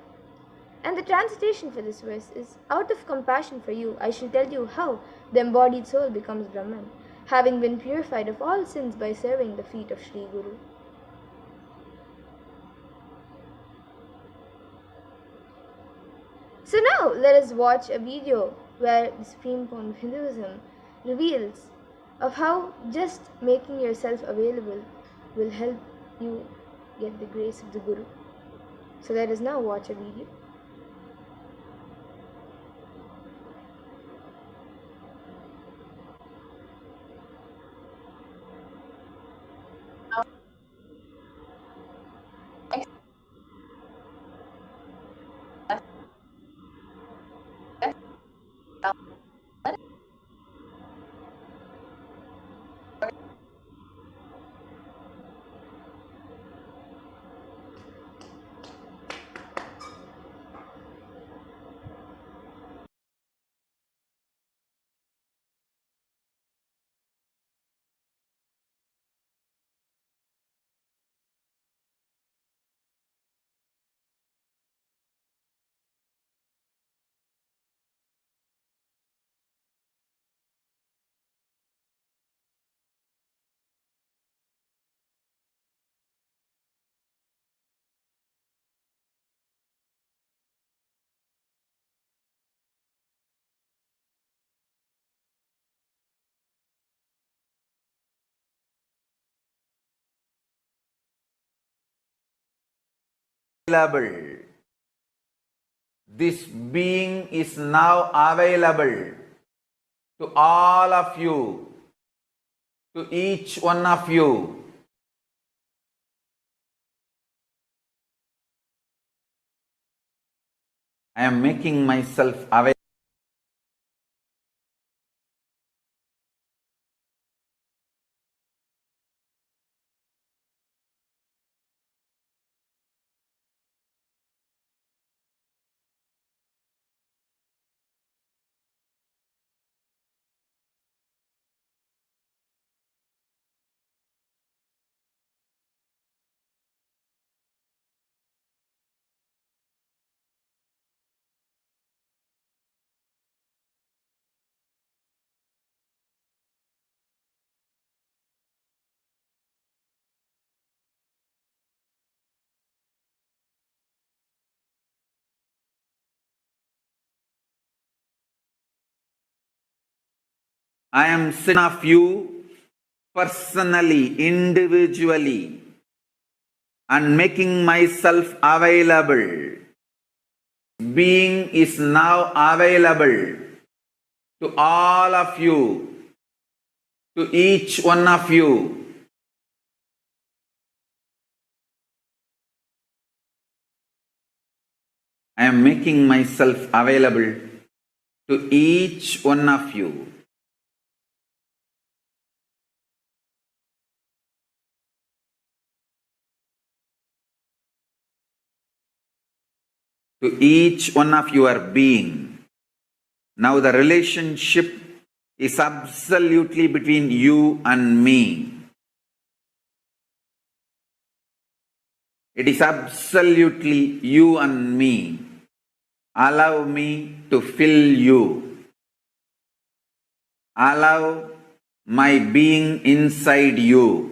And the translation for this verse is, out of compassion for you, I shall tell you how the embodied soul becomes Brahman, having been purified of all sins by serving the feet of Sri Guru. So now let us watch a video where the Supreme Point of Hinduism reveals of how just making yourself available will help you get the grace of the Guru. So let us now watch a video. Available. This being is now available to all of you, to each one of you. I am making myself available. I am sitting of you personally, individually, and making myself available. Being is now available to all of you, to each one of you. I am making myself available to each one of you. To each one of your being. Now the relationship is absolutely between you and me. It is absolutely you and me. Allow me to fill you. Allow my being inside you.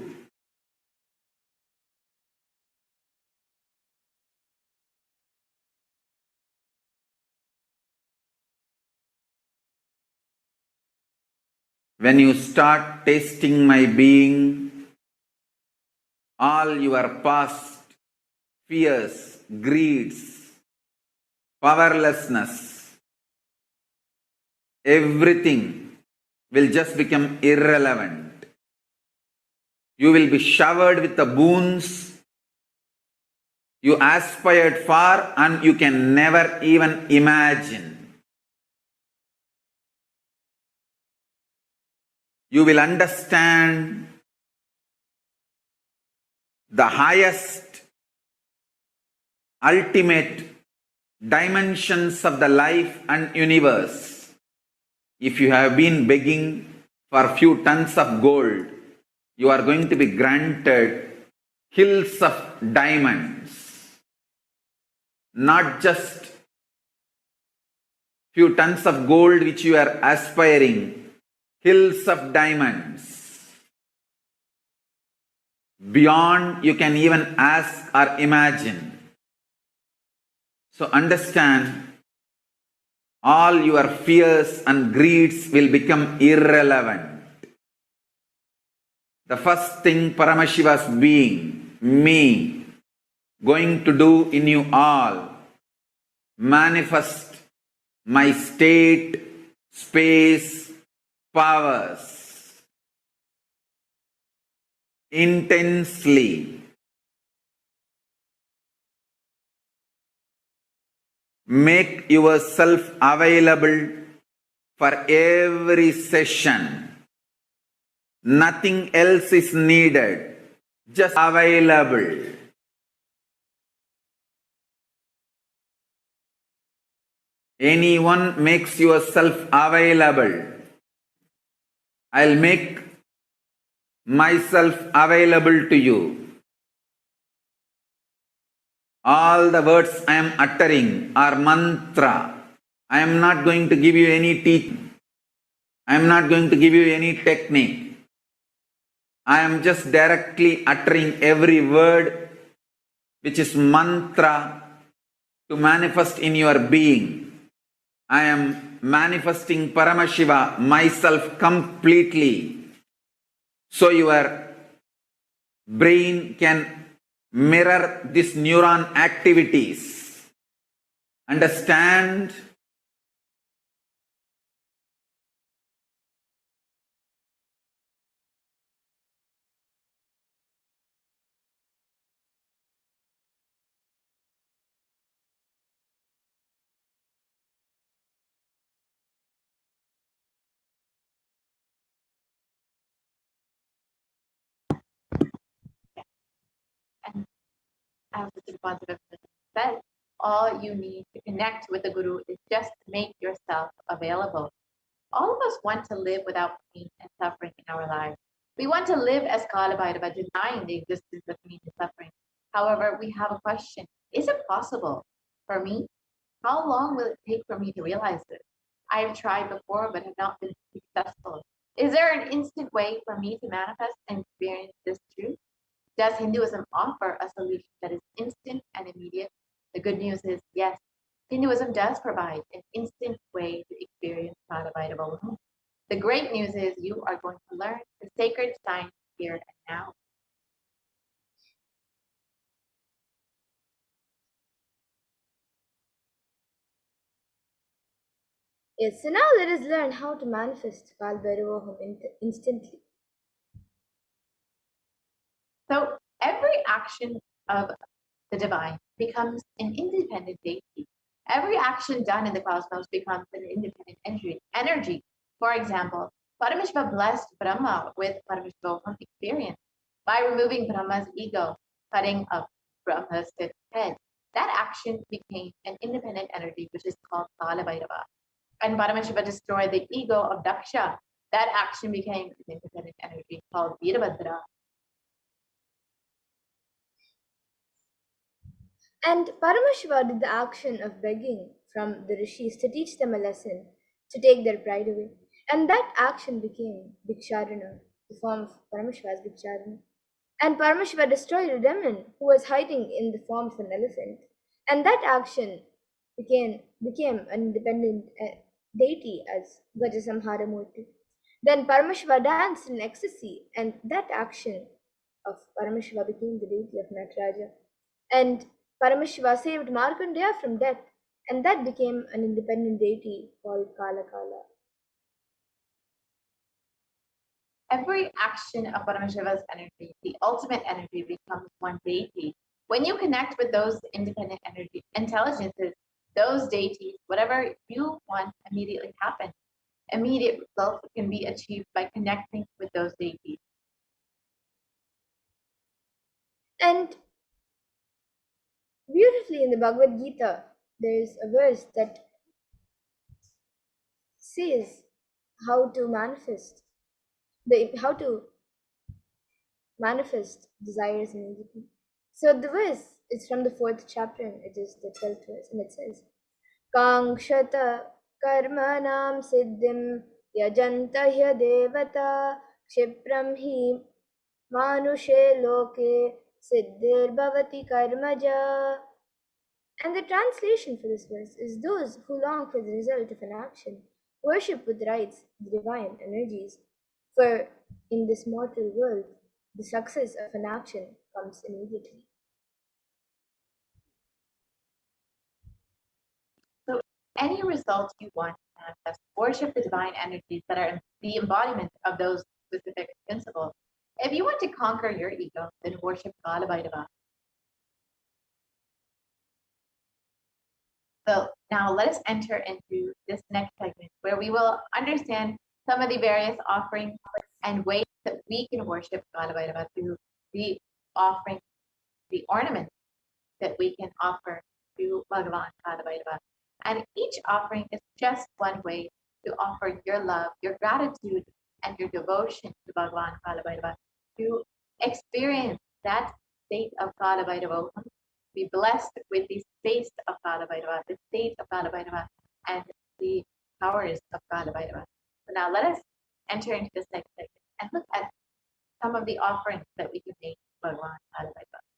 When you start tasting my being, all your past fears, greeds, powerlessness, everything will just become irrelevant. You will be showered with the boons you aspired for and you can never even imagine. You will understand the highest, ultimate dimensions of the life and universe. If you have been begging for a few tons of gold, you are going to be granted hills of diamonds. Not just few tons of gold which you are aspiring, hills of diamonds. Beyond you can even ask or imagine. So understand, all your fears and greeds will become irrelevant. The first thing Paramashiva's being, me, going to do in you all, manifest my state, space, powers intensely. Make yourself available for every session. Nothing else is needed. Just available. Anyone makes yourself available. I'll make myself available to you. All the words I am uttering are mantra. I am not going to give you any teaching. I am not going to give you any technique. I am just directly uttering every word which is mantra to manifest in your being. I am manifesting Paramashiva, myself completely, so your brain can mirror these neuron activities. Understand? And as the Siddhanta said, all you need to connect with the Guru is just to make yourself available. All of us want to live without pain and suffering in our lives. We want to live as Kalabhairava, denying the existence of pain and suffering. However, we have a question. Is it possible for me? How long will it take for me to realize this? I have tried before but have not been successful. Is there an instant way for me to manifest and experience this truth? Does Hinduism offer a solution that is instant and immediate? The good news is yes. Hinduism does provide an instant way to experience Paramashivoham. The great great news is you are going to learn the sacred science here and now. Yes, so now let us learn how to manifest Kalbhairavaham instantly. So every action of the divine becomes an independent deity. Every action done in the cosmos becomes an independent energy. For example, Paramashiva blessed Brahma with Paramashivoham experience by removing Brahma's ego, cutting up Brahma's head. That action became an independent energy, which is called Kala Bhairava. And Paramashiva destroyed the ego of Daksha. That action became an independent energy called Veerabhadra. And Paramashiva did the action of begging from the rishis to teach them a lesson, to take their pride away. And that action became Bhiksharana, the form of Paramashiva as Bhiksharana. And Paramashiva destroyed a demon who was hiding in the form of an elephant. And that action became an independent deity as Gajasamharamurti. Then Paramashiva danced in ecstasy, and that action of Paramashiva became the deity of Nataraja. And Paramashiva saved Markandeya from death, and that became an independent deity called Kala Kala. Every action of Paramashiva's energy, the ultimate energy, becomes one deity. When you connect with those independent energy intelligences, those deities, whatever you want immediately happens. Immediate results can be achieved by connecting with those deities. And beautifully in the Bhagavad Gita, there is a verse that says how to manifest how to manifest desires immediately. So the verse is from the 4th chapter and it is the 12th verse and it says Kankshata karmanam siddhim yajanta devata kshipram hi manushe loke siddhir bhavati karmaja. And the translation for this verse is those who long for the result of an action worship with rites the divine energies. For in this mortal world, the success of an action comes immediately. So any results you want to manifest, worship the divine energies that are the embodiment of those specific principles. If you want to conquer your ego, then worship Kala Bhairava. So now let us enter into this next segment where we will understand some of the various offerings and ways that we can worship Kala Bhairava through the offering, the ornaments that we can offer to Bhagavan Kala Bhairava. And each offering is just one way to offer your love, your gratitude, and your devotion to Bhagavan Kala Bhairava, to experience that state of Kala Bhairava, be blessed with the taste of Kala Bhairava, the state of Kala Bhairava, and the powers of Kala Bhairava. So now let us enter into this next segment and look at some of the offerings that we can make to Bhagavan Kala Bhairava.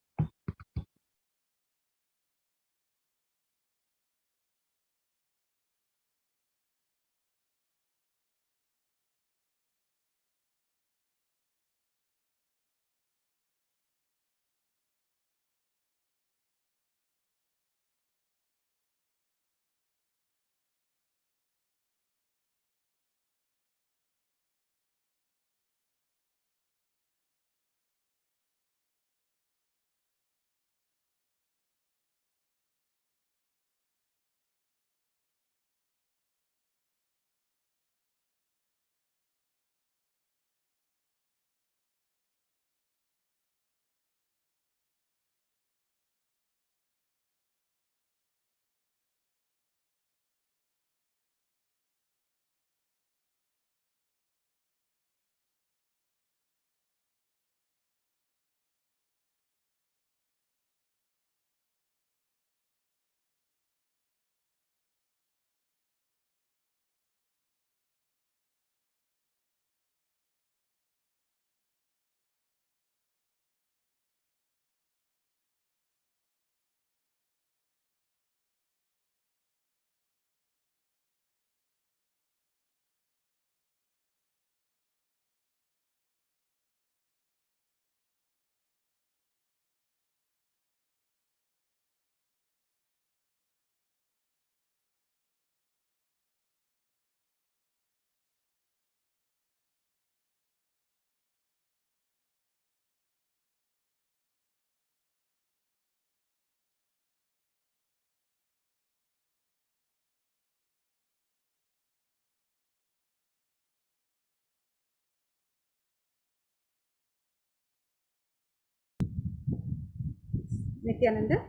Nithyananda.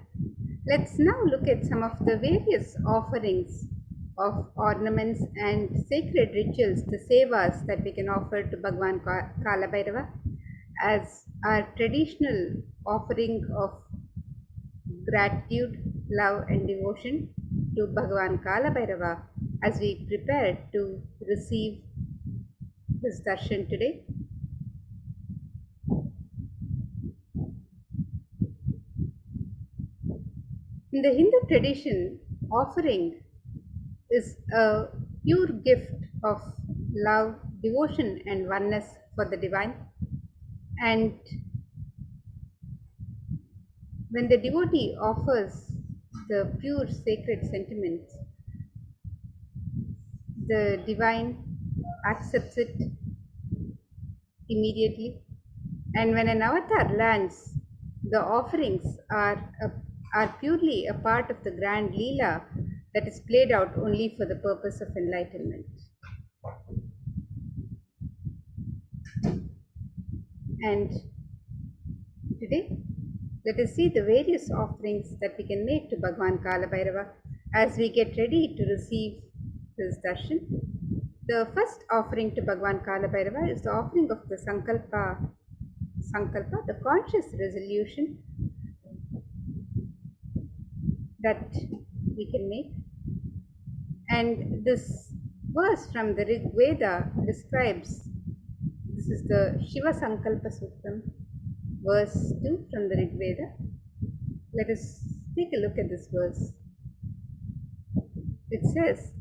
Let's now look at some of the various offerings of ornaments and sacred rituals, the sevas that we can offer to Bhagwan Kala Bhairava as our traditional offering of gratitude, love and devotion to Bhagwan Kala Bhairava as we prepare to receive his darshan today. In the Hindu tradition, offering is a pure gift of love, devotion and oneness for the divine. And when the devotee offers the pure sacred sentiments, the divine accepts it immediately. And when an avatar lands, the offerings are purely a part of the grand Leela that is played out only for the purpose of enlightenment. And today, let us see the various offerings that we can make to Bhagwan Kala Bhairava as we get ready to receive his darshan. The first offering to Bhagwan Kala Bhairava is the offering of the Sankalpa, the conscious resolution that we can make. And this verse from the Rig Veda describes, this is the Shiva Sankalpa Sutram, verse 2 from the Rig Veda. Let us take a look at this verse. It says,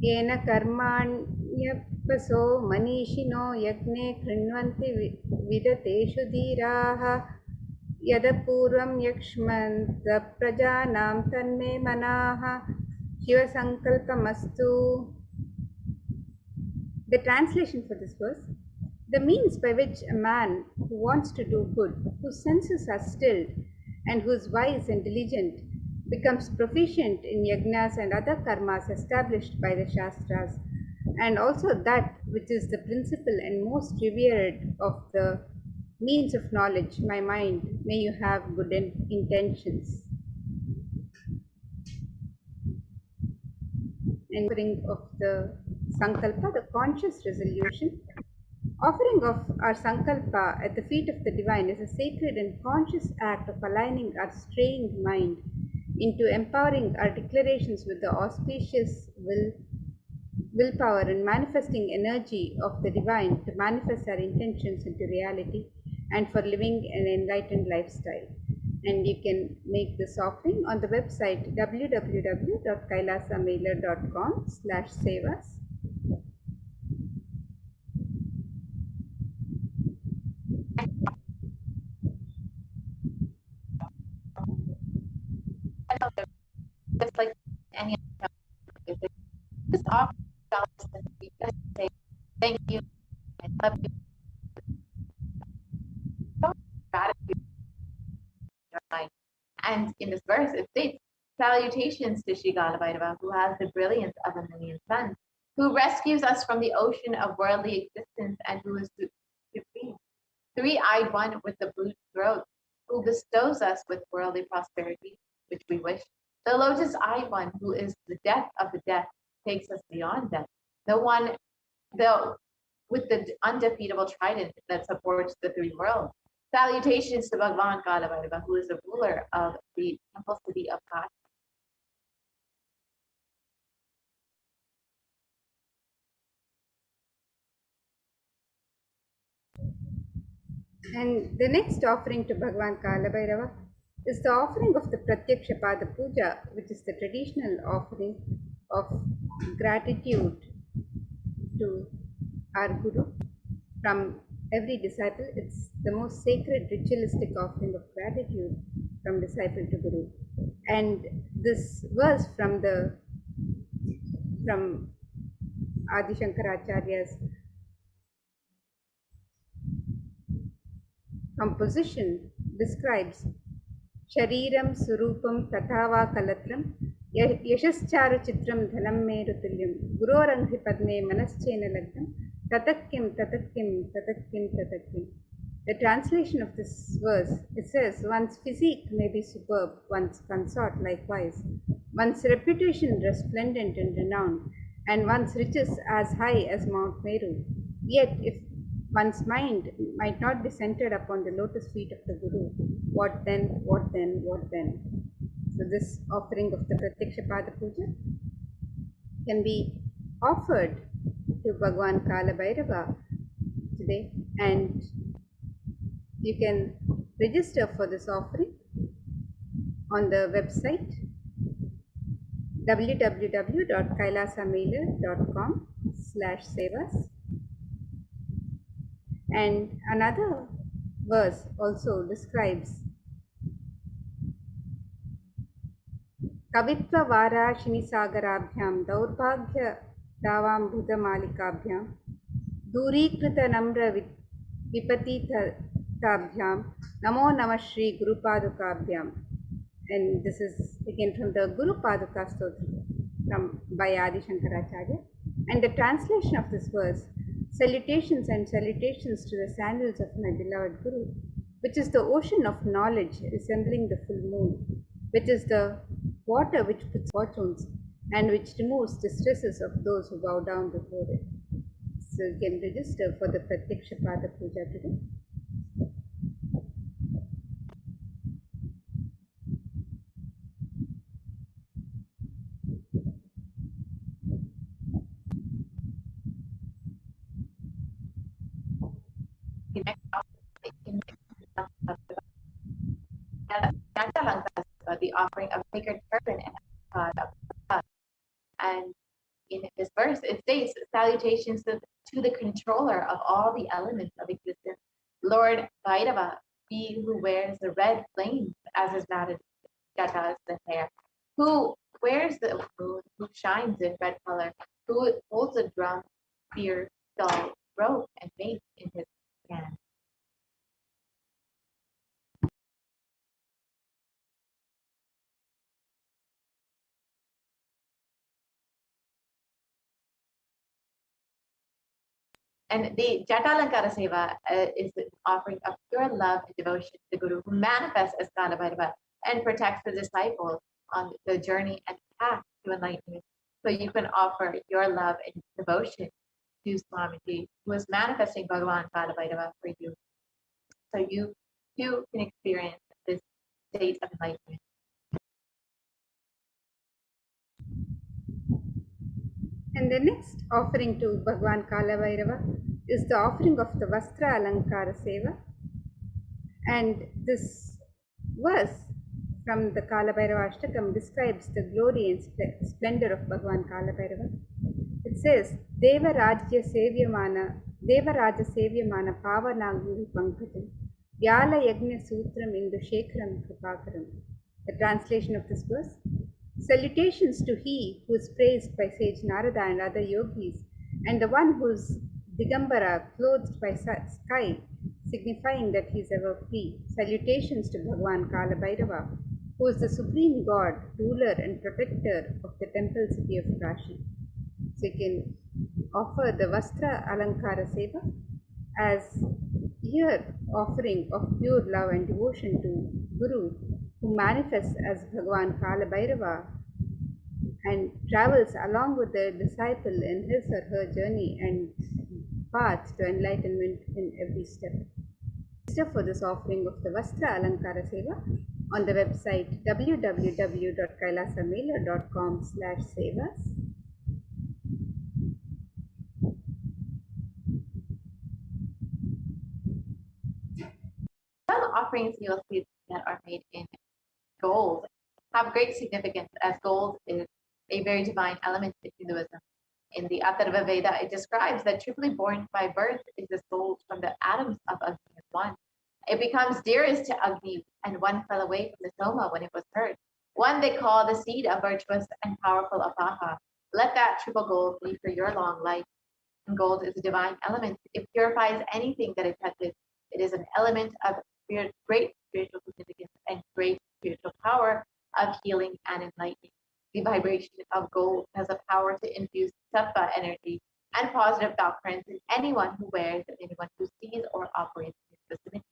Yena karmanyappaso manishino yagne krinvanti vidateshu dhiraha yadapurvam yakshmanta prajanam tanme manaha Shiva Sankalpamastu. The translation for this verse: the means by which a man who wants to do good, whose senses are stilled, and who is wise and diligent, becomes proficient in yajnas and other karmas established by the Shastras, and also that which is the principal and most revered of the means of knowledge, my mind, may you have good intentions. And offering of the Sankalpa, the conscious resolution. Offering of our Sankalpa at the feet of the divine is a sacred and conscious act of aligning our strained mind into empowering our declarations with the auspicious willpower and manifesting energy of the divine to manifest our intentions into reality and for living an enlightened lifestyle. And you can make this offering on the website www.kailasamailer.com/sevas. Just like any other, just offer dollars and you just say thank you, I love you. Gratitude. And in this verse, it states, salutations to Shri Kala Bhairava, who has the brilliance of a million suns, who rescues us from the ocean of worldly existence and who is supreme, three-eyed one with the blue throat, who bestows us with worldly prosperity, which we wish. The lotus-eyed one, who is the death of the death, takes us beyond death. With the undefeatable trident that supports the three worlds. Salutations to Bhagwan Kala Bhairava, who is the ruler of the temple city of Kashi. And the next offering to Bhagwan Kala Bhairava is the offering of the Pratyaksha Pada Puja, which is the traditional offering of gratitude to our Guru from every disciple. It's the most sacred ritualistic offering of gratitude from disciple to Guru. And this verse from Adi Shankaracharya's composition describes Shariram Surupam Tathava Kalatram Yashascharu Chitram Dhanam Merutulyam Guroranghi Padme Manaschena Lagam Tatakkim. The translation of this verse, it says, one's physique may be superb, one's consort likewise, one's reputation resplendent and renowned, and one's riches as high as Mount Meru. Yet, if one's mind might not be centered upon the lotus feet of the Guru, what then, what then, what then? So this offering of the Pratyaksha Pada Puja can be offered to Bhagwan Kala Bhairava today, and you can register for this offering on the website www.kailasamailer.com/sevas. And another verse also describes Kavitva Varashini Sagarabhyam Daurbhagya Davam Buddha Malikabhyam Durikrita Namra Vipatitabhyam Namo Namah Shri Guru Padukabhyam. And this is again from the Guru Paduka Stotra by Adi Shankaracharya. And the translation of this verse, salutations and salutations to the sandals of my beloved Guru, which is the ocean of knowledge resembling the full moon, which is the water which puts fortunes and which removes distresses of those who bow down before it. So you can register for the Pratyaksha Pada Puja today. The offering of sacred turban and and in this verse it states salutations to the controller of all the elements of existence, Lord Bhairava, he who wears the red flames as his matted jatas, the hair, who wears the moon, who shines in red color, who holds a drum, spear, stall, rope, and mace in his hand. And the Jatalankara Seva is the offering of pure love and devotion to the Guru, who manifests as Kala Bhairava and protects the disciple on the journey and path to enlightenment. So you can offer your love and devotion to Swamiji, who is manifesting Bhagavan Kala Bhairava for you. So you too can experience this state of enlightenment. And the next offering to Bhagwan Kala Bhairava is the offering of the Vastra Alankara Seva. And this verse from the Kala Bhairava Ashtakam describes the glory and splendor of Bhagwan Kala Bhairava. It says, Deva Rajya Sevyamana Pavanaguru Pankajam Vyala Yagna Sutram Indu Shekharam Kripakaram. The translation of this verse: salutations to he who is praised by sage Narada and other yogis, and the one who is Digambara, clothed by sky, signifying that he is ever free. Salutations to Bhagwan Kala Bhairava, who is the supreme god, ruler and protector of the temple city of Kashi. So you can offer the Vastra Alankara Seva as here offering of pure love and devotion to Guru, who manifests as Bhagwan Kala Bhairava and travels along with the disciple in his or her journey and path to enlightenment in every step. Register for this offering of the Vastra Alankara Seva on the website www.kailasamailer.com/sevas. Some offerings you'll see that are made in gold have great significance, as gold is a very divine element in Hinduism. In the Atharva Veda, it describes that triply born by birth is the soul from the atoms of Agni as one. It becomes dearest to Agni, and one fell away from the Soma when it was heard. One they call the seed of virtuous and powerful Apaha. Let that triple gold be for your long life. And gold is a divine element. It purifies anything that it touches. It is an element of great spiritual significance and great spiritual power of healing and enlightening. The vibration of gold has a power to infuse sattva energy and positive doctrines in anyone who wears and anyone who sees or operates in its vicinity.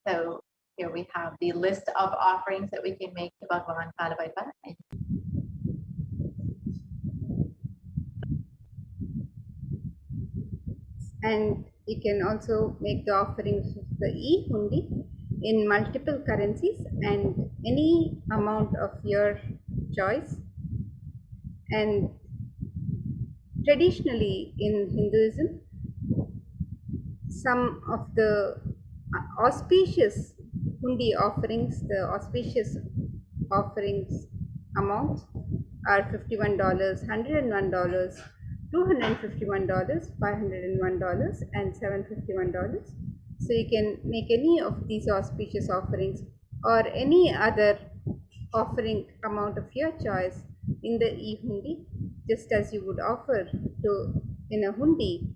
So here we have the list of offerings that we can make to Bhagavan Kalabhairava. And you can also make the offerings of the e-hundi in multiple currencies and any amount of your choice. And traditionally in Hinduism, some of the auspicious hundi offerings, the auspicious offerings amounts are $51, $101, $251, $501, and $751. So you can make any of these auspicious offerings or any other offering amount of your choice in the e-hundi, just as you would offer to in a hundi,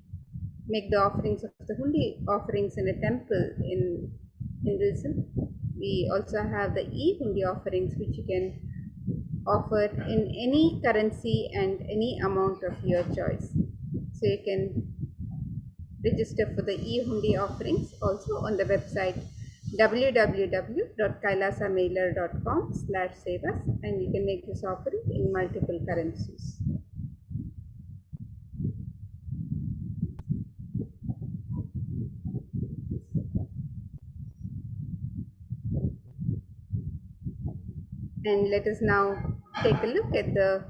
make the offerings of the hundi offerings in a temple in Hinduism. We also have the e-hundi offerings, which you can offer in any currency and any amount of your choice. So you can register for the e-hundi offerings also on the website www.kailasamailer.com/sevas, and you can make this offering in multiple currencies. And let us now take a look at the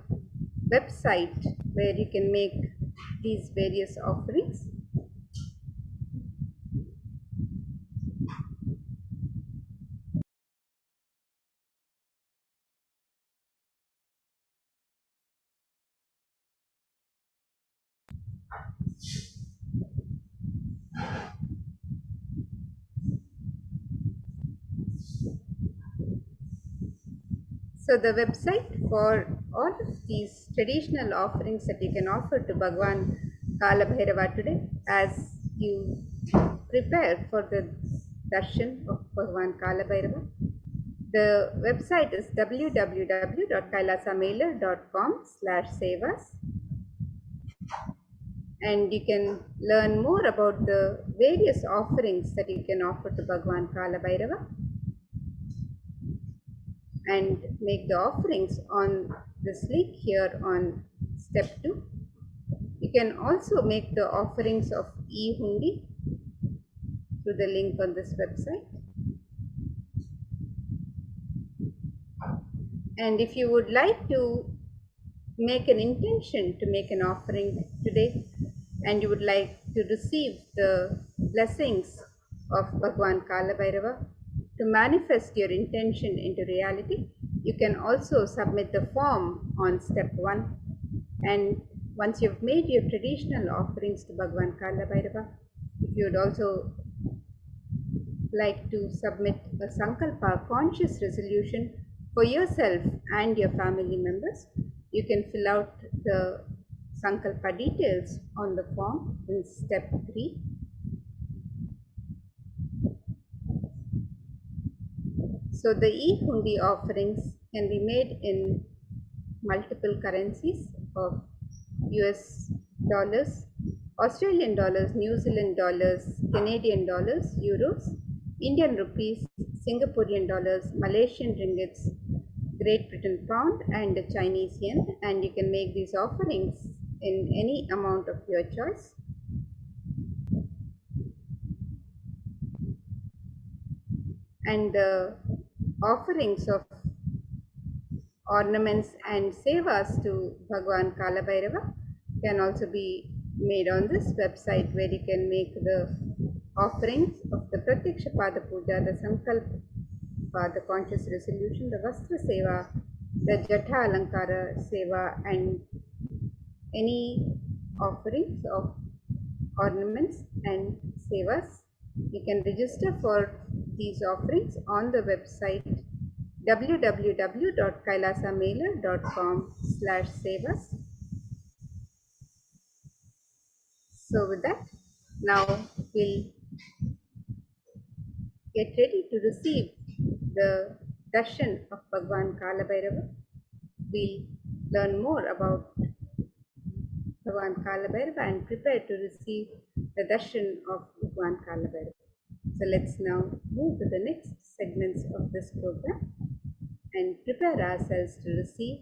website where you can make these various offerings. So the website for all of these traditional offerings that you can offer to Bhagwan Kalabhairava today, as you prepare for the darshan of Bhagwan Kalabhairava, the website is www.kailasamailer.com/sevas, and you can learn more about the various offerings that you can offer to Bhagwan Kalabhairava and make the offerings on this link here on step 2. You can also make the offerings of e-hundi through the link on this website. And if you would like to make an intention to make an offering today, and you would like to receive the blessings of Bhagwan Kalabhairava, to manifest your intention into reality, you can also submit the form on step 1. And once you've made your traditional offerings to Bhagwan Kalabhairava, if you would also like to submit a sankalpa, conscious resolution for yourself and your family members, you can fill out the sankalpa details on the form in step 3. So the e-hundi offerings can be made in multiple currencies of US dollars, Australian dollars, New Zealand dollars, Canadian dollars, euros, Indian rupees, Singaporean dollars, Malaysian ringgits, Great Britain pound, and Chinese yen. And you can make these offerings in any amount of your choice. And the offerings of ornaments and sevas to Bhagwan Kalabhairava can also be made on this website, where you can make the offerings of the Pratyaksha Pada Puja, the Sankalpa, the conscious resolution, the Vastra Seva, the Jatha Alankara Seva, and any offerings of ornaments and sevas. You can register for these offerings on the website www.kailasamailer.com/sevas. So with that, now we'll get ready to receive the darshan of Bhagwan Kalabhairava. We'll learn more about Bhagwan Kalabhairava and prepare to receive the darshan of Bhagwan Kalabhairava. So let's now move to the next segments of this program and prepare ourselves to receive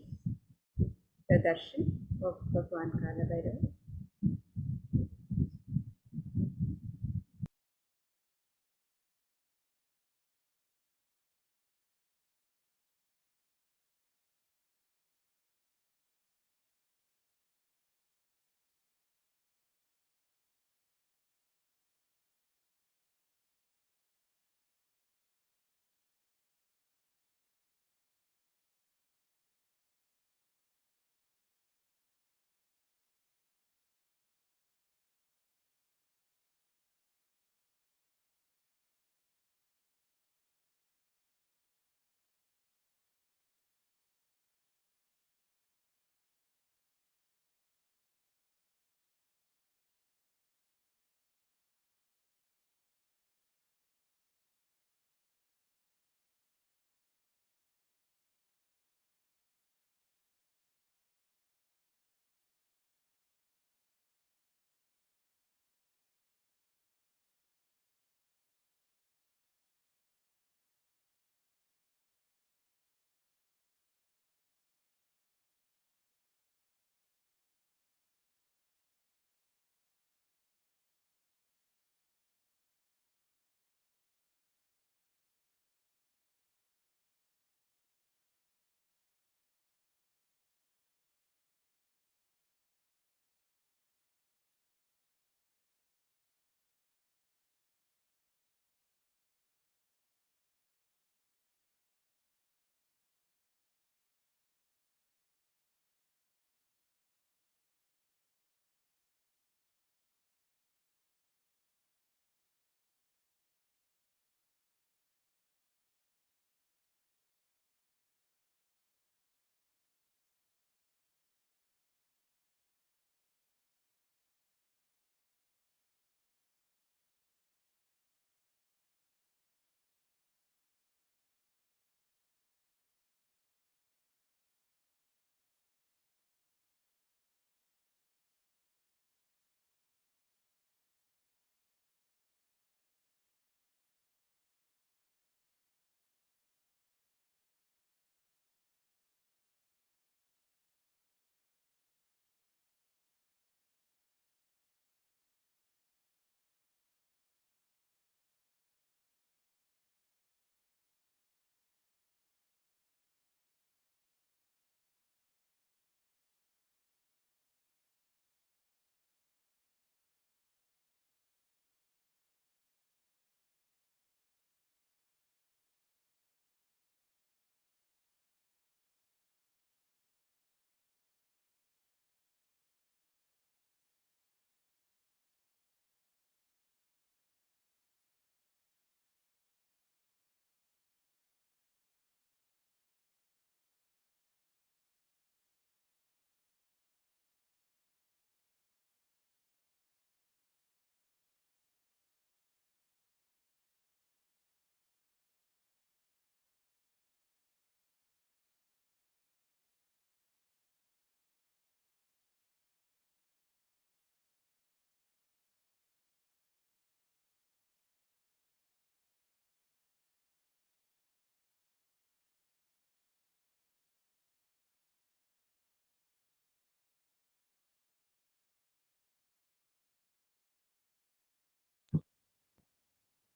the darshan of Bhagwan Kala Bhairava.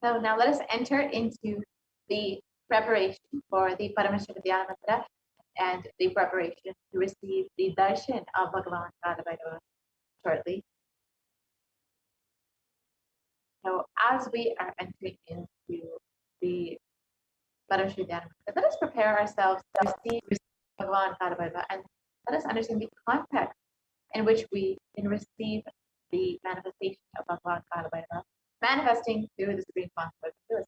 So now let us enter into the preparation for the Paramashivoham mantra and the preparation to receive the darshan of Bhagavan Bhairava shortly. So as we are entering into the Paramashivoham mantra, let us prepare ourselves to receive Bhagavan Bhairava and let us understand the context in which we can receive the manifestation of Bhagavan Bhairava, manifesting through the Supreme Consciousness.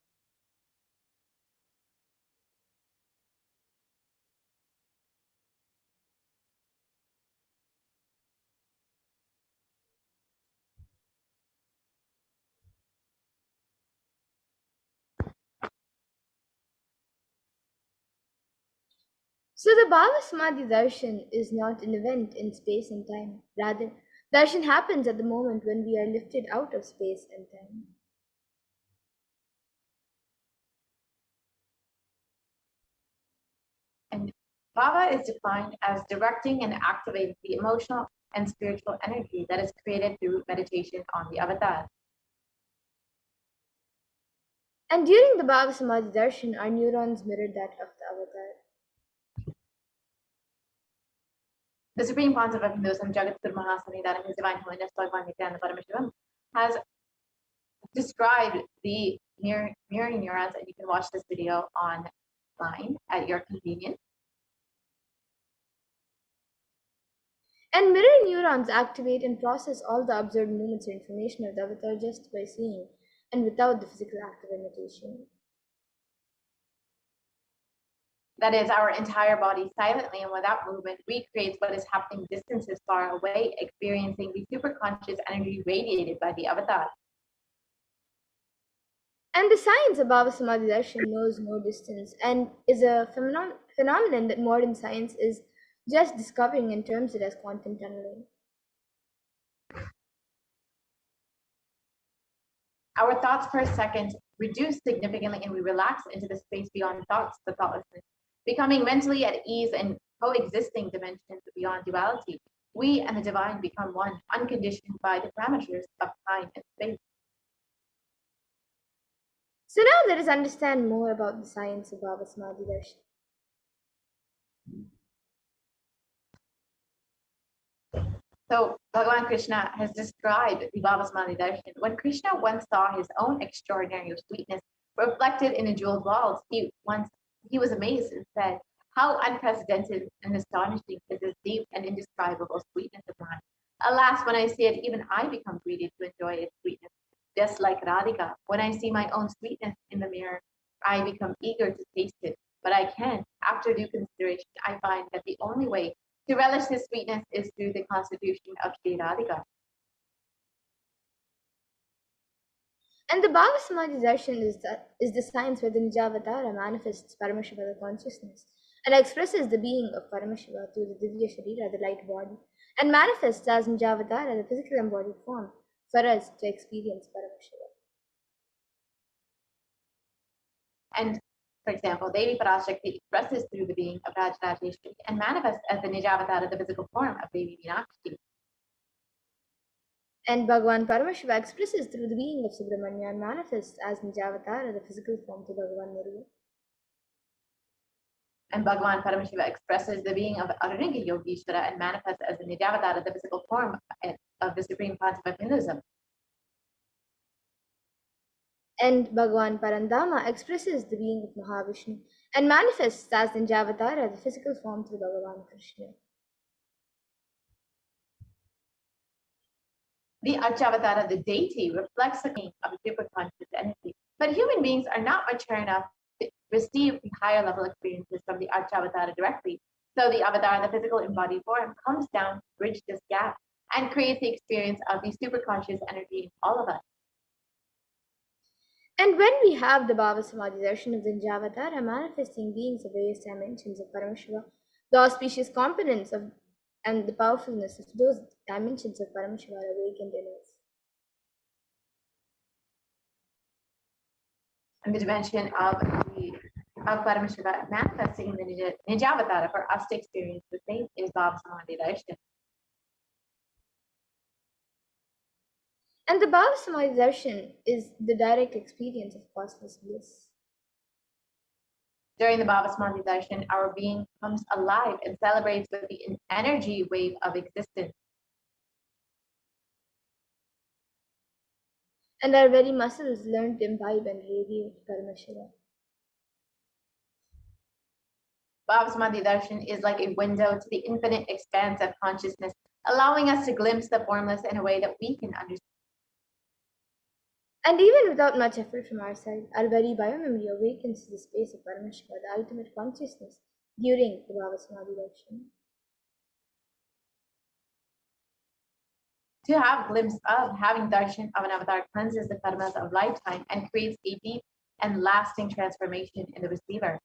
So the Bhava Samadhi darshan is not an event in space and time. Rather, darshan happens at the moment when we are lifted out of space and time. Bhava is defined as directing and activating the emotional and spiritual energy that is created through meditation on the avatar. And during the Bhava Samadhi darshan, our neurons mirror that of the avatar. The Supreme Concept of Hinduism, Jagatguru Mahasanidaram, His Divine Holiness Bhagavan Nithyananda Paramashivam, has described the mirroring neurons, and you can watch this video online at your convenience. And mirror neurons activate and process all the observed movements or information of the avatar just by seeing and without the physical act of imitation. That is, our entire body silently and without movement recreates what is happening distances far away, experiencing the superconscious energy radiated by the avatar. And the science of Bhava Samadhi darshan knows no distance and is a phenomenon that modern science is just discovering and terms it as quantum tunneling. Our thoughts per second reduce significantly and we relax into the space beyond thoughts, the thoughtlessness, becoming mentally at ease and coexisting dimensions beyond duality. We and the divine become one, unconditioned by the parameters of time and space. So now let us understand more about the science of Bhava Samadhi darshan. So Bhagavan Krishna has described the Bhava Samadhi darshan. When Krishna once saw his own extraordinary sweetness reflected in a jeweled walls, he was amazed and said, "How unprecedented and astonishing is this deep and indescribable sweetness of mine. Alas, when I see it, even I become greedy to enjoy its sweetness. Just like Radhika, when I see my own sweetness in the mirror, I become eager to taste it. But I can't. After due consideration, I find that the only way to relish this sweetness is through the constitution of Sri Radhika." And the Bhava Samadhi darshan is the science where the Nijavatara manifests Paramashiva, the consciousness, and expresses the being of Paramashiva through the Divya Sharira, the light body, and manifests as Nijavatara, the physical embodied form, for us to experience Paramashiva. And for example, Devi Parashakti expresses through the being of Rajarajeshwari and manifests as the Nijavatara, the physical form of Devi Meenakshi. And Bhagavan Paramashiva expresses through the being of Subramanya and manifests as Nijavatara, the physical form to Bhagavan Murugan. And Bhagavan Paramashiva expresses the being of Arunanga Yogeshwara and manifests as the Nijavatara, the physical form of the Supreme Concept of Hinduism. And Bhagavan Parandama expresses the being of Mahavishnu and manifests as Nijavatara, the physical form through Bhagavan Krishna. The Archavatara, the deity, reflects the being of a superconscious energy. But human beings are not mature enough to receive the higher level experiences from the Archavatara directly. So the avatar, the physical embodied form, comes down to bridge this gap and creates the experience of the superconscious energy in all of us. And when we have the Bhava Samadhi darshan of the Nijavatara manifesting beings of various dimensions of Paramashiva, the auspicious components of and the powerfulness of those dimensions of Paramashiva are awakened in us. And the dimension of Paramashiva manifesting in the Nijavatara for us to experience the same is Bhava Samadhi darshan. And the Bhava Samadhi darshan is the direct experience of cosmos bliss. During the Bhava Samadhi darshan, our being comes alive and celebrates with the energy wave of existence. And our very muscles learn to imbibe and radiate Paramashiva. Bhava Samadhi darshan is like a window to the infinite expanse of consciousness, allowing us to glimpse the formless in a way that we can understand. And even without much effort from our side, our very biomemory awakens to the space of Paramashiva, the ultimate consciousness, during the Bhava Samadhi darshan. To have a glimpse of having darshan of an avatar cleanses the karmas of lifetime and creates a deep and lasting transformation in the receiver.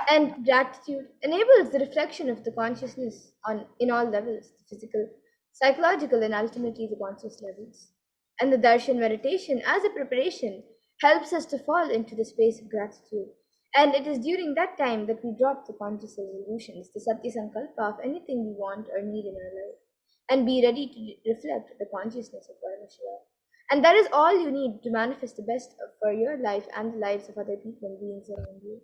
And gratitude enables the reflection of the consciousness in all levels, the physical, psychological, and ultimately the conscious levels. And the darshan meditation as a preparation helps us to fall into the space of gratitude And it is during that time that we drop the conscious resolutions, the Satya Sankalpa of anything we want or need in our life, and be ready to reflect the consciousness of Paramashiva. And that is all you need to manifest the best for your life and the lives of other people and beings around you.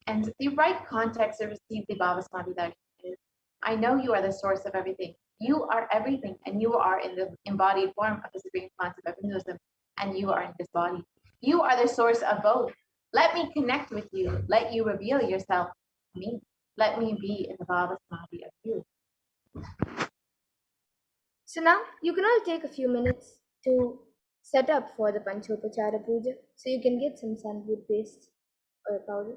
And the right context to receive the Bhava Samadhi that is, I know you are the source of everything. You are everything, and you are in the embodied form of the supreme concept of Hinduism, and you are in this body. You are the source of both. Let me connect with you. Let you reveal yourself to me. Let me be in the Bhava Samadhi of you. So now you can all take a few minutes to set up for the Panchopachara Puja. So you can get some sandalwood paste or powder,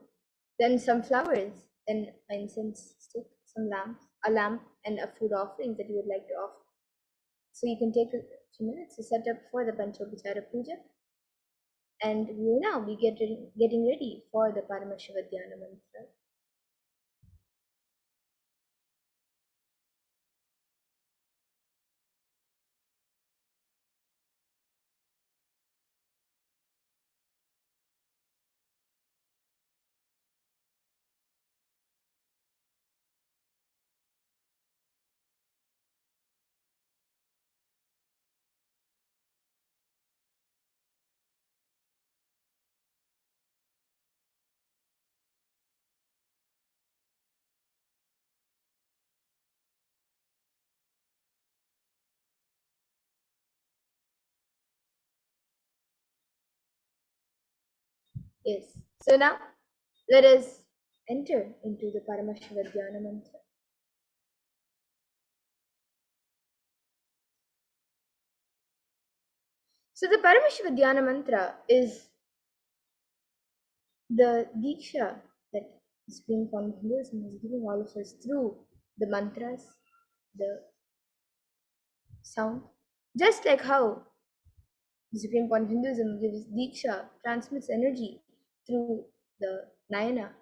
then some flowers, then an incense stick, some lamps, a lamp, and a food offering that you would like to offer. So you can take a few minutes to set up for the Panchopachara Puja. And we will now be getting ready for the Paramashiva Dhyana Mantra. Yes. So now let us enter into the Paramashiva Dhyana Mantra. So the Paramashiva Dhyana Mantra is the Diksha that the Supreme Court of Hinduism is giving all of us through the mantras, the sound. Just like how the Supreme Court of Hinduism gives Diksha, transmits energy through the Nayana,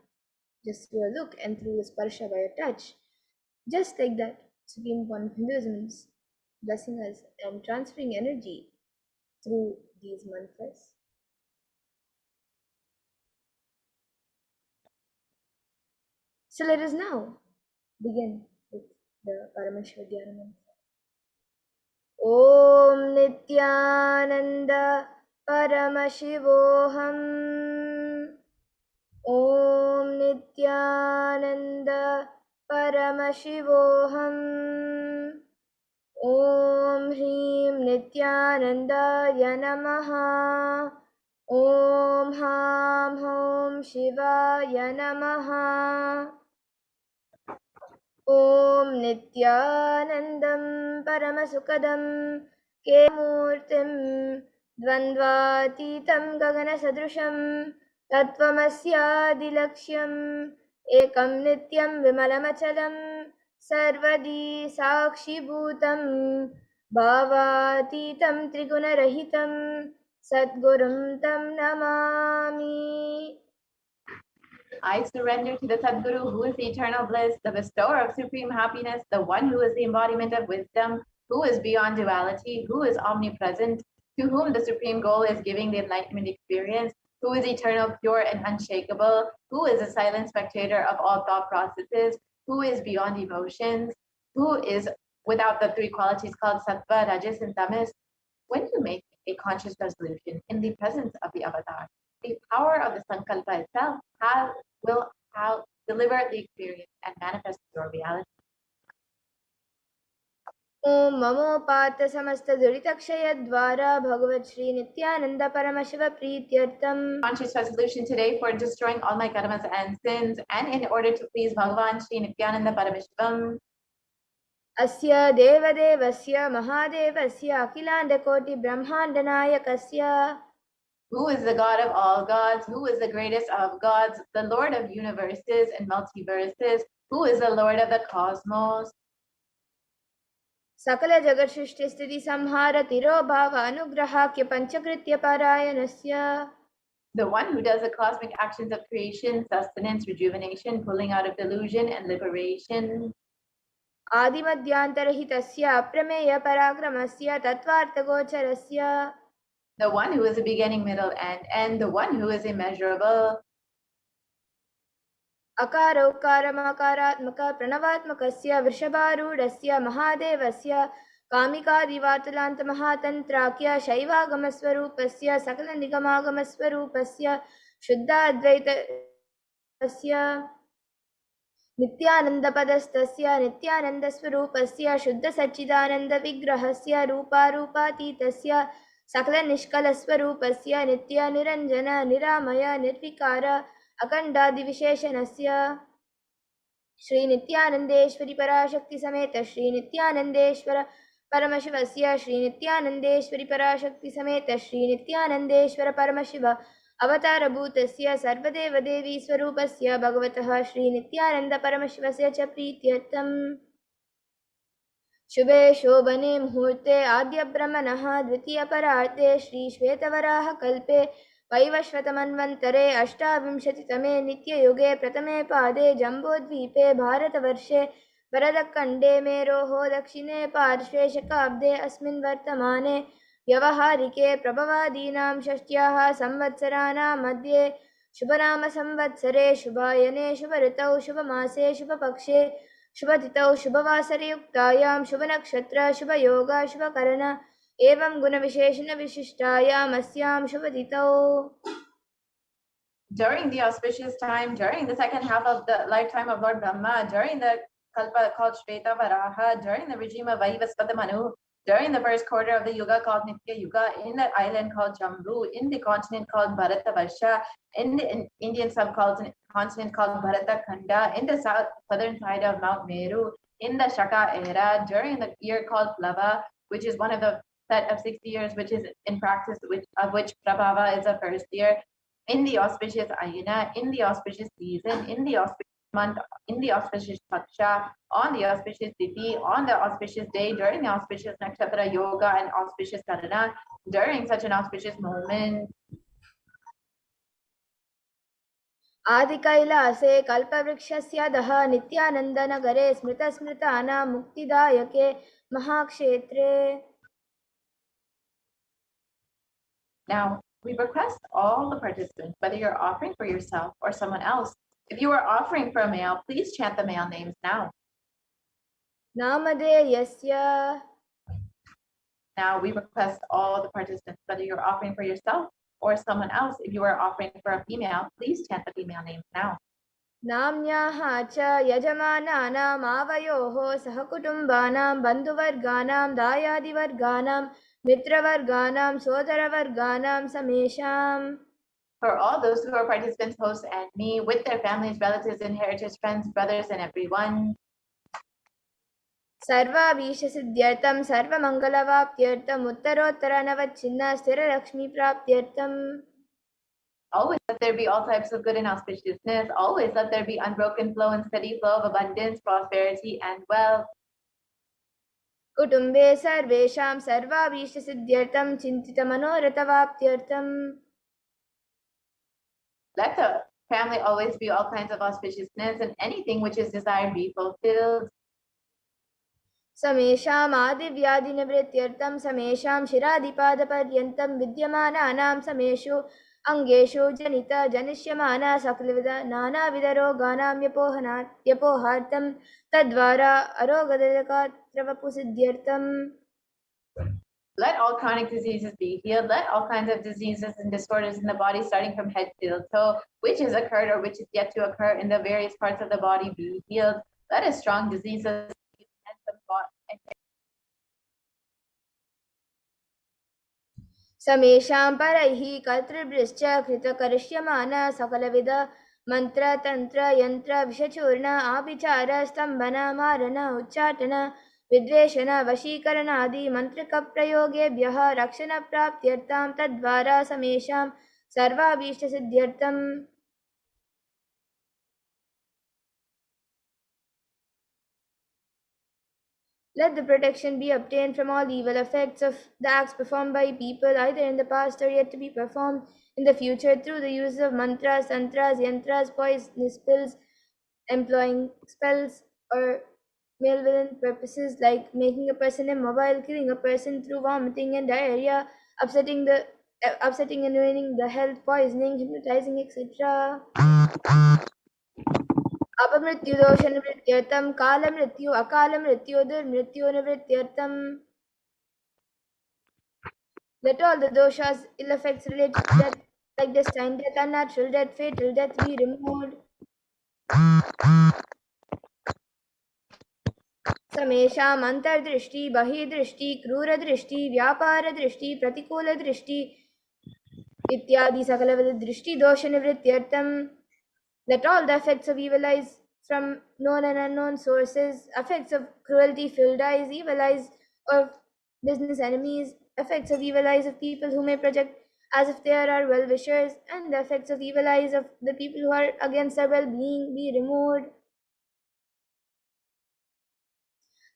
just through a look, and through the Sparsha by a touch. Just like that, Supreme Court of Hinduism is blessing us and transferring energy through these mantras. So let us now begin with the Paramashiva Dhyana Mantra. Om Nithyananda Paramashivoham. Om Nithyananda Paramashivoham. Om Hrim Nithyanandaya Namaha. Om Ham Hom Shivaya Namaha. Om Nithyanandam Paramasukadam Kemurtim Dvandvatitam Gagana Sadrusham Tattvamasyadilaksham Ekam Nityam Vimalamachalam Sarvadi Sakshi Bhutam Bhavatitam Trigunarahitam Sadgurum Tam Namami. I surrender to the Sadguru, who is the eternal bliss, the bestower of supreme happiness, the one who is the embodiment of wisdom, who is beyond duality, who is omnipresent, to whom the supreme goal is giving the enlightenment experience, who is eternal, pure, and unshakable, who is a silent spectator of all thought processes, who is beyond emotions, who is without the three qualities called sattva, rajas, and tamas. When you make a conscious resolution in the presence of the avatar, the power of the sankalpa itself will deliver the experience and manifest your reality. Om Mamopata Samasta Duritakshaya Dvara Bhagavat Shri Nithyananda Paramashiva Prityartam. Conscious resolution today for destroying all my karmas and sins, and in order to please Bhagavan Shri Nithyananda Paramashivam. Asya Devadevasya Mahadevasya Akhilanda Koti Brahmandanayakasya. Who is the God of all gods? Who is the greatest of gods? The Lord of universes and multiverses. Who is the Lord of the cosmos? Sakala Jagat Shrishti Sthiti Samhara Tiro Bhava Anugrahakya Panchakritya Parayanasya. The one who does the cosmic actions of creation, sustenance, rejuvenation, pulling out of delusion, and liberation. Adimadhyantarhitasya Aprameya Parakramasya Tattvartha Gocharasya. the one who is the beginning, middle, and the one who is immeasurable. अकारोकारमकारात्मक प्रणवात्मकस्य वृषभारूढस्य महादेवस्य कामिकादिवातुलान्तमहातन्त्राख्य शैवागमस्वरूपस्य सकलनिगमागमस्वरूपस्य शुद्धाद्वैतस्य नित्यानन्दपदस्तस्य नित्यानन्दस्वरूपस्य शुद्धसच्चिदानन्दविग्रहस्य रूपारूपातीतस्य सकलनिष्कलस्वरूपस्य नित्यनिरञ्जन निरामय निर्विकार अखण्डादिविशेषणस्य श्री नित्यानन्देश्वरी पराशक्ति समेत श्री नित्यानन्देश्वर परमशिवस्य श्री नित्यानन्देश्वरी पराशक्ति समेत श्री नित्यानन्देश्वर परमशिव अवतारभूतस्य सर्वदेवदेवी स्वरूपस्य भगवतः श्री नित्यानन्द परमशिवस्य च प्रीत्यर्थम् शुभे शोभने मुहूर्ते आद्यब्रह्मणः द्वितीयपरार्धे श्री श्वेतवराह कल्पे वैवस्वतमन्वन्तरे अष्टाविंशतितमे नित्ययुगे प्रथमे पादे जम्बोद्वीपे भारतवर्षे वरदखण्डे मेरोः दक्षिणे पार्श्वे शकाब्दे अस्मिन् वर्तमाने व्यवहारिके प्रभवादीनां षष्ट्याः संवत्सराणां मध्ये शुभनामसंवत्सरे शुभायने शुभऋतौ शुभमासे शुभपक्षे शुभतिथौ शुभवासरयुक्तायां शुभनक्षत्र शुभयोग शुभकरण एवं गुणविशेषण विशिष्टायाम् अस्यां शुभतिथौ. During the auspicious time, during the second half of the lifetime of Lord Brahma, during the Kalpa called Shveta Varaha, during the regime of Vaivasvata Manu, during the first quarter of the Yuga called Nitya Yuga, in the island called Jambu, in the continent called Bharatavarsha, in the Indian subcontinent called Bharata Khanda, in the southern side of Mount Meru, in the Shaka era, during the year called Plava, which is one of the set of 60 years, which is in practice, of which Prabhava is the first year, in the auspicious Ayana, in the auspicious season, in the auspicious month, in the auspicious Paksha, on the auspicious Tithi, on the auspicious day, during the auspicious Nakshatra Yoga and auspicious Karana, during such an auspicious moment. आदिकैलासे कल्पवृक्षस्याधः नित्यानन्दनगरे स्मृतस्मृतानां मुक्तिदायके महाक्षेत्रे. Now, we request all the participants, whether you're offering for yourself or someone else, if you are offering for a male, please chant the male names now. नामधेयस्य. Now, we request all the participants, whether you're offering for yourself or someone else, if you are offering for a female, please chant the female names now. नाम्न्याः च यजमानानाम् आवयोः सहकुटुम्बानां बन्धुवर्गाणां दायादिवर्गाणां मित्रवर्गाणां सोदरवर्गाणां समेषाम्. For all those who are participants, hosts, and me, with their families, relatives, inheritors, friends, brothers, and everyone. सर्वाभीष्टसिद्ध्यर्थं सर्वमङ्गलवाप्त्यर्थम् उत्तरोत्तरनवच्छिन्न स्थिरलक्ष्मीप्राप्त्यर्थम्. Always let there be all types of good and auspiciousness. Always let there be unbroken flow and steady flow of abundance, prosperity, and wealth. कुटुम्बे सर्वेषां सर्वाभीष्टसिद्ध्यर्थं चिन्तितमनोरथवाप्त्यर्थम्. Let the family always be all kinds of auspiciousness, and anything which is desired be fulfilled. समेषाम् आदिव्याधिनिवृत्त्यर्थं समेषां शिरादिपादपर्यन्तं विद्यमानानां समेषु अंगेषु जनित जनिष्यमाना सकलविध नानाविधरोगाणां व्यपोहार्थं तद्वारा अरोगदकात्रवपुसिद्ध्यर्थम्. Let all chronic diseases be healed. Let all kinds of diseases and disorders in the body, starting from head to toe, which has occurred or which is yet to occur in the various parts of the body, be healed. Let a strong diseases समेषां परैः कर्तृभ्यश्च कृतकरिष्यमाना सकलविध मंत्र तंत्र यंत्र विषचूर्ण आभिचार स्तंभन मारण उच्चाटन विद्वेषण वशीकरण आदि मंत्रक प्रयोगेभ्यः रक्षण प्राप्त्यर्थं तद्वारा समेषां सर्वाभीष्टसिद्ध्यर्थम्. Let the protection be obtained from all evil effects of the acts performed by people, either in the past or yet to be performed in the future, through the use of mantras, tantras, yantras, poisonous pills, employing spells, or malevolent purposes like making a person immobile, killing a person through vomiting and diarrhea, upsetting the upsetting and ruining the health, poisoning, hypnotizing, etc. अपमृत्यु दोष निवृत्त्यर्थम काल मृत्यु अकाल मृत्यु दुर्मृत्यु निवृत्त्यर्थम. Let all the doshas, ill effects related to death, like destined death, unnatural death, fatal death, be removed. समेषाम् अंतर्दृष्टि, बहिर्दृष्टि, क्रूरदृष्टि, व्यापारदृष्टि, प्रतिकूलदृष्टि इत्यादि सकलविध दृष्टि दोष निवृत्त्यर्थम. Let all the effects of evil eyes from known and unknown sources, effects of cruelty filled eyes, evil eyes of business enemies, effects of evil eyes of people who may project as if they are our well-wishers, and the effects of evil eyes of the people who are against our well-being be removed.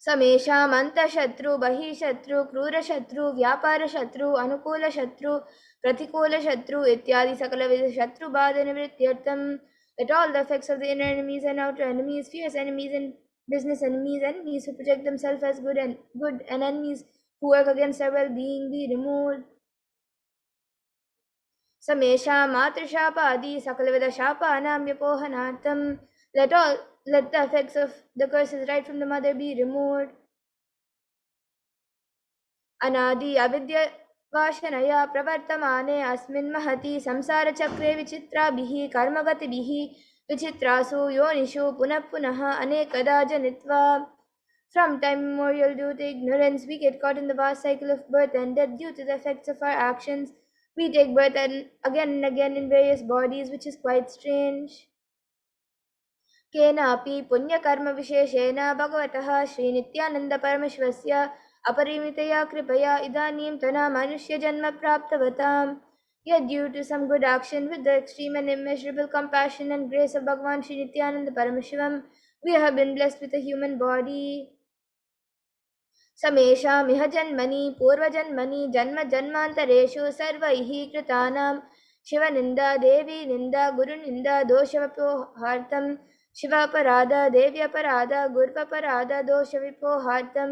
समेषाम् अंतशत्रु, बहिशत्रु, क्रूरशत्रु, व्यापारशत्रु, अनुकूलशत्रु, प्रतिकूलशत्रु इत्यादि सकलविध शत्रु बाधा निवृत्त्यर्थम. Let all the effects of the inner enemies and outer enemies, fierce enemies and business enemies, enemies who project themselves as good and enemies who work against our well-being be removed. समेषाम् मातृशापादि सकलविध शापानां व्यपोहनार्थम. Let the effects of the curses right from the mother be removed. अनादि अविद्या वाशनया प्रवर्तमाने अस्मिन् महति संसार चक्रे विचित्राभिः कर्मगतिभिः विचित्रासु योनिषु पुनः पुनः अनेकदा जनित्वा. From time immemorial, due to ignorance, we get caught in the vast cycle of birth and death due to the effects of our actions. We take birth and again in various bodies, which is quite strange. केनापि पुण्यकर्म विशेषेण भगवतः श्री नित्यानंद परमशिवस्य अपरिमितया कृपया इदानीन्तन मनुष्यजन्म प्राप्तवताम्. Yet due to some good action with the extreme and immeasurable compassion and grace of Bhagavan Shri Nithyananda Paramashivam, we have been blessed with a human body. समेषामिह जन्मनि पूर्वजन्मनि जन्म जन्मान्तरेषु सर्वैः कृतानां शिवनिन्दा देवी निन्दा गुरुनिन्दा दोषवपोहार्थं शिवापराध देव्यपराध गुरुपराध दोषविपोहार्थं.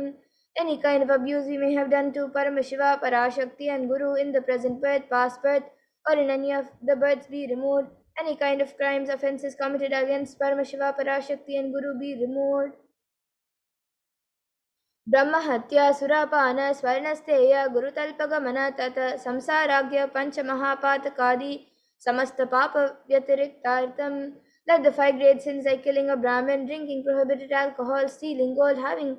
Any kind of abuse we may have done to Paramashiva, Parashakti and Guru in the present birth, past birth, or in any of the births be removed. Any kind of crimes, offences committed against Paramashiva, Parashakti and Guru be removed. ब्रह्महत्या सुरापान स्वर्णस्तेय गुरुतल्पगमन तत संसाराग्य पंचमहापातकादि समस्त पाप व्यतिरिक्तार्थम. Let the 5 great sins like killing a Brahmin, drinking prohibited alcohol, stealing gold, having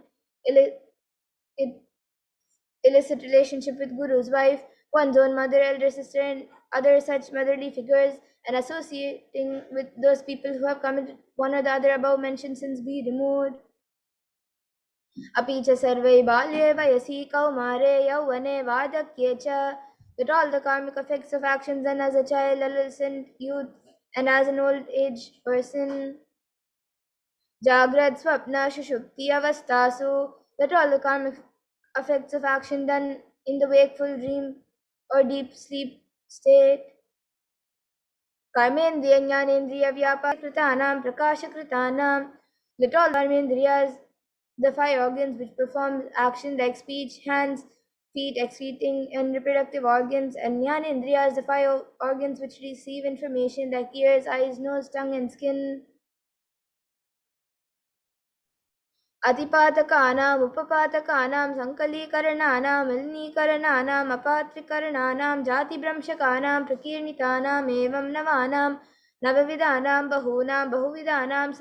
illicit relationship with Guru's wife, one's own mother, elder sister, and other such motherly figures, and associating with those people who have committed one or the other above mentioned sins be removed. अपि च सर्वे बाल्ये वयसि कौमारे यौवने वार्धक्ये च. That all the karmic effects of actions done as a child, adolescent, youth, and as an old age person. Jagrad, Swapna, Shushupti, Avastasu. That all the karmic effects of action done in the wakeful dream or deep sleep state. Karmendriya, Jnanendriya, Vyapakritanam, Prakashakritanam. Let all karmendriyas, the 5 organs which perform action like speech, hands, feet, excreting and reproductive organs, and Jnanendriyas, the 5 organs which receive information like ears, eyes, nose, tongue, and skin. अतिपातकानाम् उपपातकानां संकलीकरणानां मलिनीकरणानाम् अपात्रीकरणानां जातिभ्रंशकानां प्रकीर्णितानाम् एवं नवानां नवविधानां बहूनां बहुविधानां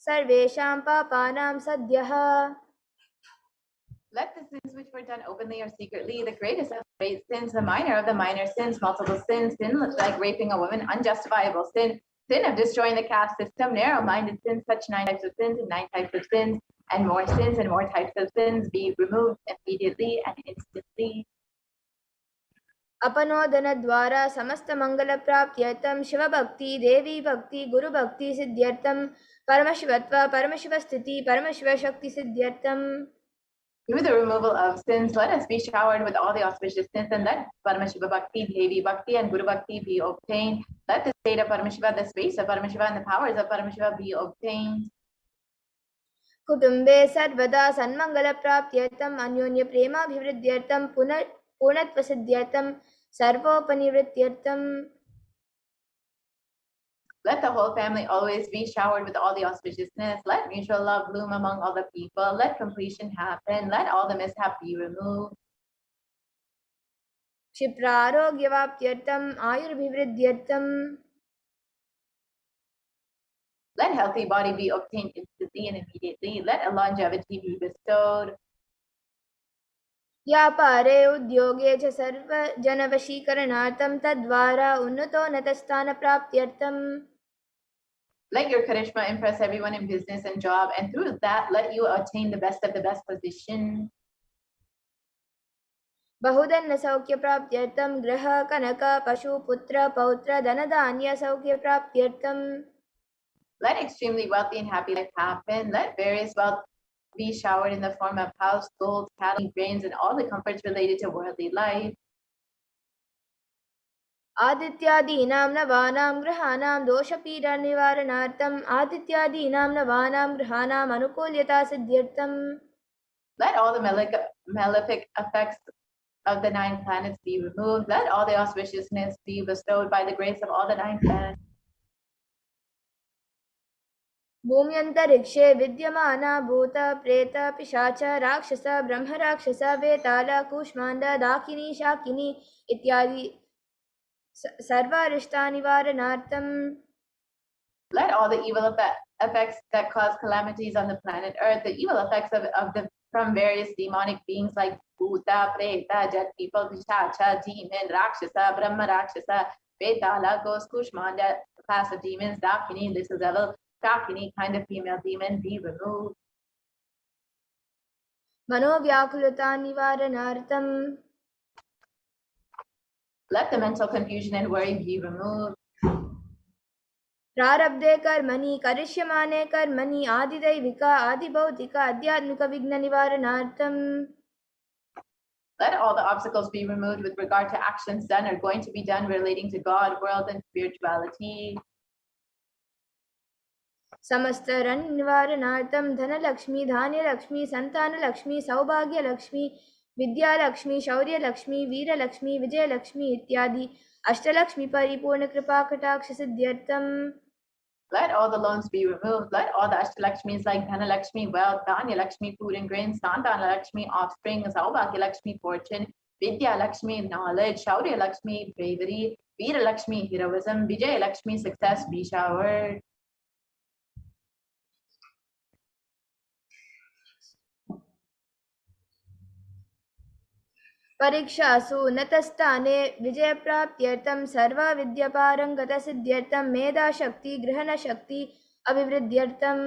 सर्वेषां पापानां सद्यः. Let the sins which were done openly or secretly, the greatest of the great sins, the minor of the minor sins, multiple sins, sin like raping a woman, unjustifiable sin, sin of destroying the caste system, narrow-minded sins, such 9 types of sins and 9 types of sins, and more sins and more types of sins be removed immediately and instantly. अपनोदन द्वारा समस्त मंगल प्राप्त्यर्थम शिव भक्ति देवी भक्ति गुरु भक्ति सिद्ध्यर्थम परमशिवत्व परमशिव स्थिति परमशिव शक्ति सिद्ध्यर्थम. Through the removal of sins, let us be showered with all the auspicious sins, and let Paramashiva Bhakti, Devi Bhakti, and Guru Bhakti be obtained. Let the state of Paramashiva, the space of Paramashiva, and the powers of Paramashiva be obtained. कुटुंबे सर्वदा सन्मंगल प्राप्त्यर्थम अन्योन्य प्रेमाभिवृद्ध्यर्थम पूर्णत्व सिद्ध्यर्थम sarvopanivrtyartam. Let the whole family always be showered with all the auspiciousness. Let mutual love bloom among all the people. Let completion happen. Let all the mishap be removed. Kshiprarogyaváptyartam ayurabhivridyartam. Let healthy body be obtained instantly and immediately. Let a longevity be bestowed. व्यापारे उद्योगे च सर्वजनवशीकरणार्थं तद्वारा उन्नतोन्नतस्थानप्राप्त्यर्थं. Let your charisma impress everyone in business and job, and through that, let you attain the best of the best position. बहुधनसौख्यप्राप्त्यर्थं गृह कनक पशु पुत्र पौत्र धनधान्यसौख्यप्राप्त्यर्थं. Let extremely wealthy and happy life happen. Let various wealth be showered in the form of house, gold, cattle, grains, and all the comforts related to worldly life. आदित्यादीनां नवानां ग्रहाणां दोषपीडनिवारणार्थम् आदित्यादीनां नवानां ग्रहाणाम् अनुकूल्यता सिद्ध्यर्थं. Let all the malefic effects of the 9 planets be removed. Let all the auspiciousness be bestowed by the grace of all the 9 planets. भूम्यन्तरिक्षे विद्यमाना भूत प्रेत पिशाच राक्षस ब्रह्मराक्षस वेताल कूष्माण्ड दाकिनी शाकिनी इत्यादि सर्वारिष्टानिवारणार्थं. Let all the evil effects that cause calamities on the planet Earth, the evil effects from various demonic beings like Bhuta, Preta, Jet people, Pishacha, Demon, Rakshasa, Brahma Rakshasa, Vetala, Ghost, Kushmanda, class of demons, Dakini, little devil, Dakini, kind of female demon, be removed. मनोव्याकुलतानिवारणार्थं. Let the mental confusion and worry be removed. प्रारब्धे कर्मणि करिष्यमाणे कर्मणि आदिदैविक आदिभौतिक आध्यात्मिक विघ्ननिवारणार्थं. Let all the obstacles be removed with regard to actions done or going to be done relating to God, world, and spirituality. समस्त निवारणार्थं धनलक्ष्मी धान्यलक्ष्मी संतानलक्ष्मी सौभाग्यलक्ष्मी विद्यालक्ष्मी शौर्यलक्ष्मी वीरलक्ष्मी विजयलक्ष्मी इत्यादि अष्टलक्ष्मी परिपूर्ण कृपा कटाक्ष सिद्ध्यर्थं. Let all the loans be removed. Let all the Ashtalakshmis like Dhanalakshmi, wealth, Dhanya-lakshmi, food and grains, Santana-lakshmi, offspring, Saubhagya-lakshmi, fortune, Vidya-lakshmi, knowledge, Shaurya-lakshmi, bravery, Veera-lakshmi, heroism, Vijaya-lakshmi, success be showered. परीक्षासु उन्नतस्थाने विजयप्राप्त्यर्थं सर्वविद्यापारङ्गतसिद्ध्यर्थं मेधाशक्ति ग्रहणशक्ति अभिवृद्ध्यर्थं.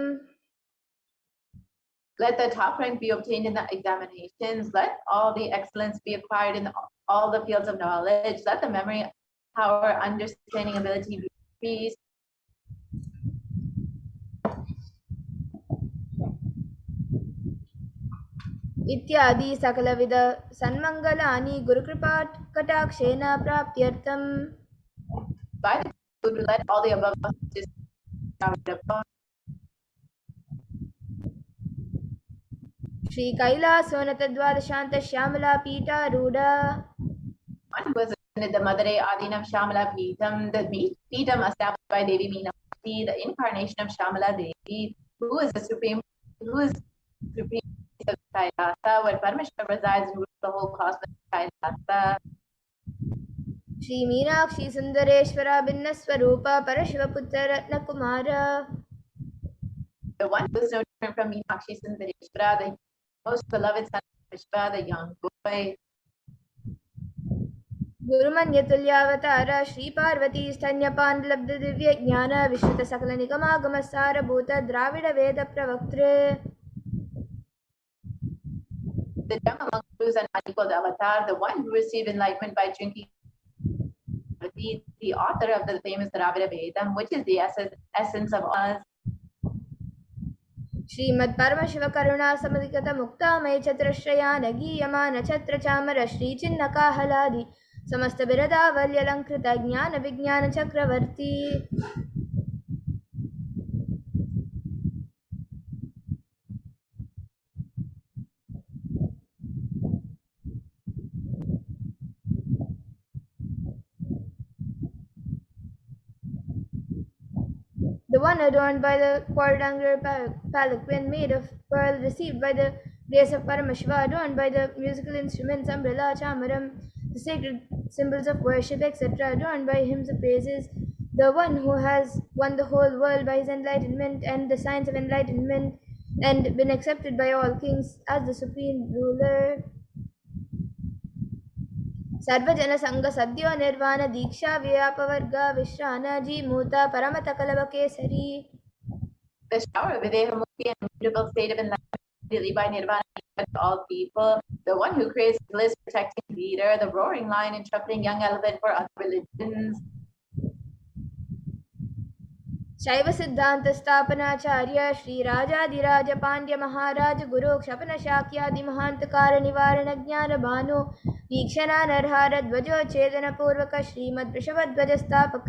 Let the top rank be obtained in the examinations. Let all the excellence be acquired in all the fields of knowledge. Let the memory, power, understanding, ability be increased. इत्यादि सकलविध सन्मङ्गलानि गुरुकृपाकटाक्षेन प्राप्त्यर्थं. By the Guru, let all the above auspicious श्रीकैलासोन्नतद्वादशान्तश्यामला पीठारूढ. One was the Madare Adinam Shamala Peetam, the Peetam established by Devi Meenakshi, the incarnation of Shamala Devi, who is the supreme of Kailasa, where Paramashivoham resides and rules the whole cosmos of Kailasa. Shri Meenakshi सुंदरेश्वरा भिन्न स्वरूप परशिवपुत्र Ratnakumar. The one who is no different from Meenakshi Sundareshwara, the most beloved son of Vishwa, the young boy. गुरुमन्यतुल्यावतार Shri Parvati स्तन्यपान लब्ध दिव्य ज्ञान विश्रुत सकल निगमागम सारभूत द्राविड वेद प्रवक्तृ. The young among Gurus and unequaled avatar, the one who received enlightenment by drinking the author of the famous Dravida Vedam, which is the essence of us. Shrimad Paramshiva करुणा समधिगत मुक्तामय चतुरश्रयान गीयमान छत्र चामर श्री चिन्ह काहलादि समस्त बिरदावल्यलंकृत ज्ञान विज्ञान चक्रवर्ती. one adorned by the quadrangular palanquin made of pearl, received by the grace of Paramashiva, adorned by the musical instruments, umbrella, chamaram, the sacred symbols of worship, etc., adorned by hymns of praises, the one who has won the whole world by his enlightenment and the science of enlightenment, and been accepted by all kings as the supreme ruler. सर्वजन संग सद्यो निर्वाण दीक्षा व्यापवर्ग विश्रान जीमूता परमत कलव Kesari. The shower of Videhamukti and immutable state of enlightenment daily by nirvana to all people, the one who creates bliss, protecting leader, the roaring lion instructing young elephant for other religions. शैव सिद्धांत स्थापनाचार्य श्री राजाधिराज पांड्य महाराज गुरु क्षपन शाक्यादि महांतकार निवारण ज्ञान भानु वीक्षणा नरहार ध्वजो चेतन पूर्वक श्रीमद वृषभध्वज स्थापक.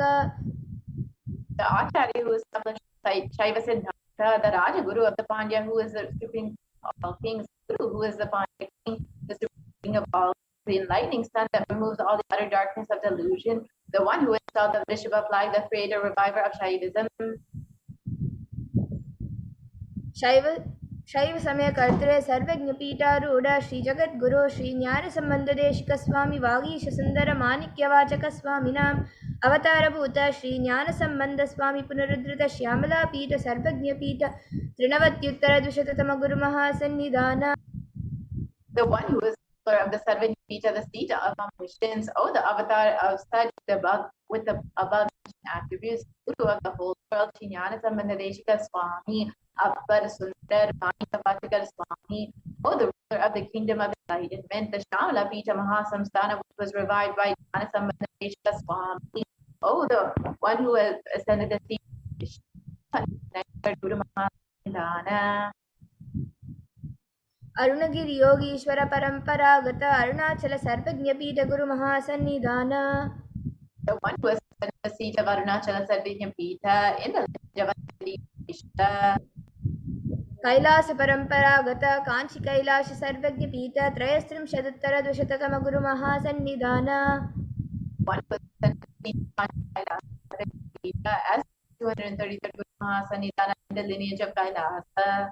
The Acharya who established Shaiva Siddhanta, the Raja Guru of the Pandya, who is the supreme of all kings, Guru, who is the Pandya king, the supreme king of all, the enlightening sun that removes all the utter darkness of delusion, the one who installed the Vrishabha flag, the creator, reviver of Shaivism. शैव समय कर्तृ सर्वज्ञ पीठारूढ़ श्री जगत गुरु श्री ज्ञान संबंध देशिक स्वामी वागीश सुंदर माणिक्य वाचक स्वामी नाम अवतार भूत श्री ज्ञान संबंध स्वामी पुनरुद्धृत श्यामला पीठ सर्वज्ञ पीठ त्रिनवत्युत्तर द्विशततम गुरु महासन्निधान. The one who is the ruler of the Sarvajna Pita, the seat of omniscience, oh, the avatar of such with the above attributes, Guru of the whole world, Jnana Sambandha Deshika Swami, Appar Sundar Manika Vatakar Swami, oh, the ruler of the kingdom of enlightenment, the Shamala Pita Mahasamstana, which was revived by Jnana Sambandha Deshika Swami, oh, the one who has ascended the seat of Guru Mahasandana. अरुणगिरि Yogeshwar परंपरागत अरुणाचल सर्वज्ञ पीठ गुरु महासन्निधान. The one who has the seat of Arunachala Sarvajna Pita in the Javadishta. Kailash परंपरागत कांची कैलाश सर्वज्ञ पीठ त्रयस्त्रिंशदुत्तर द्विशततम गुरु महासन्निधान. One who has the seat of Kailas Sarvajna Pita as 233rd Guru Mahasannidhana in the lineage of Kailasa.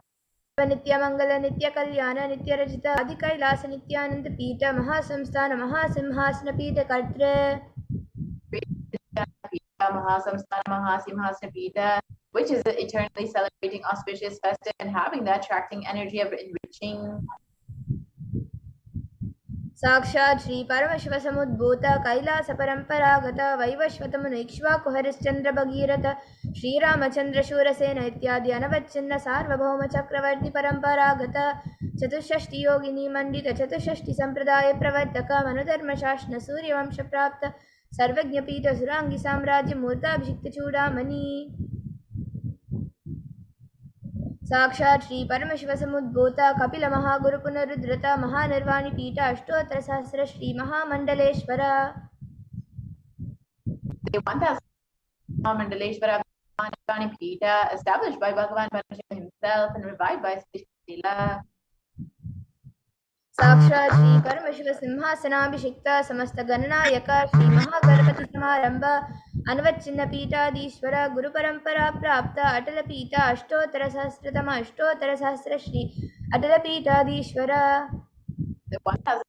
नित्य मंगल नित्य कल्याण नित्य रचित आदि कैलास नित्यानंद पीठ महासंस्थान महासिंहासन पीठ कर्तृ. Mahasamstana Mahasimhasana Pita, which is eternally celebrating auspicious festive and having the attracting energy of enriching. साक्षात् श्री परमशिव समुद्भूत कैलास परंपरागत वैवस्वत मुनि इक्ष्वाकु हरिश्चंद्र भगीरथ श्रीरामचंद्र शूरसेन इत्यादि अनवच्छिन्न सार्वभौम चक्रवर्ती परंपरागत चतुष्षष्टि योगिनी मंडित चतुष्षष्टि संप्रदाय प्रवर्तक मनोधर्म शासन सूर्यवंश प्राप्त सर्वज्ञ पीठ सुरांगी साम्राज्य मूर्ताभिषिक्त चूड़ामणि. साक्षात् श्री परमशिव समुद्भूत कपिल महागुरु पुनरुद्धृत महानिर्वाणी पीठ अष्टोत्तर सहस्र श्री महामंडलेश्वर. The 1000 Mandaleshwara Mahanirvani Pita, established by Bhagavan Parashakti himself and revived by Srila. साक्षात् श्री परमशिव सिंहासनाभिषिक्त समस्त गणनायक श्री महागणपति समारंभ अनवच्छिन्न पीठाधीश्वर गुरु परंपरा प्राप्त अटल पीठ अष्टोत्तर सहस्रतम अष्टोत्तर सहस्र श्री अटल पीठाधीश्वर. The 1000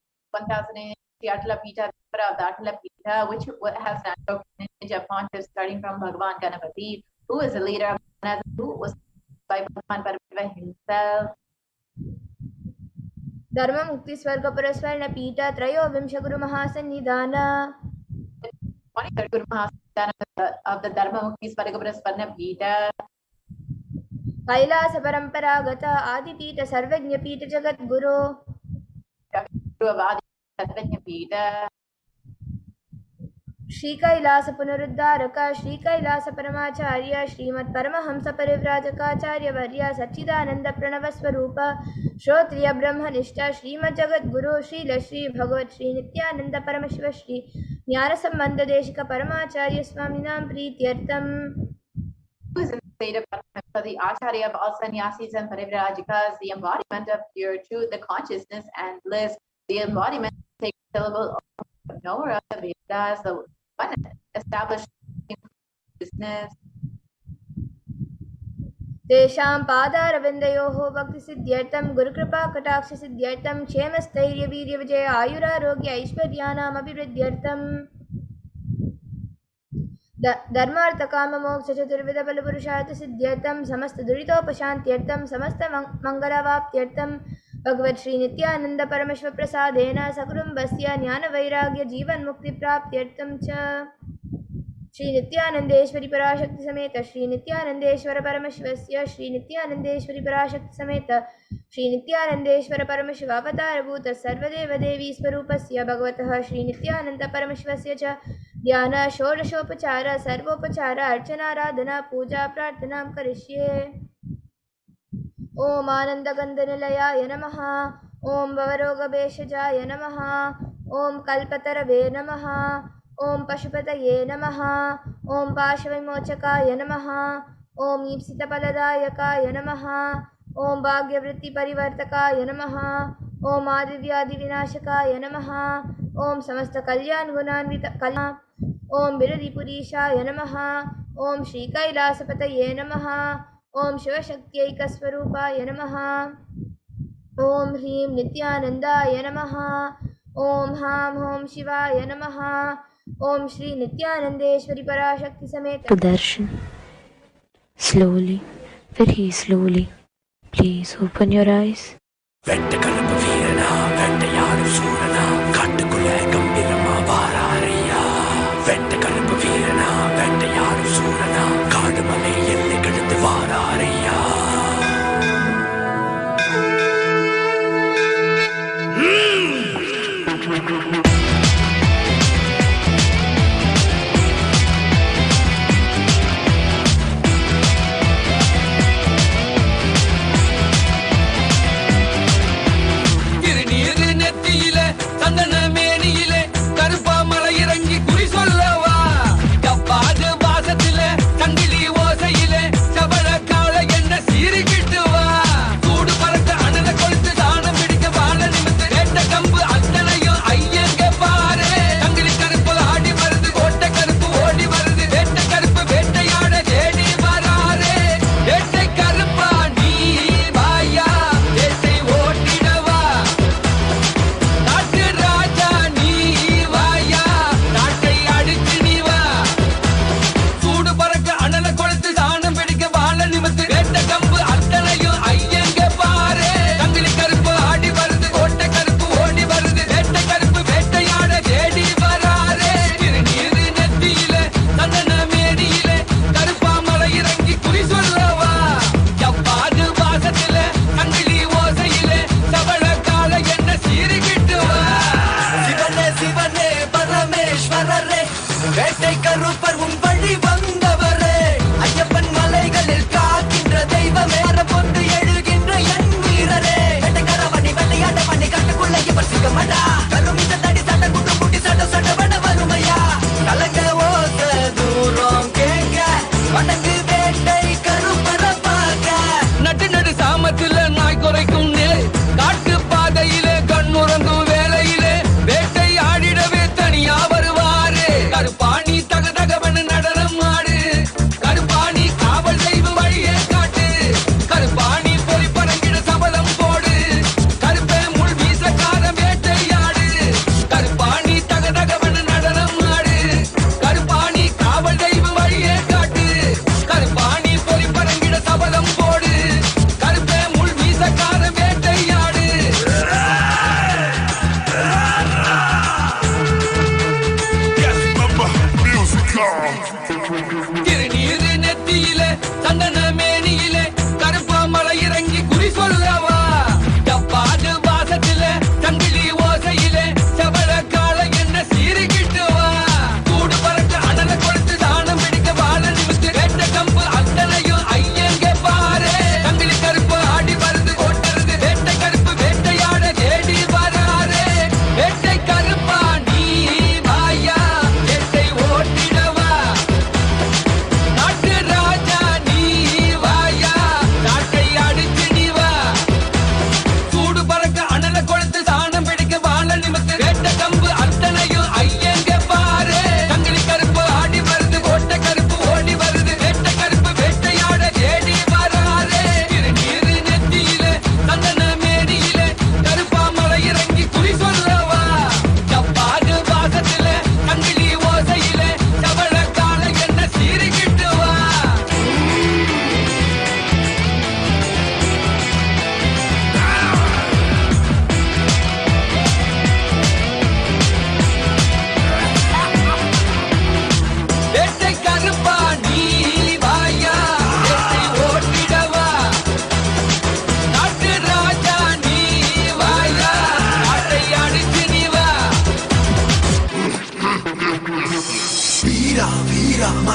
the Atala Pita, of the Atala Pita, which has natural lineage of pontiffs starting from Bhagavan Ganapati, who is the leader of Ganapati, who was by Bhagavan Parashakti himself. धर्म मुक्ति स्वर्ग पुरस्वर्ण पीठ त्रयोविंश गुरु महासन्निधान. 23rd Guru Mahasannidhana of the Dharma Mukti Swarga Purasvarna Pita. Kailash परंपरागत आदि पीठ सर्वज्ञ पीठ Jagat Guru. Guru of Adi Sarvajna Pita. Shri Kailash पुनरुद्धारक Shri Kailash परमाचार्य Shrimad Paramhans परिव्राजकाचार्य वर्य सच्चिदानंद प्रणव स्वरूप श्रोत्रिय ब्रह्मनिष्ठ श्रीमद जगत गुरु श्रील श्री भगवत श्री नित्यानंद परमशिव श्री ज्ञान संबंध Desika परमाचार्य स्वामिनां प्रीत्यर्थम. Who is in the state of Paramashiva, the Acharya of all sannyasis and parivrajakas, the embodiment of pure truth, the consciousness and bliss, the embodiment of the sacred syllable of knower of the Vedas, the one established business. तेषां पादारविन्दयोः भक्तिसिद्ध्यर्थं गुरुकृपाकटाक्षसिद्ध्यर्थं क्षेमस्थैर्यवीर्यविजय आयुरारोग्य ऐश्वर्याणामभिवृद्ध्यर्थम् धर्मार्थकाममोक्षचतुर्विधबलपुरुषार्थसिद्ध्यर्थं समस्तदुरितोपशान्त्यर्थं समस्तमङ्गलवाप्त्यर्थं भगवत् श्रीनित्यानन्द परमशिवप्रसादेन सकुटुम्बस्य ज्ञानवैराग्यजीवन्मुक्तिप्राप्त्यर्थं च श्री नित्यानंदेश्वरी पराशक्ति समेत श्री नित्यानंदेश्वर परमशिवस्य श्री नित्यानंदेश्वरी पराशक्ति समेत श्री नित्यानंदेश्वर परमशिव अवतारभूत सर्वदेव देवी स्वरूपस्य भगवतः श्री नित्यानंद परमशिवस्य च ध्यान षोडशोपचार सर्वोपचार अर्चनाराधना पूजा प्रार्थनां करिष्ये। ओम आनंदगंधनिलयाय नमः। ओम भवरोगभेषजाय नमः। ओम कल्पतरवे नमः। ओम पशुपतये नमः। ओम पाशविमोचकाय नमः। ओम ईप्सितफलदायकाय नमः। ओम भाग्यवृत्तिपरिवर्तकाय नमः। ओम आदिव्याधिविनाशकाय नमः। ओम समस्तकल्याणगुणान्वित कला ओम बिरदिपुरीशाय नमः। ओम श्रीकैलासपतये नमः। ओम शिवशक्त्यैकस्वरूपाय नमः। ओम ह्रीं नित्यानन्दाय नमः। ओम हां हों शिवाय नमः। ओम श्री नित्यानंदेश्वरी पराशक्ति समेत Darshan. Slowly, very slowly. Please open your eyes. வெட்டக்கலப்பு வீரனா வேட்டையாடும் சூரனா காட்டுக்குள்ள கம்பீரமா வாராரையா. வெட்டக்கலப்பு வீரனா வேட்டையாடும் சூரனா காடுமலை எல்லை கடந்து வாராரையா.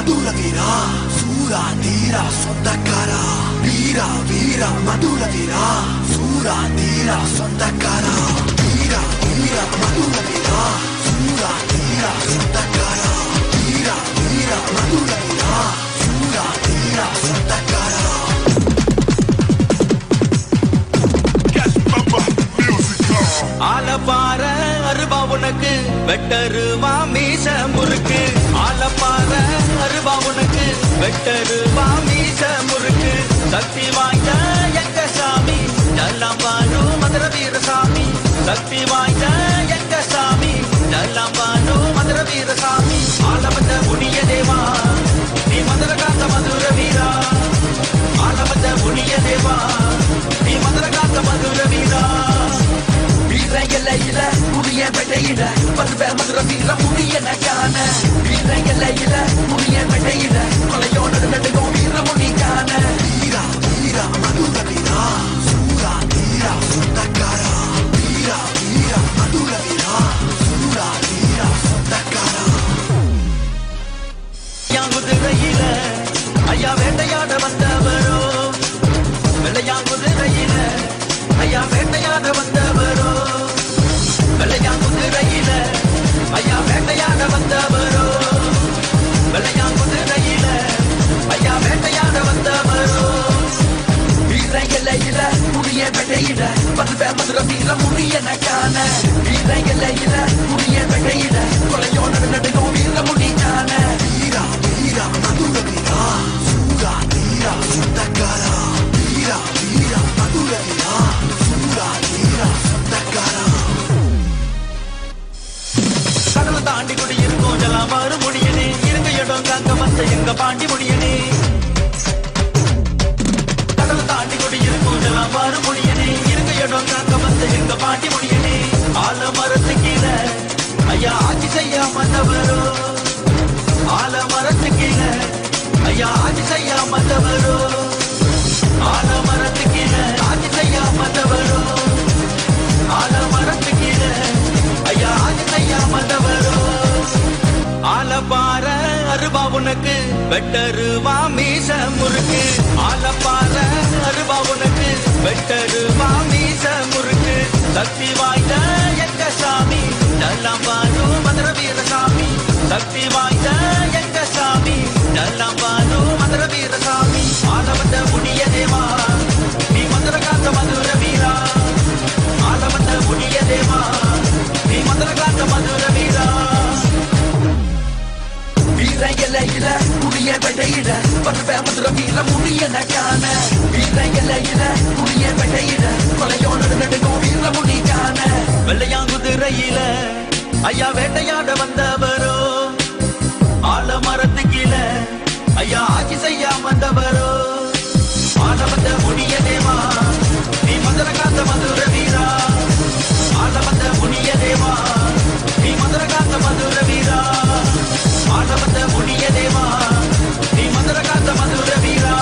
மதுர வீரா சூரா தீரா சொந்தக்காரா வீரா வீரா மதுர வீரா சூரா தீரா சொந்தக்காரா வீரா வீரா மதுர வீரா சூரா தீரா சொந்தக்காரா வீரா வீரா மதுர வீரா சூரா தீரா சொந்தக்காரா. ஆலப்பார அருபா உனக்கு வெட்டருவா மீச முறுக்கு ஆலப்பார அருபா உனக்கு வெட்டருவா மீச முறுக்கு சக்தி வாய்ந்த எங்க சாமி நல்லாம்பானு மதுர வீரசாமி சக்தி வாய்ந்த எங்க சாமி நல்லாம்பானு மதுர வீரசாமி ஆலவந்த புனிய தேவா நீ மதுர காத்த மதுர வீரா ஆலவந்த புனிய தேவா நீ மதுர காத்த மதுர வீரா வீரங்கலையில புதிய பெட்டையில பருவ மதுர வீர புதிய நகான வீரங்கலையில புதிய பெட்டையில கொலையோட நடுங்கும் வீர முடிக்கான வீரா வீரா மதுர வீரா சூரா தீரா சொந்தக்காரா வீரா வீரா மதுர வீரா சூரா தீரா சொந்தக்காரா. யாங்குதிரையில ஐயா வேட்டையாட வந்தவரோ வெள்ளையாங்குதிரையில ஐயா வேட்டையாட வந்தவரோ வெள்ளையாங்குதிரையில ஐயா வேட்டையாட வந்தவரோ வெள்ளையாங்குதிரையில ஐயா வேட்டையாட வந்தவரோ வீரங்கலையில புதிய பெட்டையில பருவ மதுர வீர முடிய நகான வீரங்கலையில புதிய பெட்டையில கொலையோட நடுங்கும் வீர முடிக்கான வீரா வீரா மதுர வீரா சூரா தீரா சொந்தக்காரா வீரா வீரா மதுர வீரா சூரா தீரா சொந்தக்காரா. கடலை தாண்டி குடி இருக்கும் ஜலாம் மாறு முடியனே இருங்க இடம் காக்க வந்த எங்க பாண்டி முடியனே கடலை தாண்டி குடி இருக்கும் ஜலாம் மாறு முடியனே இருங்க இடம் காக்க வந்த எங்க பாண்டி முடியனே ஆல மரத்து கீழே ஐயா ஆட்சி செய்யாம தவறோ ஆல மரத்து கீழே ஐயா ஆட்சி செய்யாம தவறோ ஆல மரத்து கீழே ஆட்சி செய்யாம தவறோ ஆல மரத்து கீழே ஐயா ஆட்சி செய்யாம தவறோ ஆலப்பார அருபா உனக்கு வெட்டருவா மீச முறுக்கு ஆலப்பார அருபா உனக்கு வெட்டருவா மீச முறுக்கு சக்தி வாய்ந்த எங்க சாமி நல்லாம்பானு மதுர வீரசாமி சக்தி வாய்ந்த எங்க சாமி நல்லாம்பானு மதுர வீரசாமி ஆலவந்த புனிய தேவா நீ மதுர காத்த மதுர வீரா ஆலவந்த புனிய தேவா நீ மதுர காத்த மதுர வீரா வீரங்கலையில புதிய பெட்டையில பருவ மதுர வீர முடிய நகான வீரங்கலையில புதிய பெட்டையில கொலையோட நடுங்கும் வீர முடிக்கான வெள்ளையாங்குதிரையில ஐயா வேட்டையாட வந்தவரோ ஆல மரத்து கீழே ஐயா ஆட்சி செய்யாம வந்தவரோ ஆலவந்த புனிய தேவா நீ மதுர காத்த மதுர வீரா ஆலவந்த புனிய தேவா நீ மதுர காத்த மதுர வீரா ஆலவந்த புனிய தேவா நீ மதுர காத்த மதுர வீரா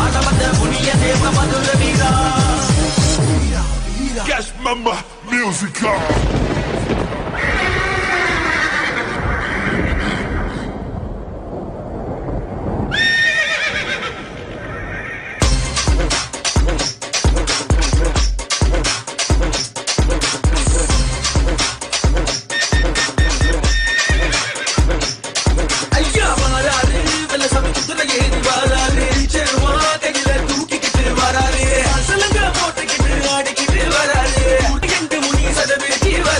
ஆலவந்த புனிய தேவ மதுர வீரா. Cash Mama Musical. ஐயா வராரு வெள்ள சமை குதிரை ஏறி வராரு செருவா கையில தூக்கிக்கிட்டு வராரு அசலங்க போட்டுக்கிட்டு ஆடிக்கிட்டு வராரு எண்டு முனி சதவீதி வராரு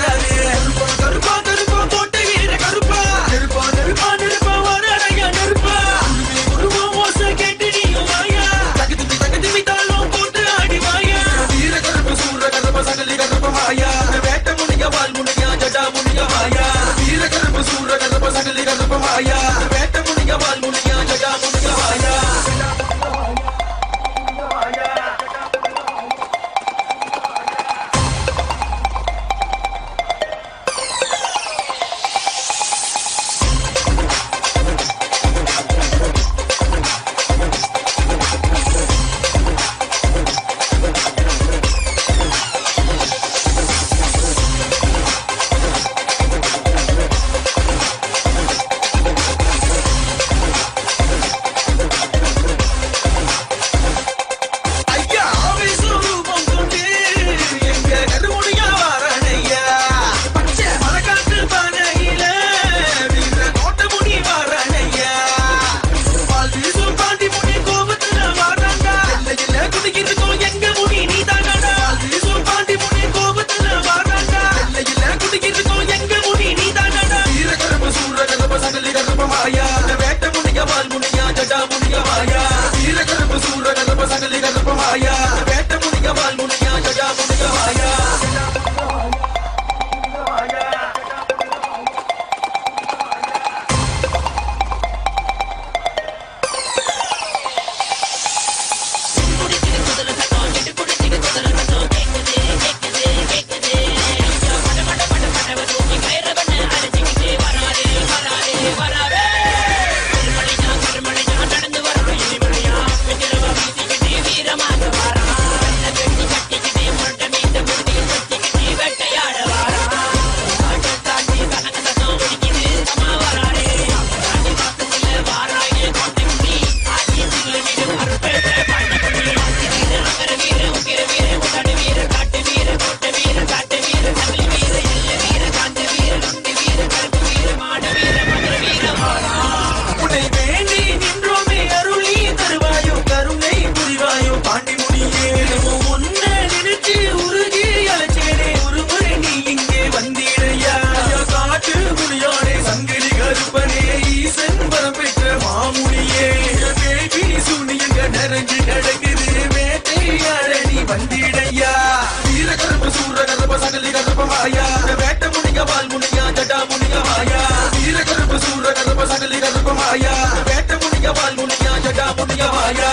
கருப்ப சகலி கருப்ப மாயா வேட்ட முனிய வால் முனியா ஜடா முனிய மாயா வீர கருப்ப சூர கருப்ப சகலி கருப்ப மாயா வேட்ட முனிய வால் முனியா ஜடா முனிய மாயா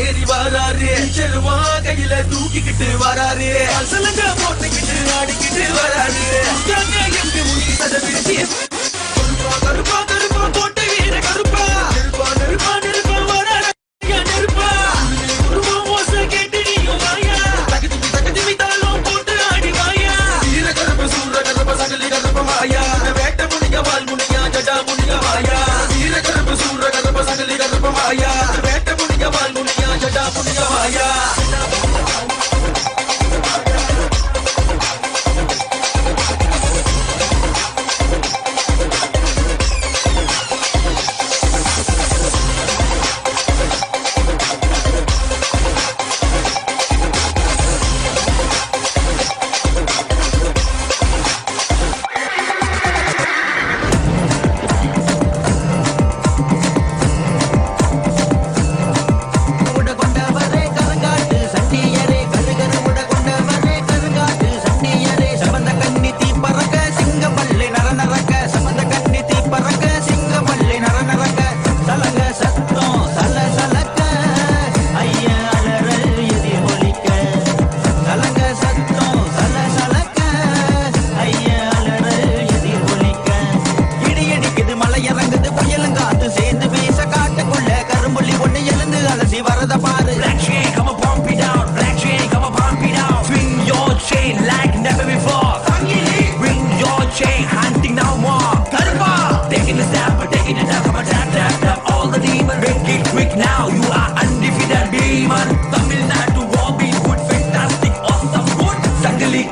ஏறி வராரு செருவா கையில தூக்கிக்கிட்டு வராரு அசலங்க போட்டுக்கிட்டு ஆடிக்கிட்டு வராரு எங்க முடி சதவிருத்தி கருப்பா கருப்பா போட்ட வீர கருப்பா நெருப்பா நெருப்பா நெருப்பா வராரு நெருப்பா உருவா மோச கேட்டு நீயும் வாயா தகுதி தாளம் போட்டு ஆடி வாயா வீர கருப்ப சூர கருப்ப சகலி கருப்ப மாயா வேட்ட முனிய வால் முனியா ஜடா முனிய மாயா வீர கருப்ப சூர கருப்ப சகலி கருப்ப மாயா வேட்ட முனிய வால் முனியா ஜடா முனிய மாயா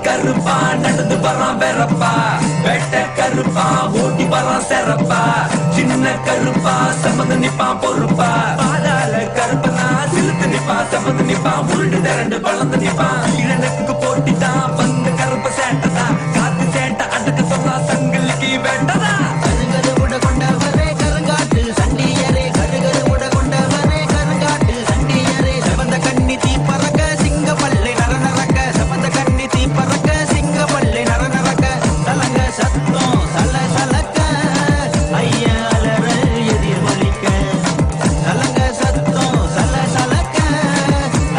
கருப்பா நடந்து வரான் வெறப்பா வெட்ட கருப்பா ஓட்டி வரான் செறப்பா சின்ன கருப்பா சமந்து நிப்பான் பொறுப்பா பாதாள கருப்பனா சிலுத்து நிப்பான் சமந்து நிப்பான் உருண்டு திரண்டு வளர்ந்து நிப்பான் இழனுக்கு போட்டிதான் வந்து கருப்ப சேட்டதான் காத்து சேட்ட அடக்க சொன்னா சங்கிலிக்கு வேட்டதா கருங்கரு உட கொண்டவரே கருங்காட்டு சண்டியரே கருகரு உட கொண்டவரே கருங்காட்டு சண்டியரே சமந்த கண்ணி தீ பறக்க சிங்க பல்லை நர நரக்க சமந்த கண்ணி தீ பறக்க சிங்க பல்லை நர நரக்க சலங்க சத்தம் சல சலக்க ஐயா அலறல் எதிர் ஒலிக்க சலங்க சத்தம் சல சலக்க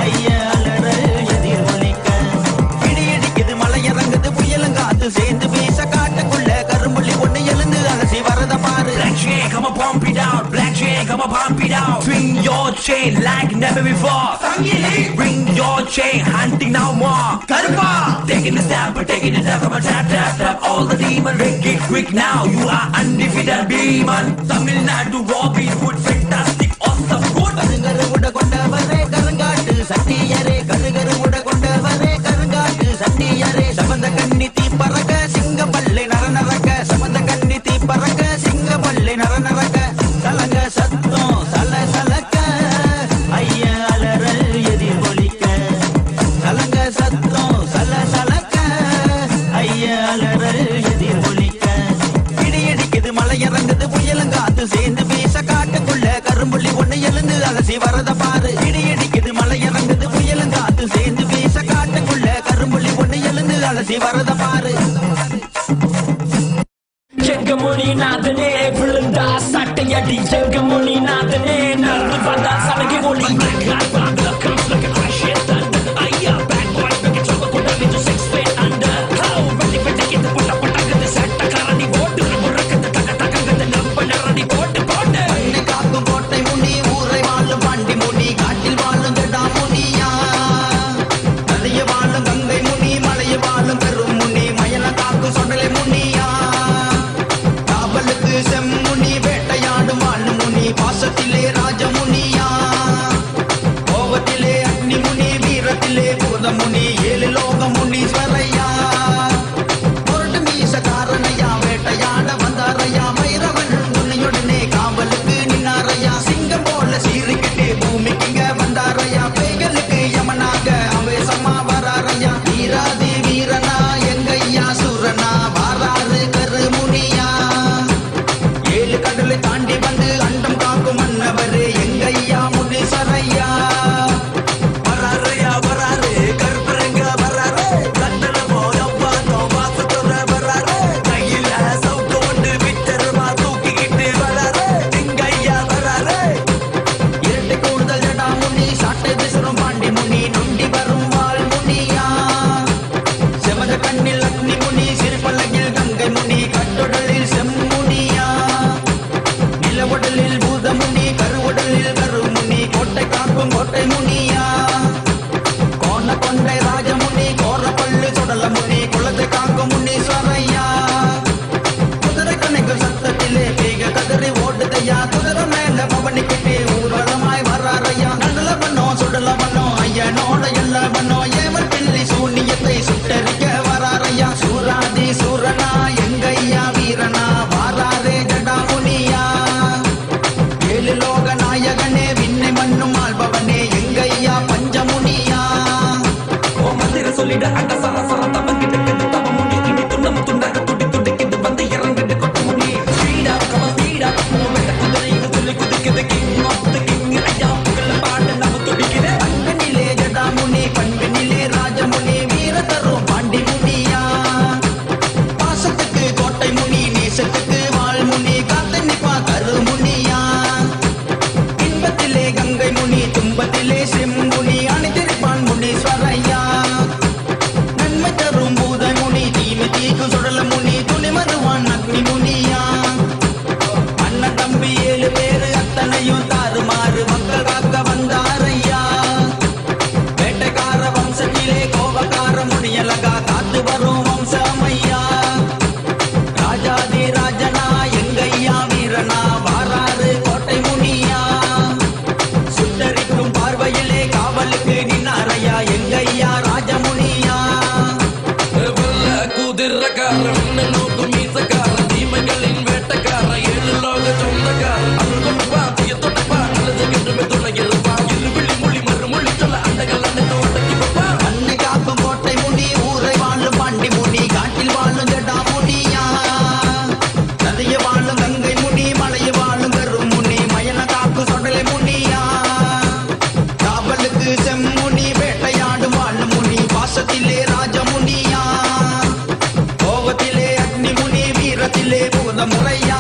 ஐயா அலறல் எதிர் ஒலிக்க இடி இடிக்குது மலை இறங்குது புயலங்காத்து சேர்ந்து வீச காட்டுக்குள்ள கரும்புள்ளி ஒண்ணு எழுந்து அலசி வரத பாரு Black chain, come on pump it out. Black chain, come on pump it out. Swing your chain like never before. Bring your chain, hunting now more. Karupa, taking the step, but taking it up, come on tap tap tap. All the demon, break it quick now. You are undefeated demon. Tamil Nadu, Robin Hood, fantastic, awesome, good. கருங்கரு உட கொண்டவரே கருங்காட்டு சண்டியரே கருங்கரு உட கொண்டவரே கருங்காட்டு சண்டியரே சமந்த கண்ணி தீ பறக்க சிங்க பல்லை நர நரக்க சமந்த கண்ணி தீ பறக்க சிங்க பல்லை நர நரக்க சலங்க சத்தம் சல சலக்க ஐயா அலறல் எதிர் ஒலிக்க சலங்க சத்தம் சல சலக்க ஐயா அலறல் எதிர் ஒலிக்க இடி இடிக்குது மலை இறங்குது புயலங்காத்து சேர்ந்து வீச காட்டுக்குள்ள கரும்புள்ளி ஒண்ணு எழுந்து அலசி வரத பாரு இடி இடிக்குது மலை இறங்குது புயலங்காத்து சேர்ந்து வீச காட்டுக்குள்ள கரும்புள்ளி ஒண்ணு எழுந்து அலசி வரத பாரு ஜெகமொழி நாதனே விழுந்தா சட்டையடி ஜெகமொழி நாதனே நடந்து வந்தா சலகை ஒளி ஐயா பேக் பாய் பேக்கெட் சொல்ல கொண்டா வித்து 6 feet under ஹவ் வெட்டி வெட்டி இந்த பட்ட பட்டங்கது சட்ட கரடி போட்டு முறக்கது தக தகங்கது நம்ப நரடி போட்டு போட்டு பண்ணை காக்கும் கோட்டை முனி ஊரை வாழும் பாண்டி முனி காட்டில் வாழும் ஜடா முனியா நதிய வாழும் கங்கை முனி மலைய வாழும் பெரும் முனி மயல காக்கும் சொடலை முனியா காவலுக்கு செம்முனி வேட்டையாடும் வாழும் முனி பாசத்திலே ராஜமுனியா துன்பத்திலே பூதமுனி ஏழு லோக முனீஸ்வரையா பொருட்டு மீசக்காரனையா வேட்டையாட வந்தாரையா வைரவன் துணியுடனே காவலுக்கு நின்னாரையா சிங்கம் போல சீறிக்கிட்டே பூமிக்குங்க வந்தாரையா பேய்களுக்கு யமனாக அவேசமா வராரையா வீராதி வீரனா எங்கையா சூரனா வாராறு கருமுனியா ஏழு கடலை தாண்டி வந்து அண்டம் காக்கும் மன்னவரே எங்கையா முனீஸ்வரையா வராரையா வராரு கருப்பரங்க வராரு கண்டன போயப்பா வாசத்தோட வராரு கையில சவுக்கு ஒன்று விச்சருமா தூக்கிக்கிட்டு வராரு எங்கையா வராரு இரட்டை கூடுதல் ஜடா முனி சாட்டை விசுறும் பாண்டி முனி நொண்டி வரும் வாழ் முனியா செமத கண்ணில் அக்னி முனி சிறுபலகில் கங்கை முனி கட்டுடலில் செம்முனியா நிலவுடலில் பூதமுனி கருவுடலில் கருமுனி கோட்டை காக்கும் கோட்டை முனியா கோண கொண்டை ராஜமுனி கோர பல்லு சுடல முனி குலத்தை காக்கும் முனீஸ்வரையா குதிரை கணைகள் சத்தத்திலே பேக கதறி ஓடுதையா குதிரை மேல பவனி கட்டி ஊர்வலமாய் வராரையா நல்ல பண்ணோ சுடல பண்ணோ ஐயனோட எல்லா பண்ணோ ஏவல் பிள்ளை சூனியத்தை சுட்டரிக்க வராரையா சூராதி சூரனா எங்கையா வீரனா வாராரே ஜடா முனியா ஏழு லோக நாயகனே விண்ணை மண்ணும் ஆள்பவனே எங்கையா பஞ்சமுனியா ஓ மந்திர சொல்லிட அண்ட சரசர தவங்கிட்டு தவ முனி இனி துண்ணம் துண்டாக துடி துடிக்குது வந்து இறங்கிட்டு கொட்ட முனி ஸ்பீடா கம ஸ்பீடா மூமெண்ட் குதிரை இது துள்ளி குதிக்குது கிங் ஆஃப் தி கிங் ஐயா புகழ பாட நம்ம துடிக்குது அன்பினிலே ஜடா முனி பண்பினிலே ராஜமுனி வீர தரும் பாண்டி முனியா பாசத்துக்கு கோட்டை முனி நேசத்துக்கு வாழ் முனி காத்து நிப்பா கருமுனியா இன்பத்திலே கங்கை முனி துன்பத்திலே செம்முனி அணிந்திருப்பான் முனீஸ்வரையா நன்மை தரும் பூத முனி தீமை தீக்கும் சுடல முனி துணி மறுவான் அக்னி முனியா அண்ணன் தம்பி ஏழு பேரு அத்தனையும் தாறுமாறு மக்கள் காக்க வந்தாரையா வேட்டைக்கார வம்சத்திலே கோபக்கார முனியலகா காத்து வரும் வம்சமையா ராஜாதி ராஜனா எங்கையா வீரனா வாராறு கோட்டை முனியா சுட்டரிக்கும் பார்வையிலே காவலுக்கு நின்னாரையா எங்கையா ராஜமுனியா குதிரக்காரன் நோக்கும் மீசக்கார தீமைகளின் வேட்டக்கார ஏழு லோக சொந்தக்கார அருள் பாத்திய தொட்டப்பா நல்லது கெட்டுமே துணையிருப்பா இருவிழி மொழி மறுமொழி சொல்ல அண்டகள் அன்னைக்கு ஒட்டக்கி வைப்பா அன்னை காக்கும் கோட்டை முனி ஊரை வாழும் பாண்டி முனி காட்டில் வாழும் ஜடா முனியா நதிய வாழும் கங்கை முனி மலைய வாழும் கரும் முனி மயன காக்கும் சொடலை முனியா காவலுக்கு செம்முனி வேட்டையாடும் வாழும் முனி பாசத்திலே ராஜமுனியா கோபத்திலே அக்னி முனி வீரத்திலே பூத முறையா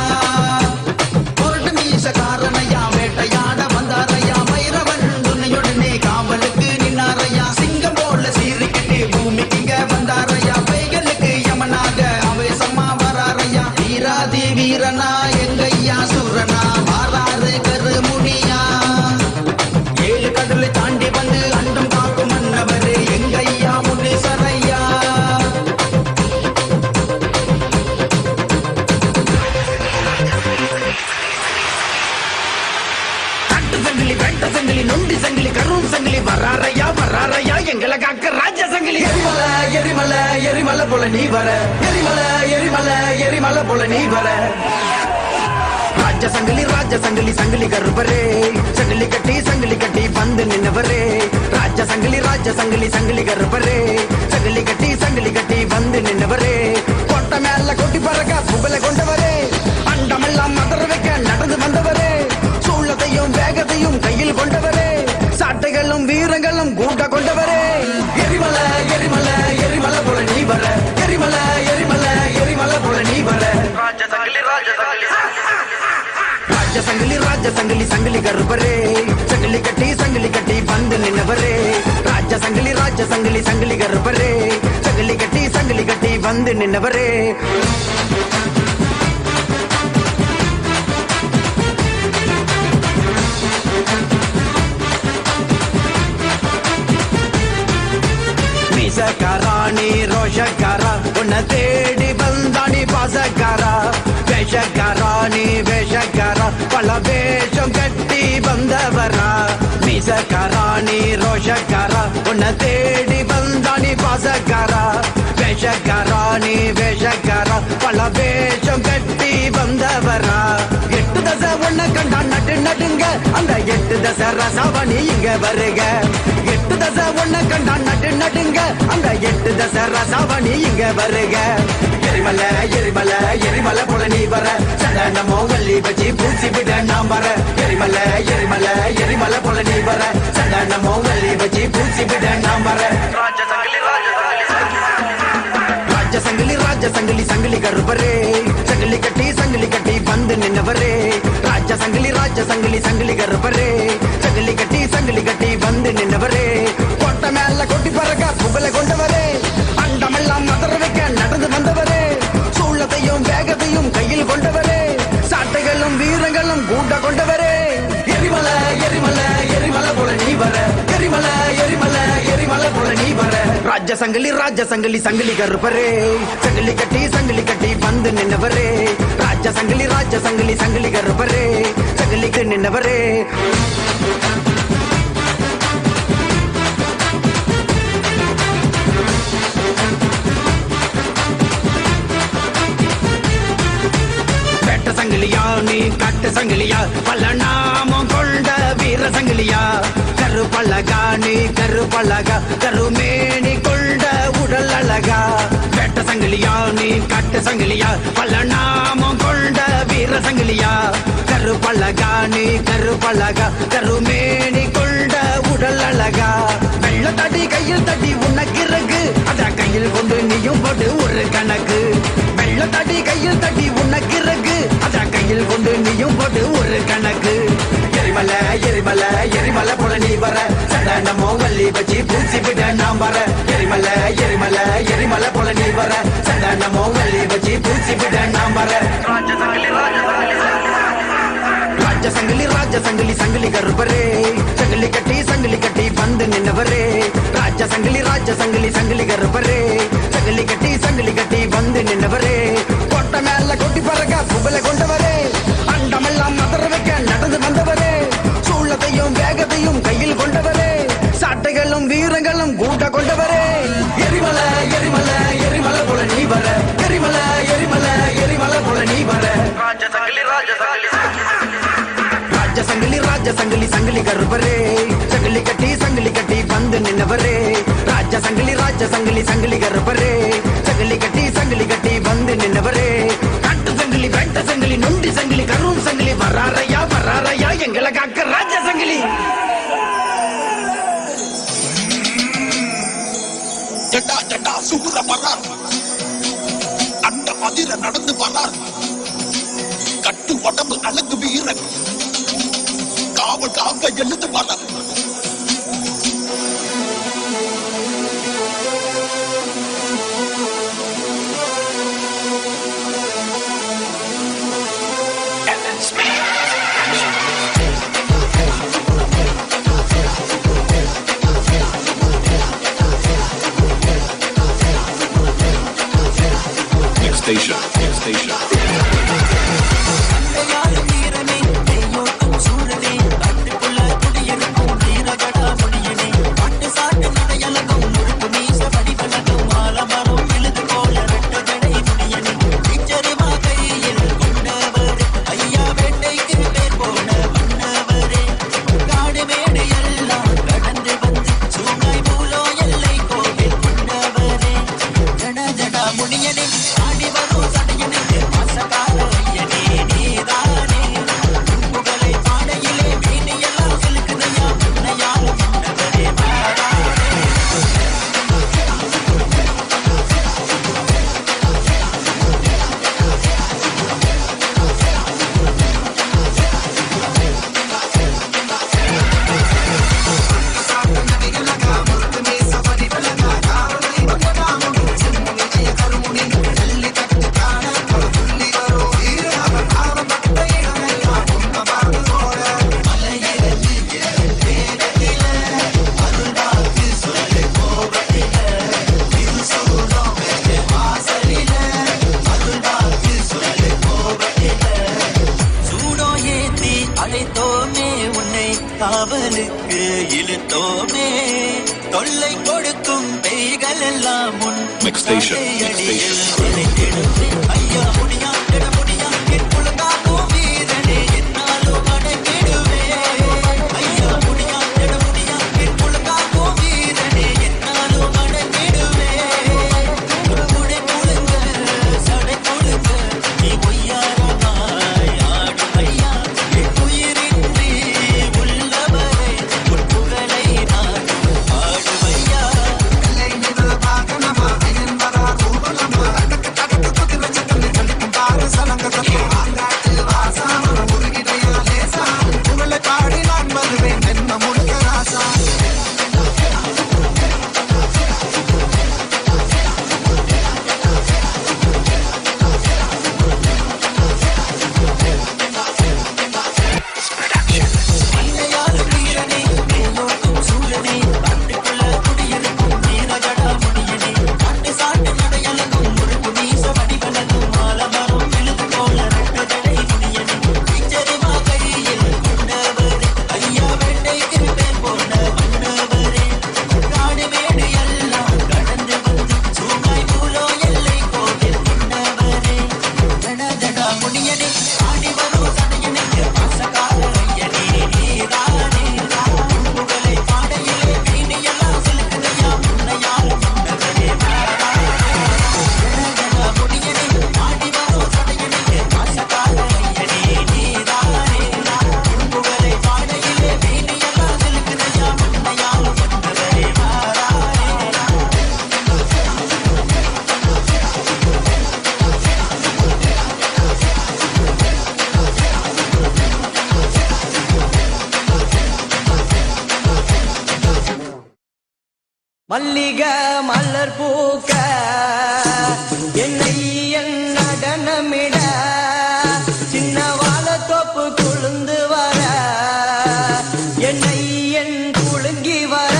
பொருட்டு மீசக்காரனையா வேட்டையாட வந்தாரையா வைரவன் துணையுடனே காவலுக்கு நின்னாரையா சிங்கம் போல சீறிக்கிட்டே பூமிக்குங்க வந்தாரையா பைகளுக்கு யமனாக அவேசமா வராரையா வீராதி வீரனா எங்கையா சூரனா வாராறு கருமுனியா ஏழு கடலை தாண்டி வந்து அண்டம் காக்கும் மன்னவரே எங்கையா முனீஸ்வரையா காட்டு சங்கிலி வெட்ட சங்கிலி நொண்டி சங்கிலி கரும் சங்கிலி வராரையா வராரையா எங்களை காக்க ராஜ சங்கிலி எரிமலை எரிமலை எரிமலை போல நீ வர எரிமலை எரிமலை எரிமலை போல நீ வர ராஜ சங்கிலி சங்கிலி கருப்பரே சங்கிலி கட்டி வந்து நின்னவரே ராஜ சங்கிலி சங்கிலி கருப்பரே சங்கிலி கட்டி வந்து நின்னவரே கொட்ட மேல கொட்டி பறக்க புகழ கொண்டவரே அண்டமெல்லாம் மதற வைக்க நடந்து வந்தவரே சூழத்தையும் வேகத்தையும் கையில் கொண்டவரே சாட்டைகளும் வீரங்களும் கூட்ட கொண்டவரே எரிமலை எரிமலை எரிமலை போல நீ வர எரிமலை எரிமலை எரிமலை போல நீ வர ராஜ சங்கிலி சங்கிலி கருப்பரே சங்கிலி கட்டி வந்து நின்னவரே ராஜ சங்கிலி சங்கிலி கருப்பரே சங்கிலி கட்டி வந்து நின்னவரே மீசக்காரா நீ ரோஷக்காரா உன்னை தேடி வந்தானி பாசக்காரா வேஷக்காரா நீ வேஷக்காரா பல வேஷம் கட்டி வந்தவரா மீசக்காரா நீ ரோஷக்காரா உன்னை தேடி பல வேஷம் கட்டி வந்தவரா 8 தசை ஒண்ண கண்டா நடு நடுங்க அந்த 8 தசை ரசாவணி இங்க வருக 8 தசை ஒண்ண கண்டா நடு நடுங்க அந்த 8 தசை ரசாவணி இங்க வருக எரிமலை எரிமலை எரிமலை போல நீ வர சடனமோ வள்ளி வச்சு பூசி விட நாம் வர எரிமலை எரிமலை எரிமலை போல நீ வர சடனமோ வள்ளி வச்சு பூசி விட நாம் வர ராஜசங்கிலி ராஜசங்கிலி சங்கிலி கருப்பரே சங்கிலி கட்டி வந்து நின்னவரே ராஜசங்கிலி ராஜசங்கிலி சங்கிலி கருப்பரே சங்கிலி கட்டி வந்து நின்னவரே கொட்ட மேல கொட்டி பறக்க புகழை கொண்டவரே அண்டமெல்லாம் மதற வைக்க நடந்து வந்தவரே சூழத்தையும் வேகத்தையும் கையில் கொண்டவரே சாட்டைகளும் வீரங்களும் கூட்ட கொண்டவரே எரிமலை எரிமலை எரிமலை போல நீ வர எரிமலை எரிமலை எரிமலை போல நீ வர ராஜசங்கிலி ராஜசங்கிலி சங்கிலி கருப்பரே சங்கிலி கட்டி வந்து நின்னவரே ராஜசங்கிலி ராஜசங்கிலி சங்கிலி கருப்பரே சங்கிலிக்கு நின்னவரே சங்கிலியா நீ கட்டு சங்கிலியா பல நாமம் கொண்ட வீர சங்கிலியா கருப்பழகா நீ கருப்பழகா கருமேனி கொண்ட உடல் அழகா வெட்ட சங்கிலியா நீ கட்டு சங்கிலியா பல நாமம் கொண்ட வீர சங்கிலியா கருப்பழகா நீ கருப்பழகா கருமேனி கொண்ட உடல் அழகா வெள்ள தடி கையில் தடி உனக்கு இறகு அத கையில் கொண்டு நீயும் போட்டு ஒரு கணக்கு வெள்ள தடி கையில் தடி உனக்கு இறகு அத கையில் கொண்டு நீயும் போட்டு ஒரு கணக்கு எரிமலை எரிமலை எரிமலை போல நீ வர சடனமோ வள்ளி வச்சு பூசி விட நாம் வர எரிமலை எரிமலை எரிமலை போல நீ வர சடனமோ வள்ளி வச்சு பூசி விட நாம் வர ராஜசங்கிலி ராஜசங்கிலி சங்கிலி கருப்பரே சங்கிலி கட்டி வந்து நின்னவரே ராஜசங்கிலி ராஜசங்கிலி சங்கிலி கருப்பரே சங்கிலி கட்டி வந்து நின்னவரே கொட்ட மேல கொட்டி பறக்க புகழை கொண்டவரே அண்டமெல்லாம் மதற வைக்க நடந்து வந்தவரே சூழத்தையும் வேகத்தையும் கையில் கொண்டவரே சாட்டைகளும் வீரங்களும் கூட்ட கொண்டவரே எரிமலை எரிமலை எரிமலை போல நீ வர எரிமலை எரிமலை எரிமலை போல நீ வர ராஜசங்கிலி ராஜசங்கிலி சங்கிலி கருப்பரே சங்கிலி கட்டி வந்து நின்னவரே ராஜசங்கிலி ராஜசங்கிலி சங்கிலி கருப்பரே சங்கிலி கட்டி வந்து நின்னவரே கட்டு சங்கிலி வெட்ட சங்கிலி நொண்டி சங்கிலி கரும் சங்கிலி வராரையா எங்களை காக்க ராஜசங்கிலி ஜட்டா ஜட்டா சுகுர வரார் அந்த மதிர நடந்து வரார் கட்டு உடம்பு அழகு வீரன் காவல் காக்க எழுந்து வரார் Station. காவலுக்கு இழுத்தோமே தொல்லை கொடுக்கும் பேய்கள் எல்லாம் முன் Mix station. ஐயா மல்லிக மலர் பூக்க என்னை என் நடனமிட சின்ன வாழத்தோப்பு குளுந்து வர என்னை என் குலுங்கி வர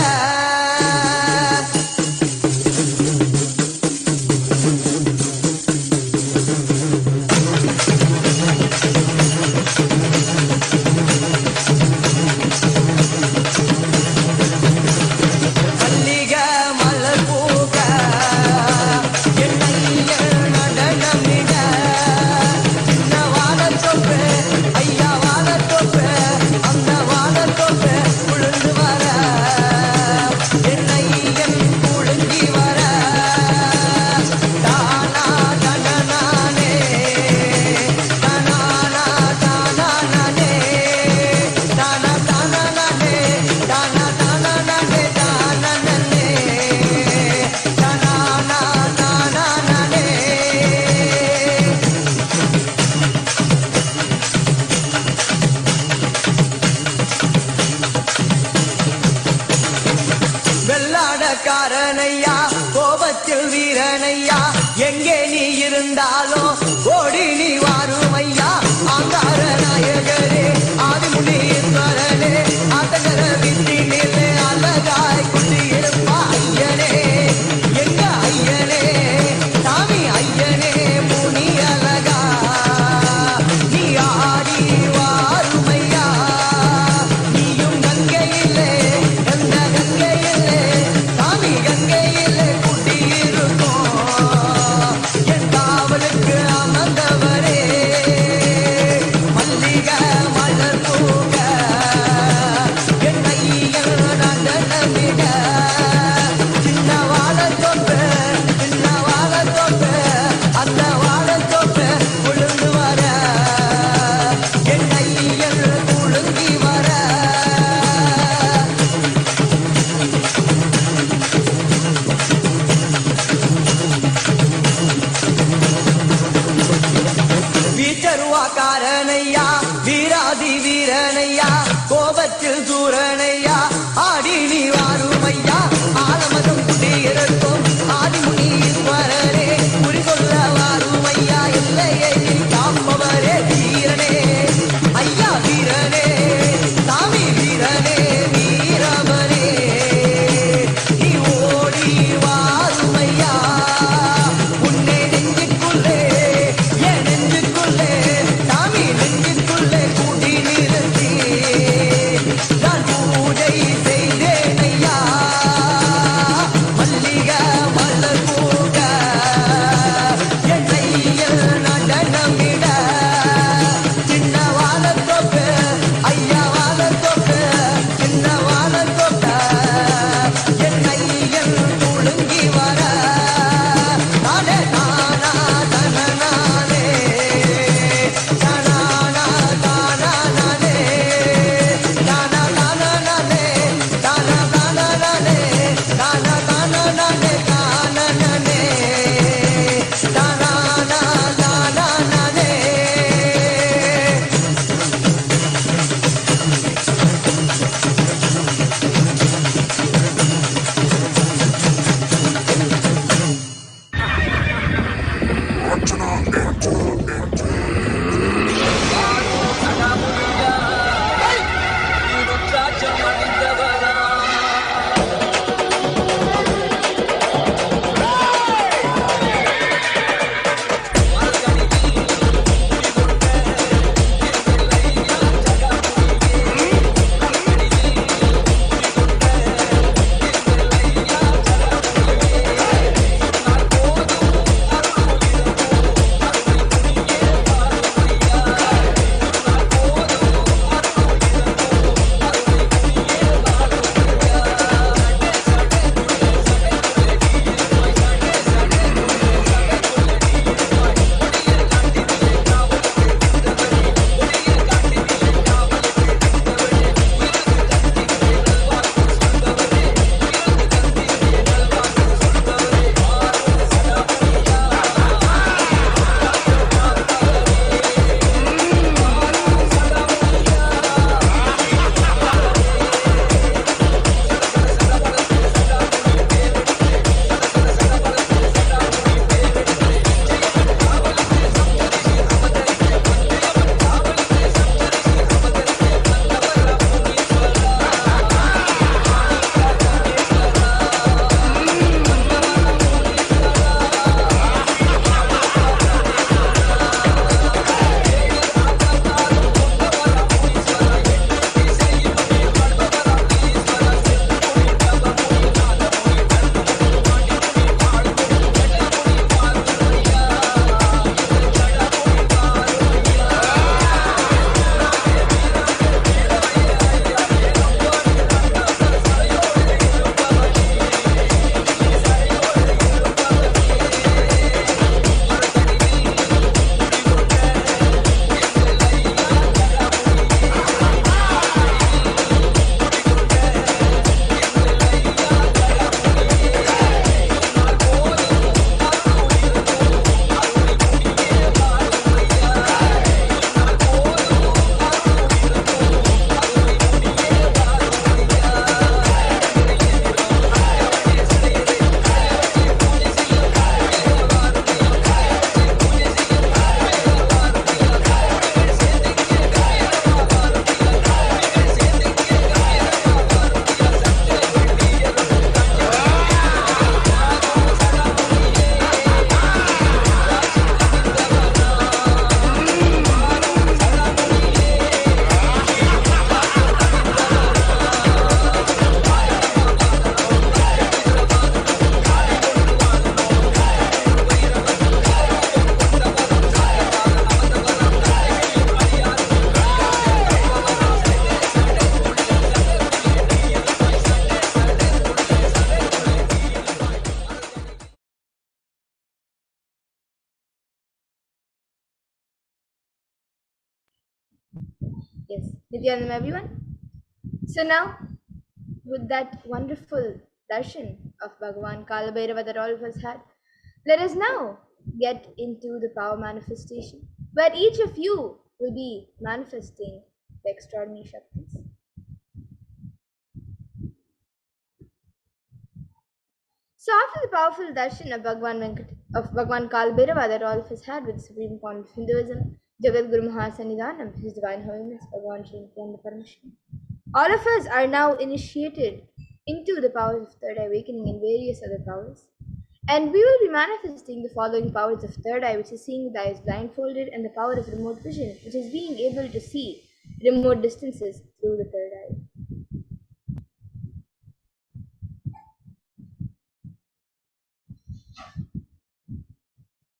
காரனையா கோபத்தில் வீரனையா எங்கே நீ இருந்தாலும் ஓடி நீ வாருமையா ஆங்கார நாயகரே ஆதிமுனீஸ்வரனே ஆத்தகர வித்தினிலே அழகாய் குடியிருப்பா ஐயனே எங்க ஐயனே சாமி ஐயனே முனி அழகா நீ ஆடி வாருமையா நீயும் கங்கையிலே எந்த கங்கையிலே கங்கையிலே குடியிருக்கும் என் காவலுக்கு அமர்ந்தவரே மல்லிகை மலர் பூக்க என்னை Yes, Nithyananda everyone. So now, with that wonderful darshan of Bhagavan Kalabhairava that all of us had, let us now get into the power manifestation, where each of you will be manifesting the extraordinary Shaktis. So after the powerful darshan of Bhagavan Kalbhairava that all of us had with the supreme point of Hinduism, Jagat Guru Mahasannidhanam, His Divine Holiness, Bhagavan Sri Nithyananda Paramashivam, all of us are now initiated into the powers of third eye awakening and various other powers. And we will be manifesting the following powers of third eye, which is seeing with the eyes blindfolded, and the power of remote vision, which is being able to see remote distances through the third eye.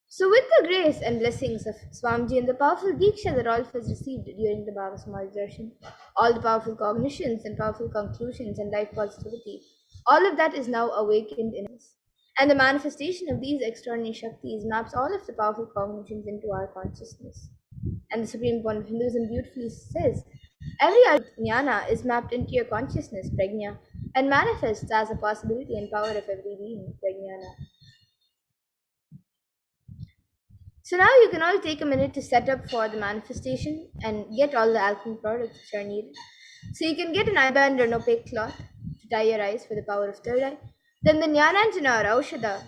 So with the grace and blessings of Swamiji and the powerful Diksha that all of us received during the Bhava Samadhi Darshan, all the powerful cognitions and powerful conclusions and life positivity, all of that is now awakened in us. And the manifestation of these extraordinary Shaktis maps all of the powerful cognitions into our consciousness. And the Supreme Point of Hinduism beautifully says, every jnana is mapped into your consciousness, prajna, and manifests as a possibility and power of every being, prajnana. So now you can all take a minute to set up for the manifestation and get all the alchemy products which are needed. So you can get an eye band or an opaque cloth to tie your eyes for the power of third eye. Then the Jnananjana or Aushadha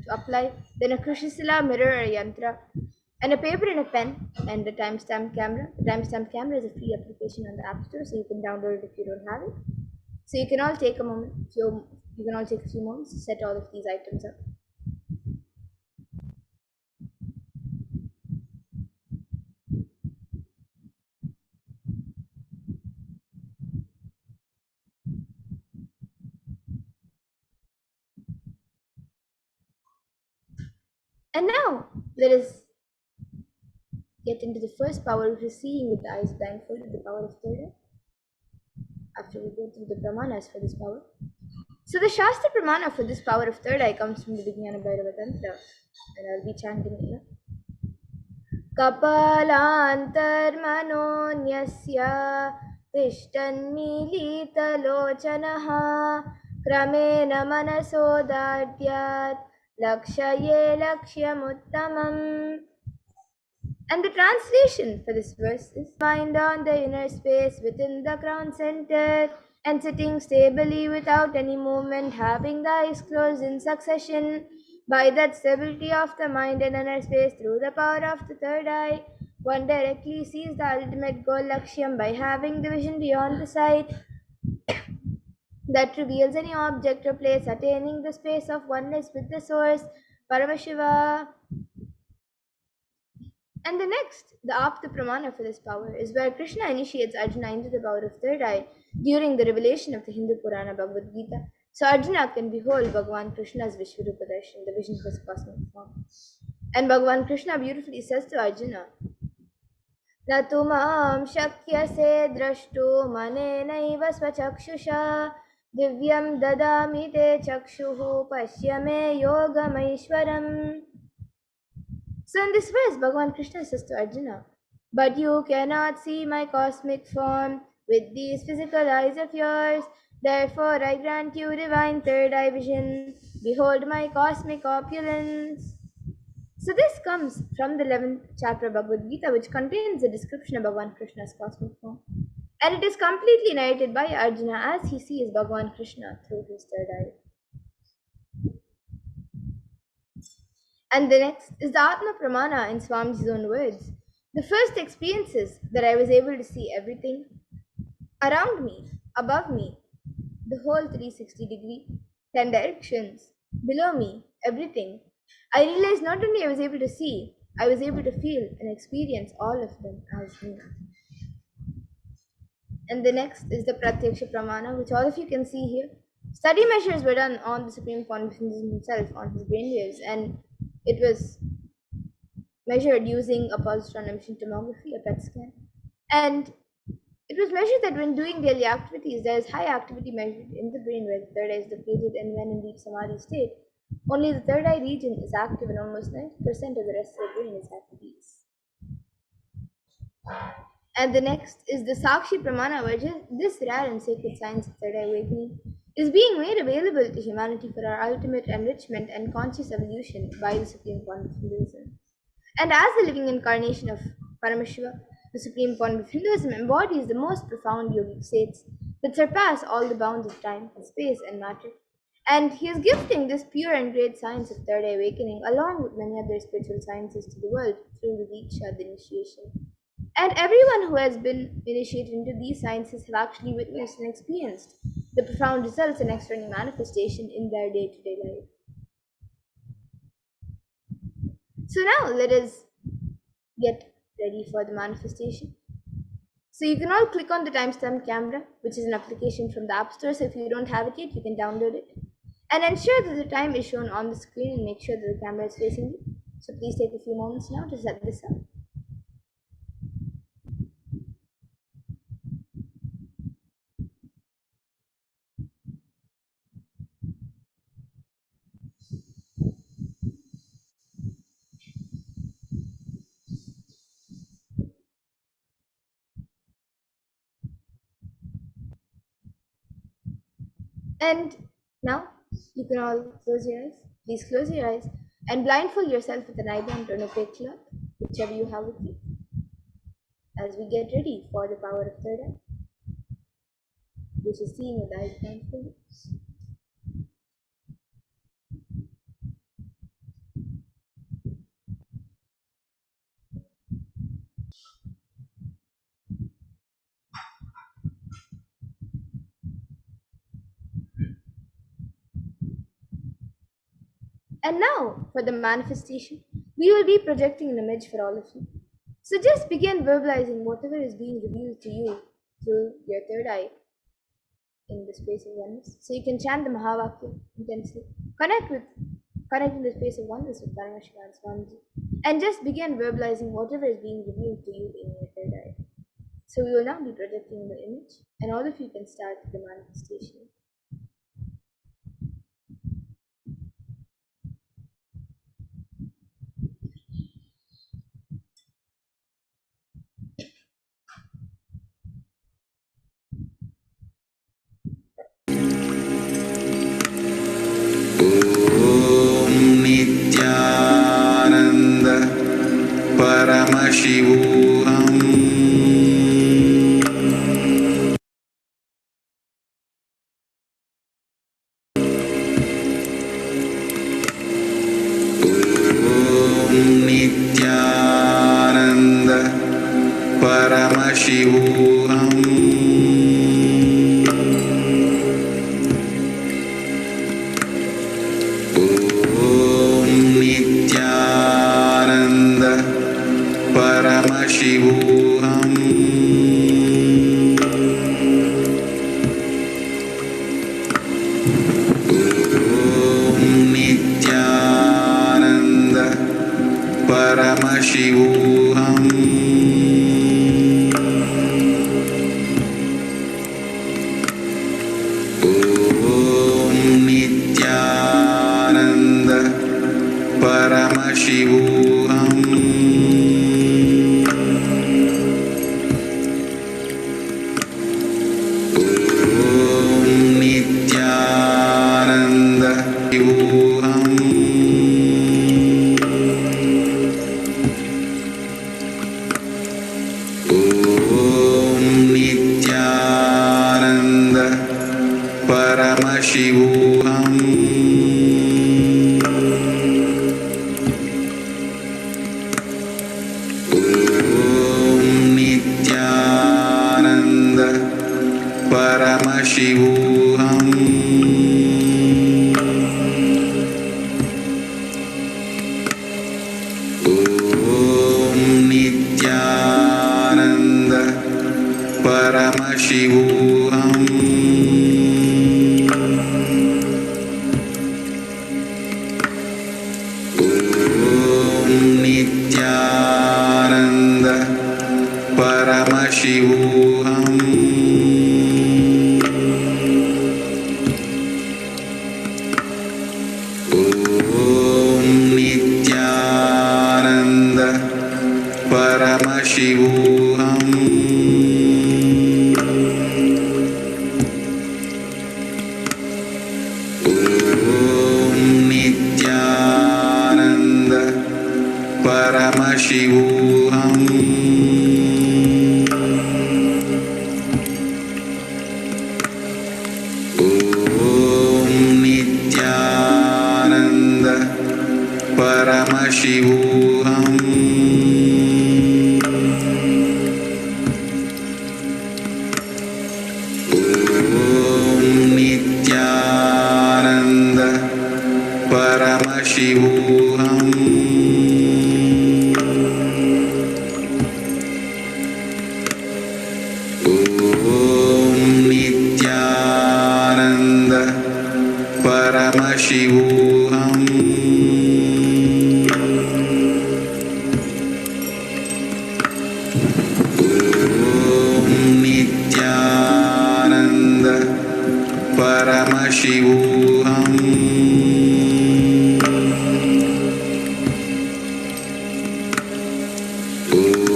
to apply. Then a Krishisila mirror or yantra. And a paper and a pen and a timestamp camera. The timestamp camera is a free application on the App Store, so you can download it if you don't have it. So you can all take a moment, you can all take a few moments to set all of these items up. And now let us get into the first power, which is seeing with the eyes blindfolded, the power of third eye. After we go through the pramanas for this power. So the Shastra pramana for this power of third eye comes from the Vijnana Bhairava Tantra, and I'll be chanting it here. Kapalantarmanonyasya tishtannilitalochanaha kramena manasodadyat lakshaye lakshyamuttamam. And the translation for this verse is mind on the inner space within the crown center and sitting stably without any movement, having the eyes closed in succession. By that stability of the mind and inner space through the power of the third eye, one directly sees the ultimate goal Lakshyam by having the vision beyond the sight that reveals any object or place, attaining the space of oneness with the source, Paramashiva. And the next, the Apta Pramana for this power, is where Krishna initiates Arjuna into the power of third eye during the revelation of the Hindu Purana Bhagavad Gita. So Arjuna can behold Bhagavan Krishna's Vishvarupa Darshan, the vision of his cosmic form. And Bhagavan Krishna beautifully says to Arjuna, Na tumam shakyase drashtu manenaiva svachakshusha divyam dadami te chakshuhu pashyame yogamaishwaram. So in this verse, Bhagavan Krishna says to Arjuna, but you cannot see my cosmic form with these physical eyes of yours. Therefore, I grant you divine third eye vision. Behold my cosmic opulence. So this comes from the 11th chapter of Bhagavad Gita, which contains a description of Bhagavan Krishna's cosmic form. And it is completely narrated by Arjuna as he sees Bhagavan Krishna through his third eye. And the next is the Atma Pramana in Swamiji's own words. The first experiences that I was able to see everything around me, above me, the whole 360-degree, 10 directions, below me, everything. I realized not only I was able to see, I was able to feel and experience all of them as me. And the next is the Pratyaksha Pramana, which all of you can see here. Study measures were done on the Supreme Point himself, on his brainwaves, and it was measured using a positron emission tomography, a PET scan. And it was measured that when doing daily activities, there is high activity measured in the brain where the third eye is located, and when in deep samadhi state, only the third eye region is active and almost 90% of the rest of the brain is at peace. And the next is the Sakshi Pramana, where this rare and sacred science of third eye awakening is being made available to humanity for our ultimate enrichment and conscious evolution by the Supreme Point of Hinduism. And as the living incarnation of Paramashiva, the Supreme Point of Hinduism embodies the most profound yogic states that surpass all the bounds of time, space, and matter. And he is gifting this pure and great science of third eye awakening along with many other spiritual sciences to the world through the Diksha, the initiation. And everyone who has been initiated into these sciences have actually witnessed and experienced the profound results and external manifestation in their day-to-day life. So now let us get ready for the manifestation. So you can all click on the timestamp camera, which is an application from the App Store. So if you don't have it yet, you can download it. And ensure that the time is shown on the screen and make sure that the camera is facing you. So please take a few moments now to set this up. And now you can all close your eyes. Please close your eyes and blindfold yourself with an eye band or an opaque cloth, whichever you have with you, as we get ready for the power of third eye, which is seeing with eyes blindfolded. And now for the manifestation, we will be projecting an image for all of you. So just begin verbalizing whatever is being revealed to you through your third eye in the space of oneness. So you can chant the Mahavakya intensely. Connect in the space of oneness with Paramashiva and Swamiji. And just begin verbalizing whatever is being revealed to you in your third eye. So we will now be projecting the image, and all of you can start the manifestation. Nithyananda Paramashivoham. Nithyananda Paramashivoham. Nithyananda Paramashivoham. Nithyananda Paramashivoham. Nithyananda Paramashivoham. Nithyananda Shivoham. Nithyananda Paramashivoham. Nithyananda Paramashivoham. Nithyananda Paramashivoham. Paramashivoham. Om Nithyananda Paramashivoham. Om Nithyananda Paramashivoham. Om Nithyananda Paramashivoham. Om Nithyananda Paramashivoham.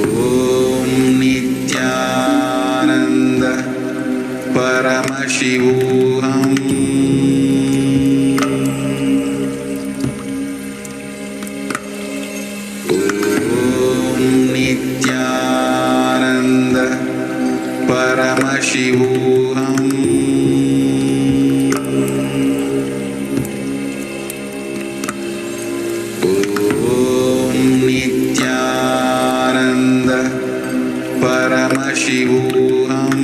Om Nithyananda Paramashivoham. Om Nithyananda Paramashivoham. Om Nithyananda Paramashivoham.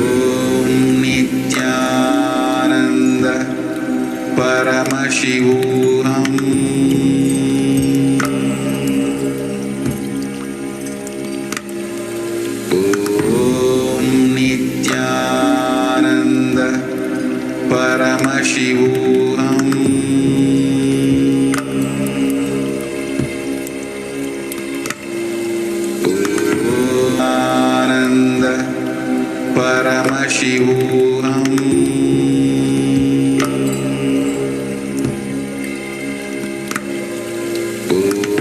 Om Nithyananda Paramashivoham. Om Nithyananda Paramashivoham. Ananda Paramashivoham.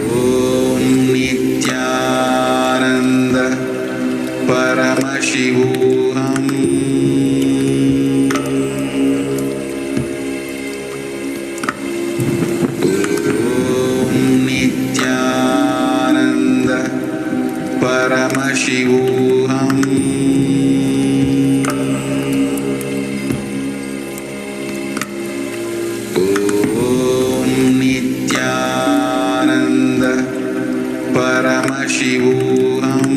Om Nithyananda Paramashivoham. Om Nithyananda Paramashivoham. Om Nithyananda Paramashivoham.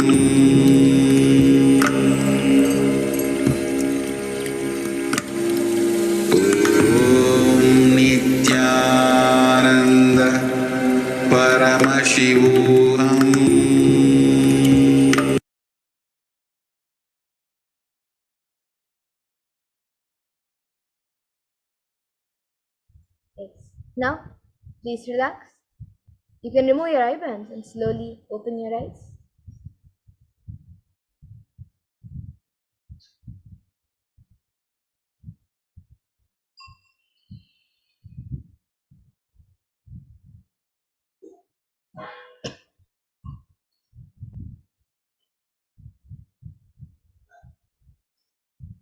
Om Nithyananda Paramashivoham. Yes. Now, please relax. You can remove your eye bands and slowly open your eyes.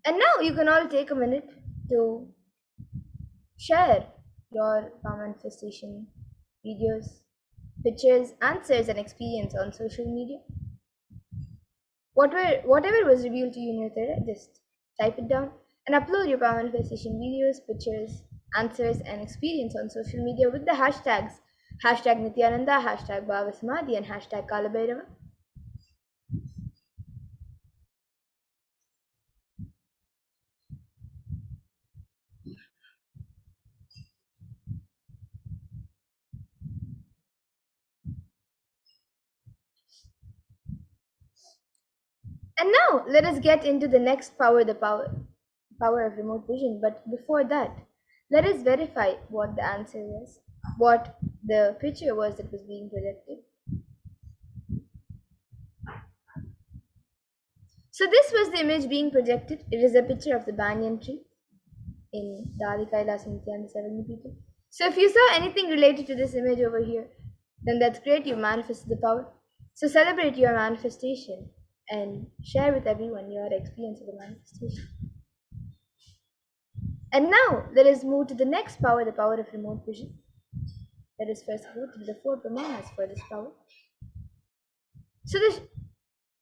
And now you can all take a minute to share your manifestation videos, pictures, answers, and experience on social media. Whatever was revealed to you in your thread, just type it down and upload your manifestation videos, pictures, answers, and experience on social media with the hashtags #Nithyananda, #Bhavasamadhi, and #Kalabhairava. And now let us get into the next power, the power of remote vision. But before that, let us verify what the answer was, what the picture was that was being projected. So this was the image being projected. It is a picture of the banyan tree in the Adi Kailas and the 7 people. So if you saw anything related to this image over here, then that's great, you manifested the power. So celebrate your manifestation and share with everyone your experience of the manifestation. And now let us move to the next power, the power of remote vision. Let us first go to the 4 pramanas for this power. So the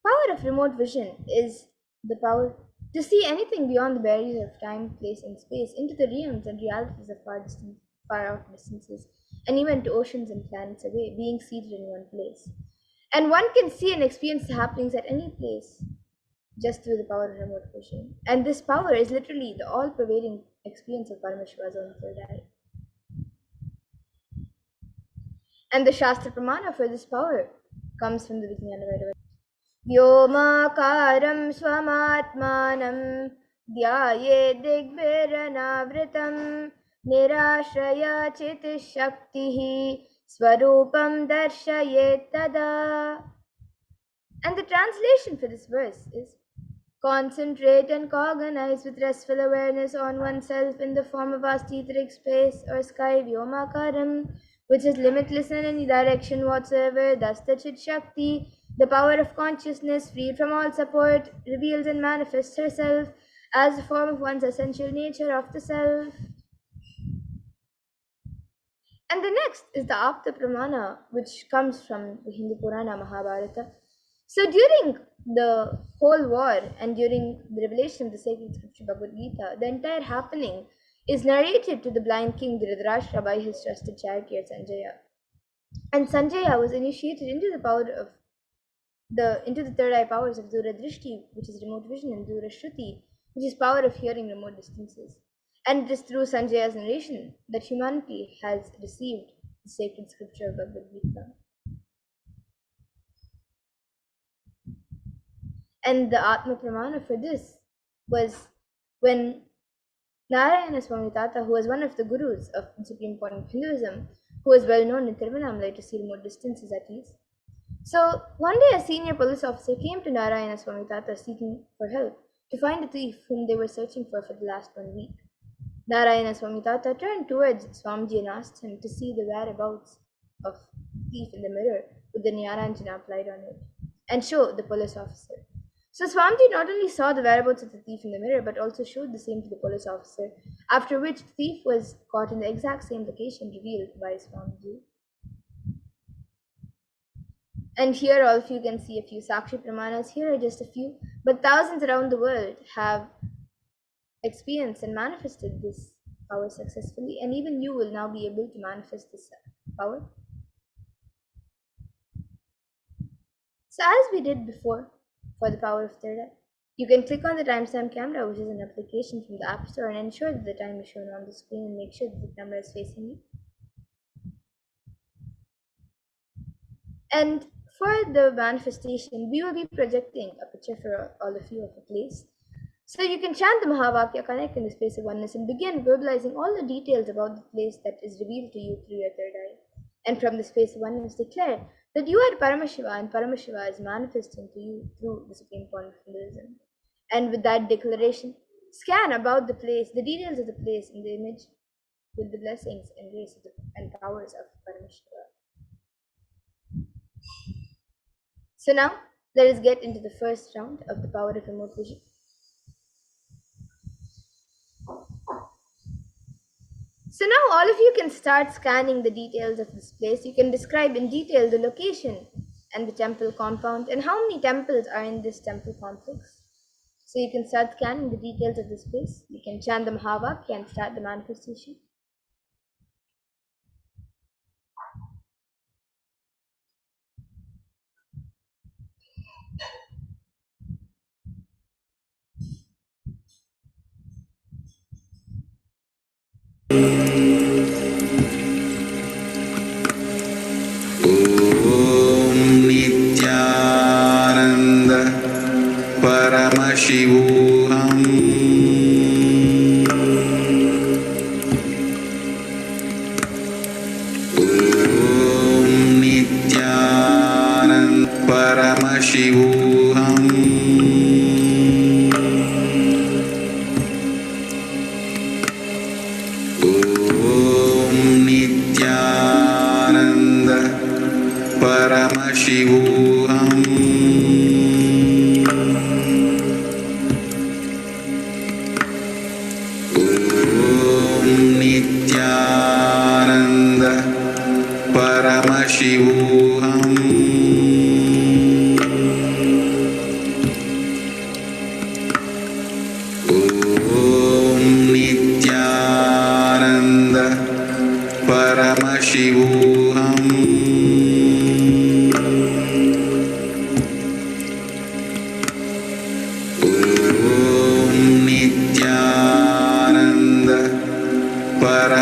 power of remote vision is the power to see anything beyond the barriers of time, place, and space, into the realms and realities of far out distances, and even to oceans and planets away, being seated in one place. And one can see and experience the happenings at any place just through the power of remote vision. And this power is literally the all-pervading experience of Paramashiva's own third eye. And the Shastra Pramana for this power comes from the Vijnana Vyomakaram swamatmanam dhyaye digbhiranavritam nirashraya chitishaktihi swarupam darshayet tada. And the translation for this verse is: concentrate and cognize with restful awareness on oneself in the form of vast etheric space or sky, Vyomakaram, which is limitless in any direction whatsoever. Thus the Chit Shakti, the power of consciousness freed from all support, reveals and manifests herself as the form of one's essential nature of the self. And the next is the Apta Pramana, which comes from the Hindu Purana Mahabharata. So during the whole war and during the revelation of the sacred scripture Bhagavad Gita, the entire happening is narrated to the blind king Dhritarashtra by his trusted charioteer Sanjaya. And Sanjaya was initiated into the power of into the third eye powers of Duradrishti, which is remote vision, and Durashruti, which is power of hearing remote distances. And it is through Sanjaya's narration that humanity has received the sacred scripture of Bhagavad Gita. And the Atma Pramana for this was when Narayana Swami Tata, who was one of the gurus of the Supreme Point of Hinduism, who was well known in Tiruvannamalai to see remote distances at least. So one day a senior police officer came to Narayana Swami Tata seeking for help to find a thief whom they were searching for the last 1 week. Narayana Swami Tata turned towards Swamiji and asked him to see the whereabouts of the thief in the mirror with the Niyaranjana applied on it and show the police officer. So Swamiji not only saw the whereabouts of the thief in the mirror but also showed the same to the police officer, after which the thief was caught in the exact same location revealed by Swamiji. And here all of you can see a few Sakshi Pramanas. Here are just a few, but thousands around the world have experienced and manifested this power successfully, and even you will now be able to manifest this power. So as we did before for the power of third eye, you can click on the timestamp camera, which is an application from the App Store, and ensure that the time is shown on the screen and make sure that the camera is facing you. And for the manifestation, we will be projecting a picture for all of you of a place. So you can chant the Mahavakya, connect in the space of oneness, and begin verbalizing all the details about the place that is revealed to you through your third eye. And from the space of oneness, declare that you are Paramashiva and Paramashiva is manifesting to you through the Supreme Point of Hinduism. And with that declaration, scan about the place, the details of the place in the image with the blessings and grace and powers of Paramashiva. So now, let us get into the first round of the power of remote vision. So now all of you can start scanning the details of this place. You can describe in detail the location and the temple compound and how many temples are in this temple complex. So you can start scanning the details of this place. You can chant the Mahavakya and start the manifestation. Nithyananda Paramashivoham. Om Nithyananda Paramashivoham. Nithyananda Paramashivoham.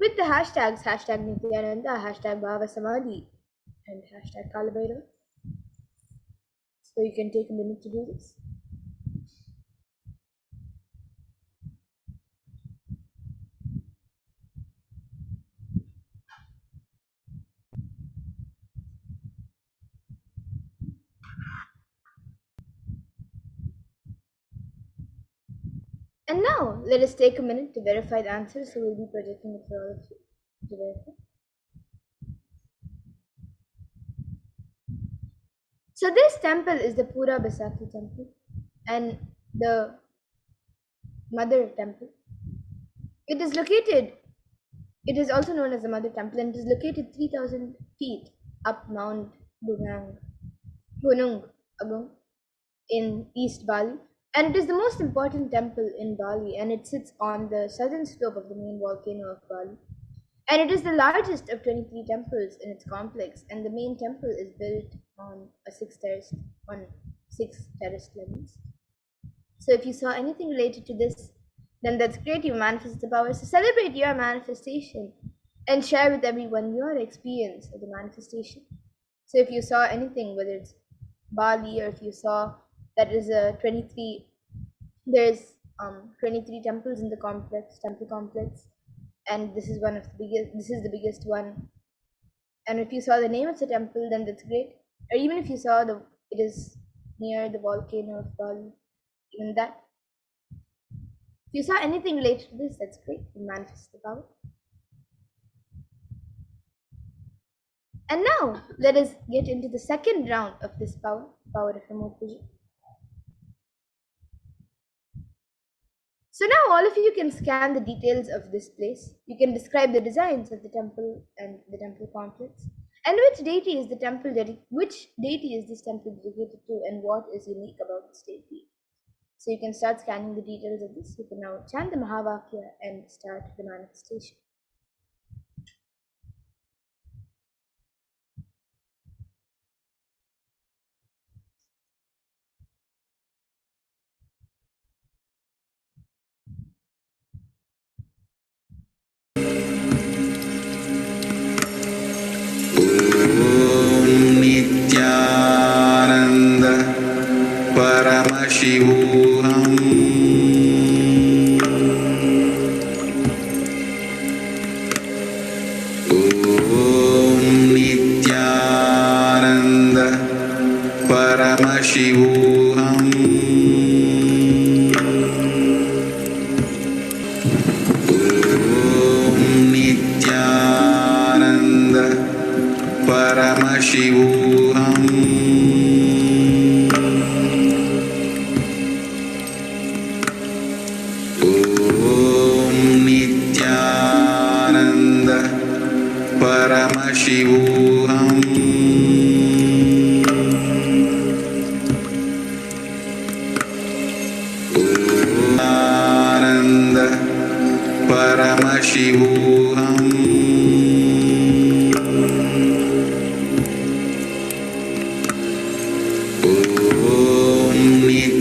with the hashtags hashtag Nithyananda, hashtag Bhava Samadhi, and hashtag Kalabhairav. So you can take a minute to do this. And now, let us take a minute to verify the answers, so we'll be projecting it for all of you to verify. So this temple is the Pura Basaki temple and the Mother temple. It is also known as the Mother temple, and it is located 3,000 feet up Mount Gunung Agung in East Bali. And it is the most important temple in Bali, and it sits on the southern slope of the main volcano of Bali. And it is the largest of 23 temples in its complex, and the main temple is built on six terraced levels. So if you saw anything related to this, then that's great, you manifest the power. So celebrate your manifestation and share with everyone your experience of the manifestation. So if you saw anything, whether it's Bali, or if you saw that is there's 23 temples in the temple complex, and this is the biggest one. And if you saw the name of the temple, then that's great. Or even if you saw it is near the volcano of Bali, even that. If you saw anything related to this, that's great. You manifest the power. And now, let us get into the second round of this power of remote vision. So now all of you can scan the details of this place. You can describe the designs of the temple and the temple complex, and which deity is this temple dedicated to, and what is unique about this deity. So you can start scanning the details of this. You can now chant the Mahavakya and start the manifestation. Nithyananda Paramashivoham. Om Nithyananda Paramashivoham. Om Nithyananda Paramashivoham. Om Nithyananda Paramashivoham.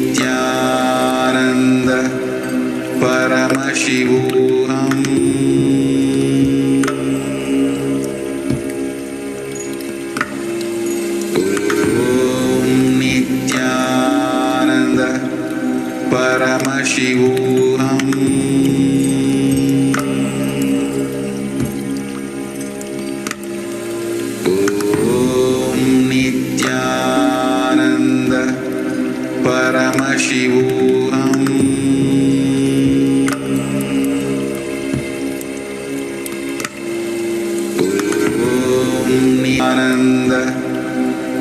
Nithyananda Paramashivoham. Nithyananda Paramashivoham. Om Nithyananda Paramashivoham. Om Nithyananda Paramashivoham. Om Nithyananda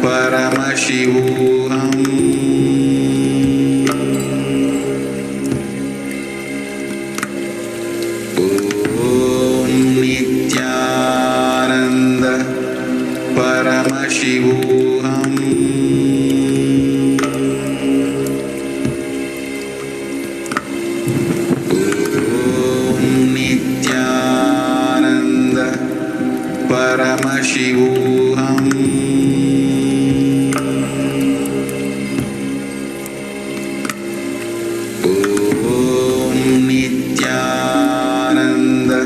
Paramashivoham. Om Nithyananda Paramashivoham. Nithyananda Paramashivoham. Om Nithyananda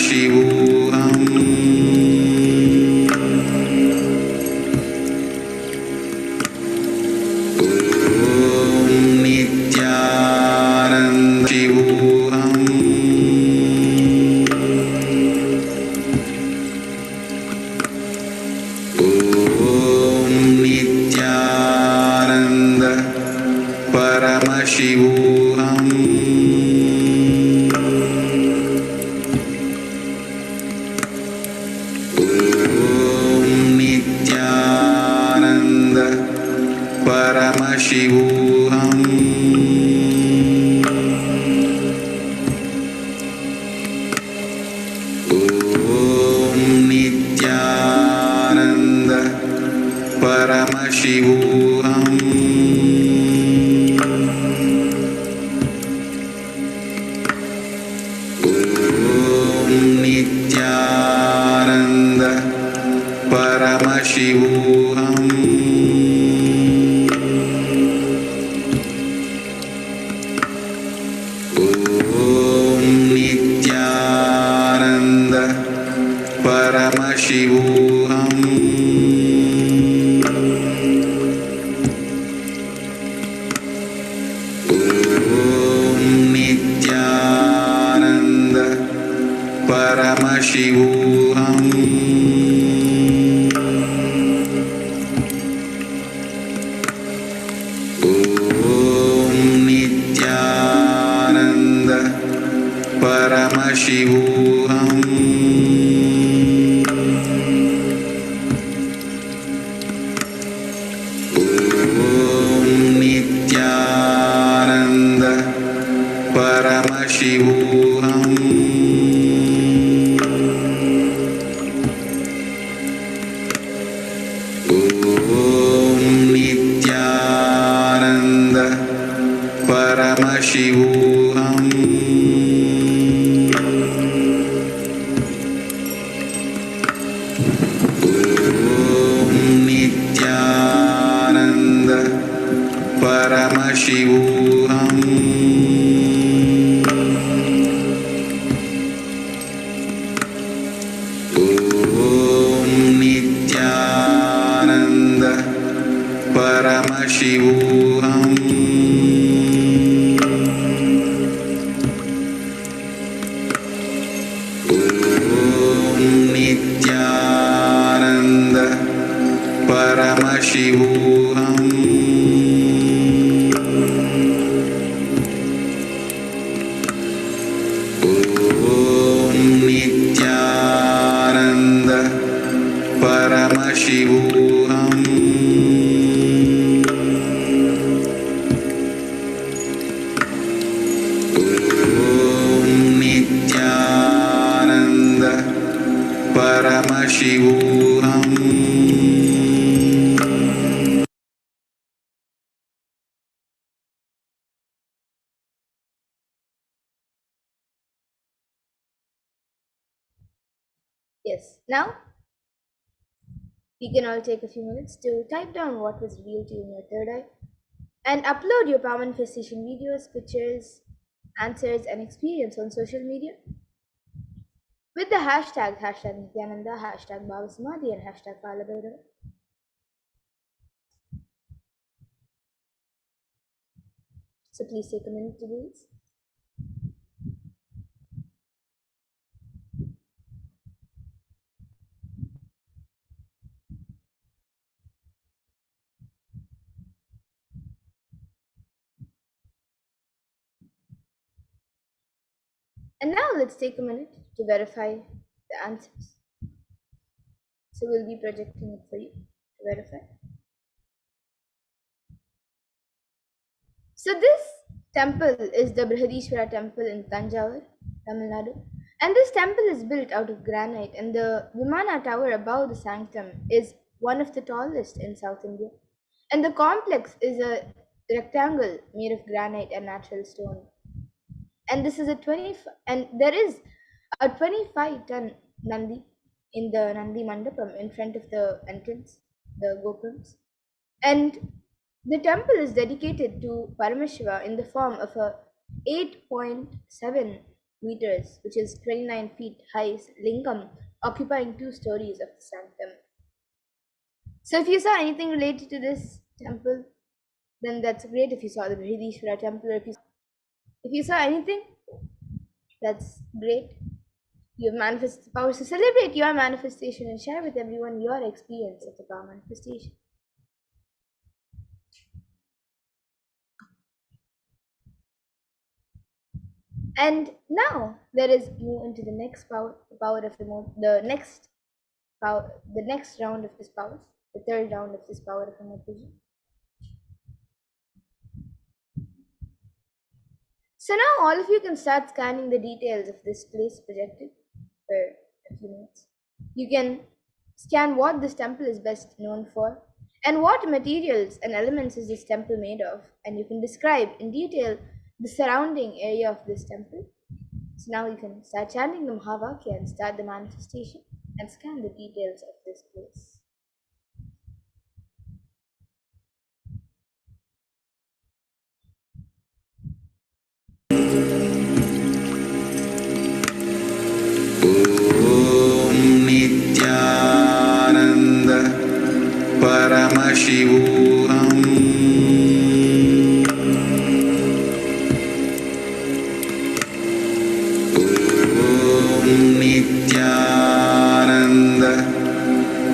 Paramashivoham. Om Nithyananda Shivoham. Om Nithyananda Paramashivoham. Om Nithyananda Paramashivoham. Om Nithyananda Paramashivoham. Om Nithyananda Paramashivoham. Om Nithyananda Paramashivoham. Om Nithyananda Paramashivoham. Om Nithyananda Paramashivoham. Om Nithyananda Paramashivoham. Om Nithyananda Paramashivoham. Om Nithyananda Paramashivoham. Om Nithyananda Paramashivoham. Om Nithyananda Paramashivoham. Om Nithyananda Paramashivoham. Om Nithyananda Paramashivoham. Yes, now we can all take a few minutes to type down what was revealed to you in your third eye and upload your power manifestation videos, pictures, answers, and experience on social media with the hashtag Nithyananda, hashtag Bhavasamadhi, and hashtag Kalabhairava. So please take a minute to do this. And now let's take a minute to verify the answers. So we'll be projecting it for you to verify. So this temple is the Brihadishwara temple in Tanjavur, Tamil Nadu. And this temple is built out of granite, and the Vimana tower above the sanctum is one of the tallest in South India. And the complex is a rectangle made of granite and natural stone. And this is there is a 25-ton Nandi in the Nandi Mandapam in front of the entrance, the Gopurams. And the temple is dedicated to Paramashiva in the form of a 8.7 meters, which is 29 feet high lingam, occupying 2 stories of the sanctum. So if you saw anything related to this temple, then that's great. If you saw the Brihadishwara temple, or if you saw anything, that's great. You have manifested the power. So celebrate your manifestation and share with everyone your experience of the power manifestation. And now let us move into the next power of the next round of this power, the third round of this power of remote vision. So now all of you can start scanning the details of this place projected for a few minutes. You can scan what this temple is best known for and what materials and elements is this temple made of, and you can describe in detail the surrounding area of this temple. So now you can start chanting the Mahavakya and start the manifestation and scan the details of this place. Nithyananda Paramashivoham. Nithyananda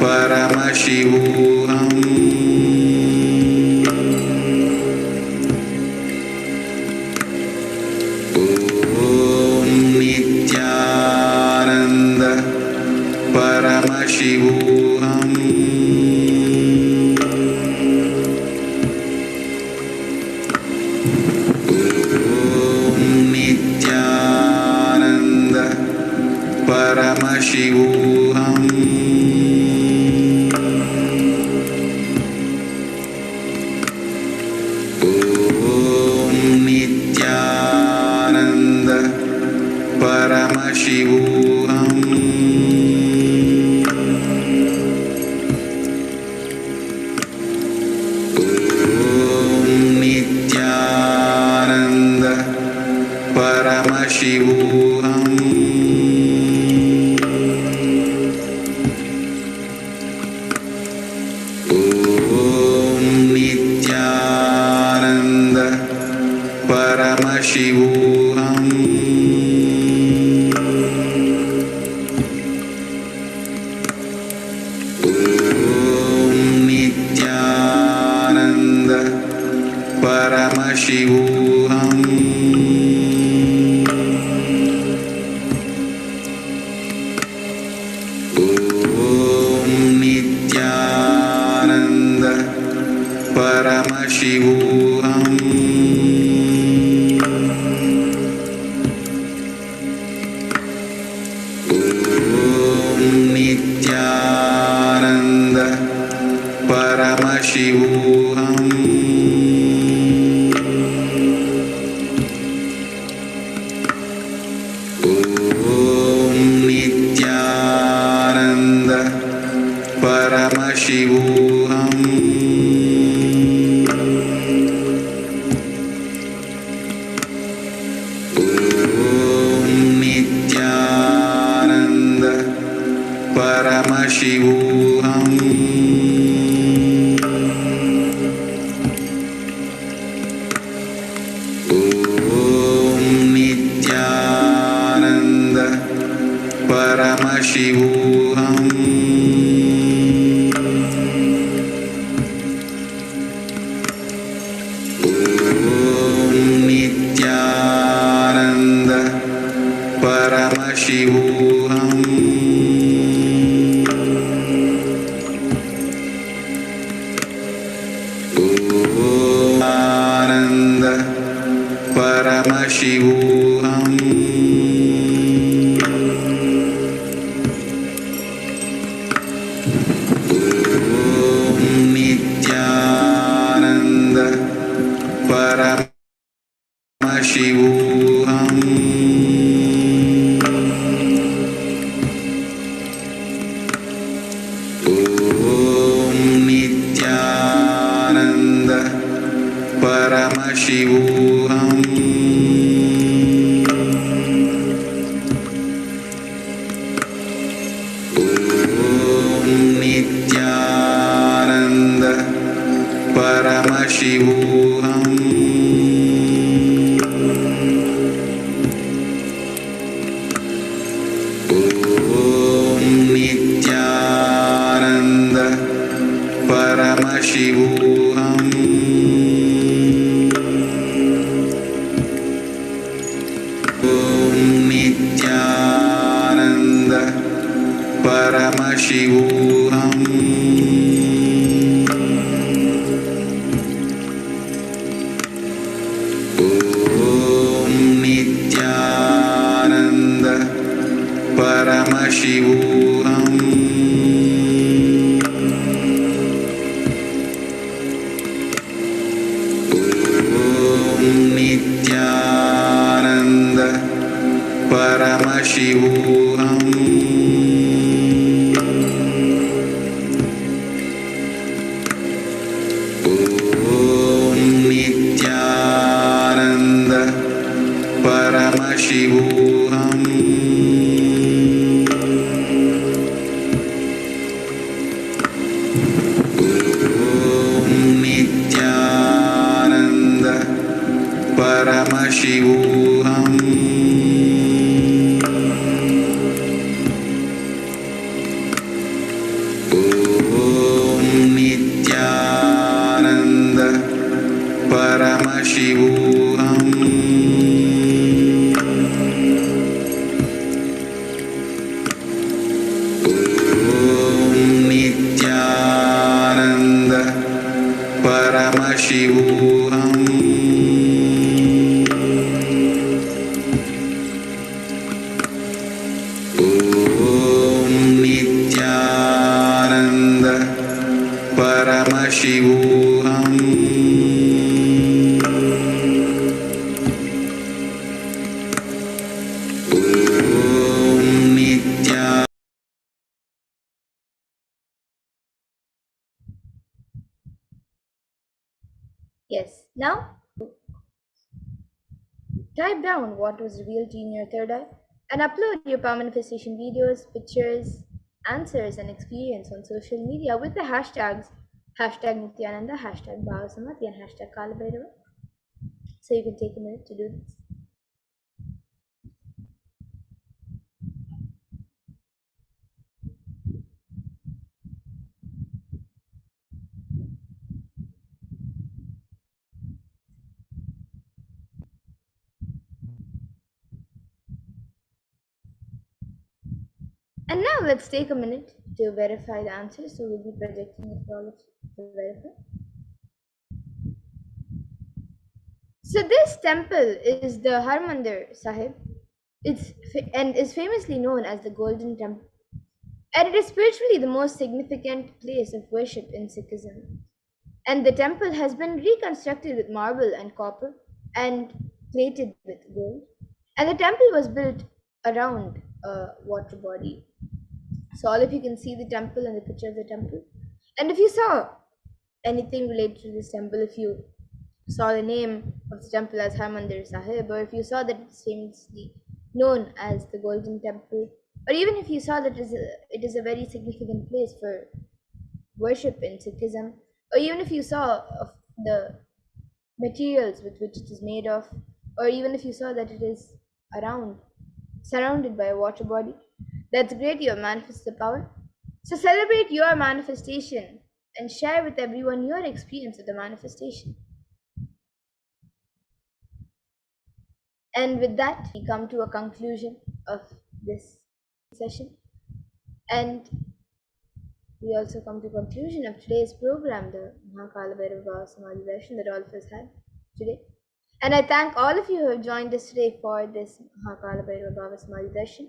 Paramashivoham. Nithyananda Paramashivoham. Nithyananda Paramashivoham. Nithyananda Paramashivoham. Nithyananda Paramashivoham. Nithyananda Paramashivoham. Nithyananda Paramashivoham. Nithyananda Paramashivoham. Nithyananda Paramashivoham. Nithyananda Paramashivoham. Nithyananda Paramashivoham. Nithyananda Paramashivoham. Nithyananda Paramashivoham. Nithyananda Paramashivoham. Nithyananda Paramashivoham. Nithyananda Paramashivoham. Paramashivoham. Om Nithyananda Paramashivoham. Nithyananda Paramashivoham. Om Nithyananda Paramashivoham. Om Nithyananda Paramashivoham. Om Nithyananda Paramashivoham. Om Nithyananda Paramashivoham. Om Nithyananda Paramashivoham. Om Nithyananda. Yes, now type down what was revealed to you in your third eye and upload your power manifestation videos, pictures, answers, and experience on social media with the hashtags #Nithyananda, #Bhavasamati, and #Kalabhairava. So you can take a minute to do this. And now let's take a minute to verify the answers. So we'll be projecting it for all of you to verify. So this temple is the Harmandir Sahib. And is famously known as the Golden Temple. And it is spiritually the most significant place of worship in Sikhism. And the temple has been reconstructed with marble and copper and plated with gold. And the temple was built around a water body. So all of you can see the temple and the picture of the temple. And if you saw anything related to this temple, if you saw the name of the temple as Harmandir Sahib, or if you saw that it's famously known as the Golden Temple, or even if you saw that it is a very significant place for worship in Sikhism, or even if you saw of the materials with which it is made of, or even if you saw that it is surrounded by a water body, that's great, you have manifested the power. So celebrate your manifestation and share with everyone your experience of the manifestation. And with that, we come to a conclusion of this session. And we also come to conclusion of today's program, the Mahakalabhairava Samadhi Darshan that all of us had today. And I thank all of you who have joined us today for this Mahakalabhairava Samadhi Darshan.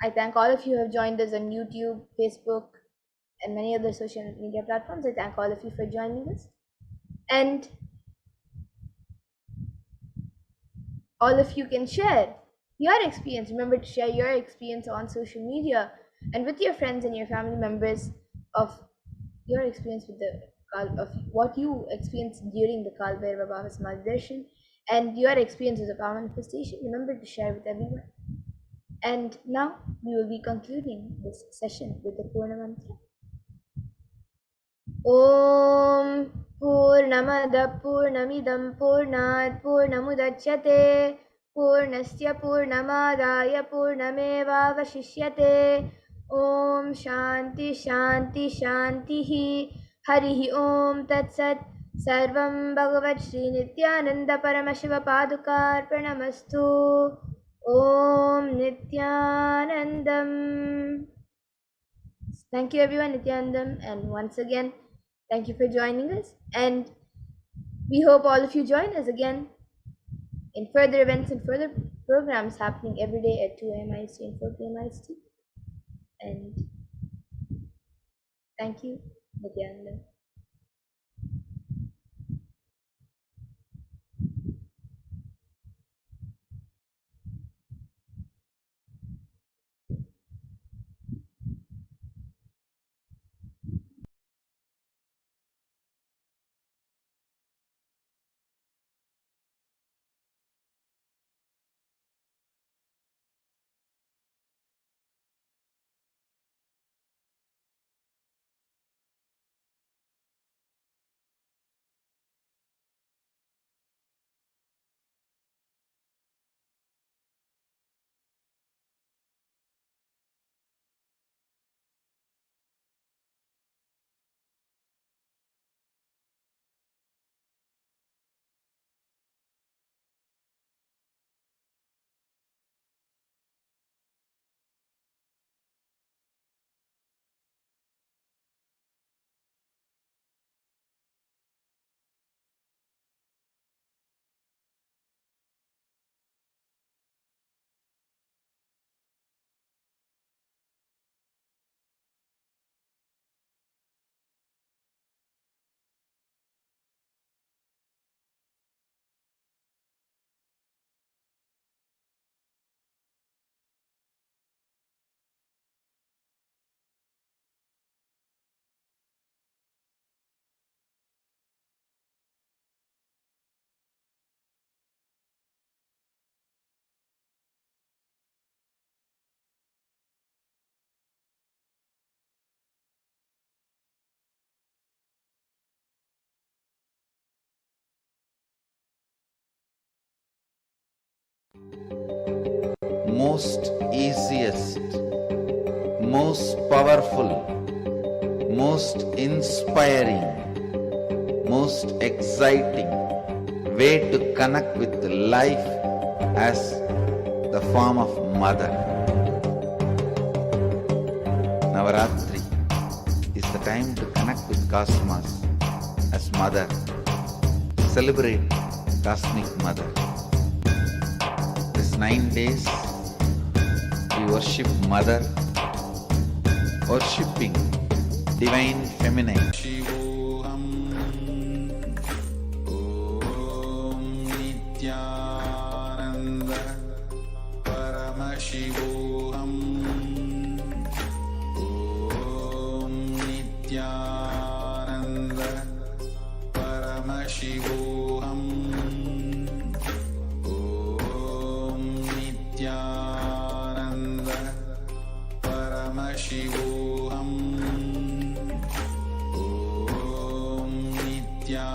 I thank all of you who have joined us on YouTube, Facebook, and many other social media platforms. I thank all of you for joining us. And all of you can share your experience. Remember to share your experience on social media and with your friends and your family members of your experience with of what you experienced during the Kalbhairava Bhava Samadhi Darshan and your experience with the power manifestation. Remember to share with everyone. And now we will be concluding this session with the Purna Mantra. Om Purnamada Purnamidam Purnat Purnamudachyate Purnasya Purnamadaya Purnameva Vashishyate. Om Shanti Shanti Shantihi Harihi Om Tat Sat. Sarvam Bhagavat Shri Nithyananda Paramashiva Padukar Pranamastu. Om Nithyanandam. Thank you everyone, Nithyanandam, and once again, thank you for joining us, and we hope all of you join us again in further events and further programs happening every day at 2 a.m. IST and 4 p.m. IST. And thank you, Nithyanandam. Most easiest, most powerful, most inspiring, most exciting way to connect with life as the form of mother. Navaratri is the time to connect with Cosmos as mother. Celebrate Cosmic Mother. This 9 days we worship Mother, worshipping Divine Feminine. Paramashivoham, Om Nithyananda Paramashivoham, Om Nithyananda Paramashivoham, Om Nithyananda Paramashivoham, Om Nitya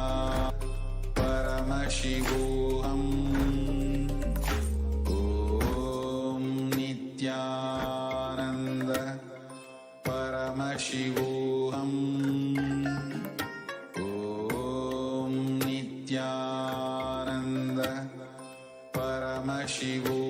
Paramashivoham, Om Nithyananda Paramashivoham, Om Nithyananda Paramashivoham.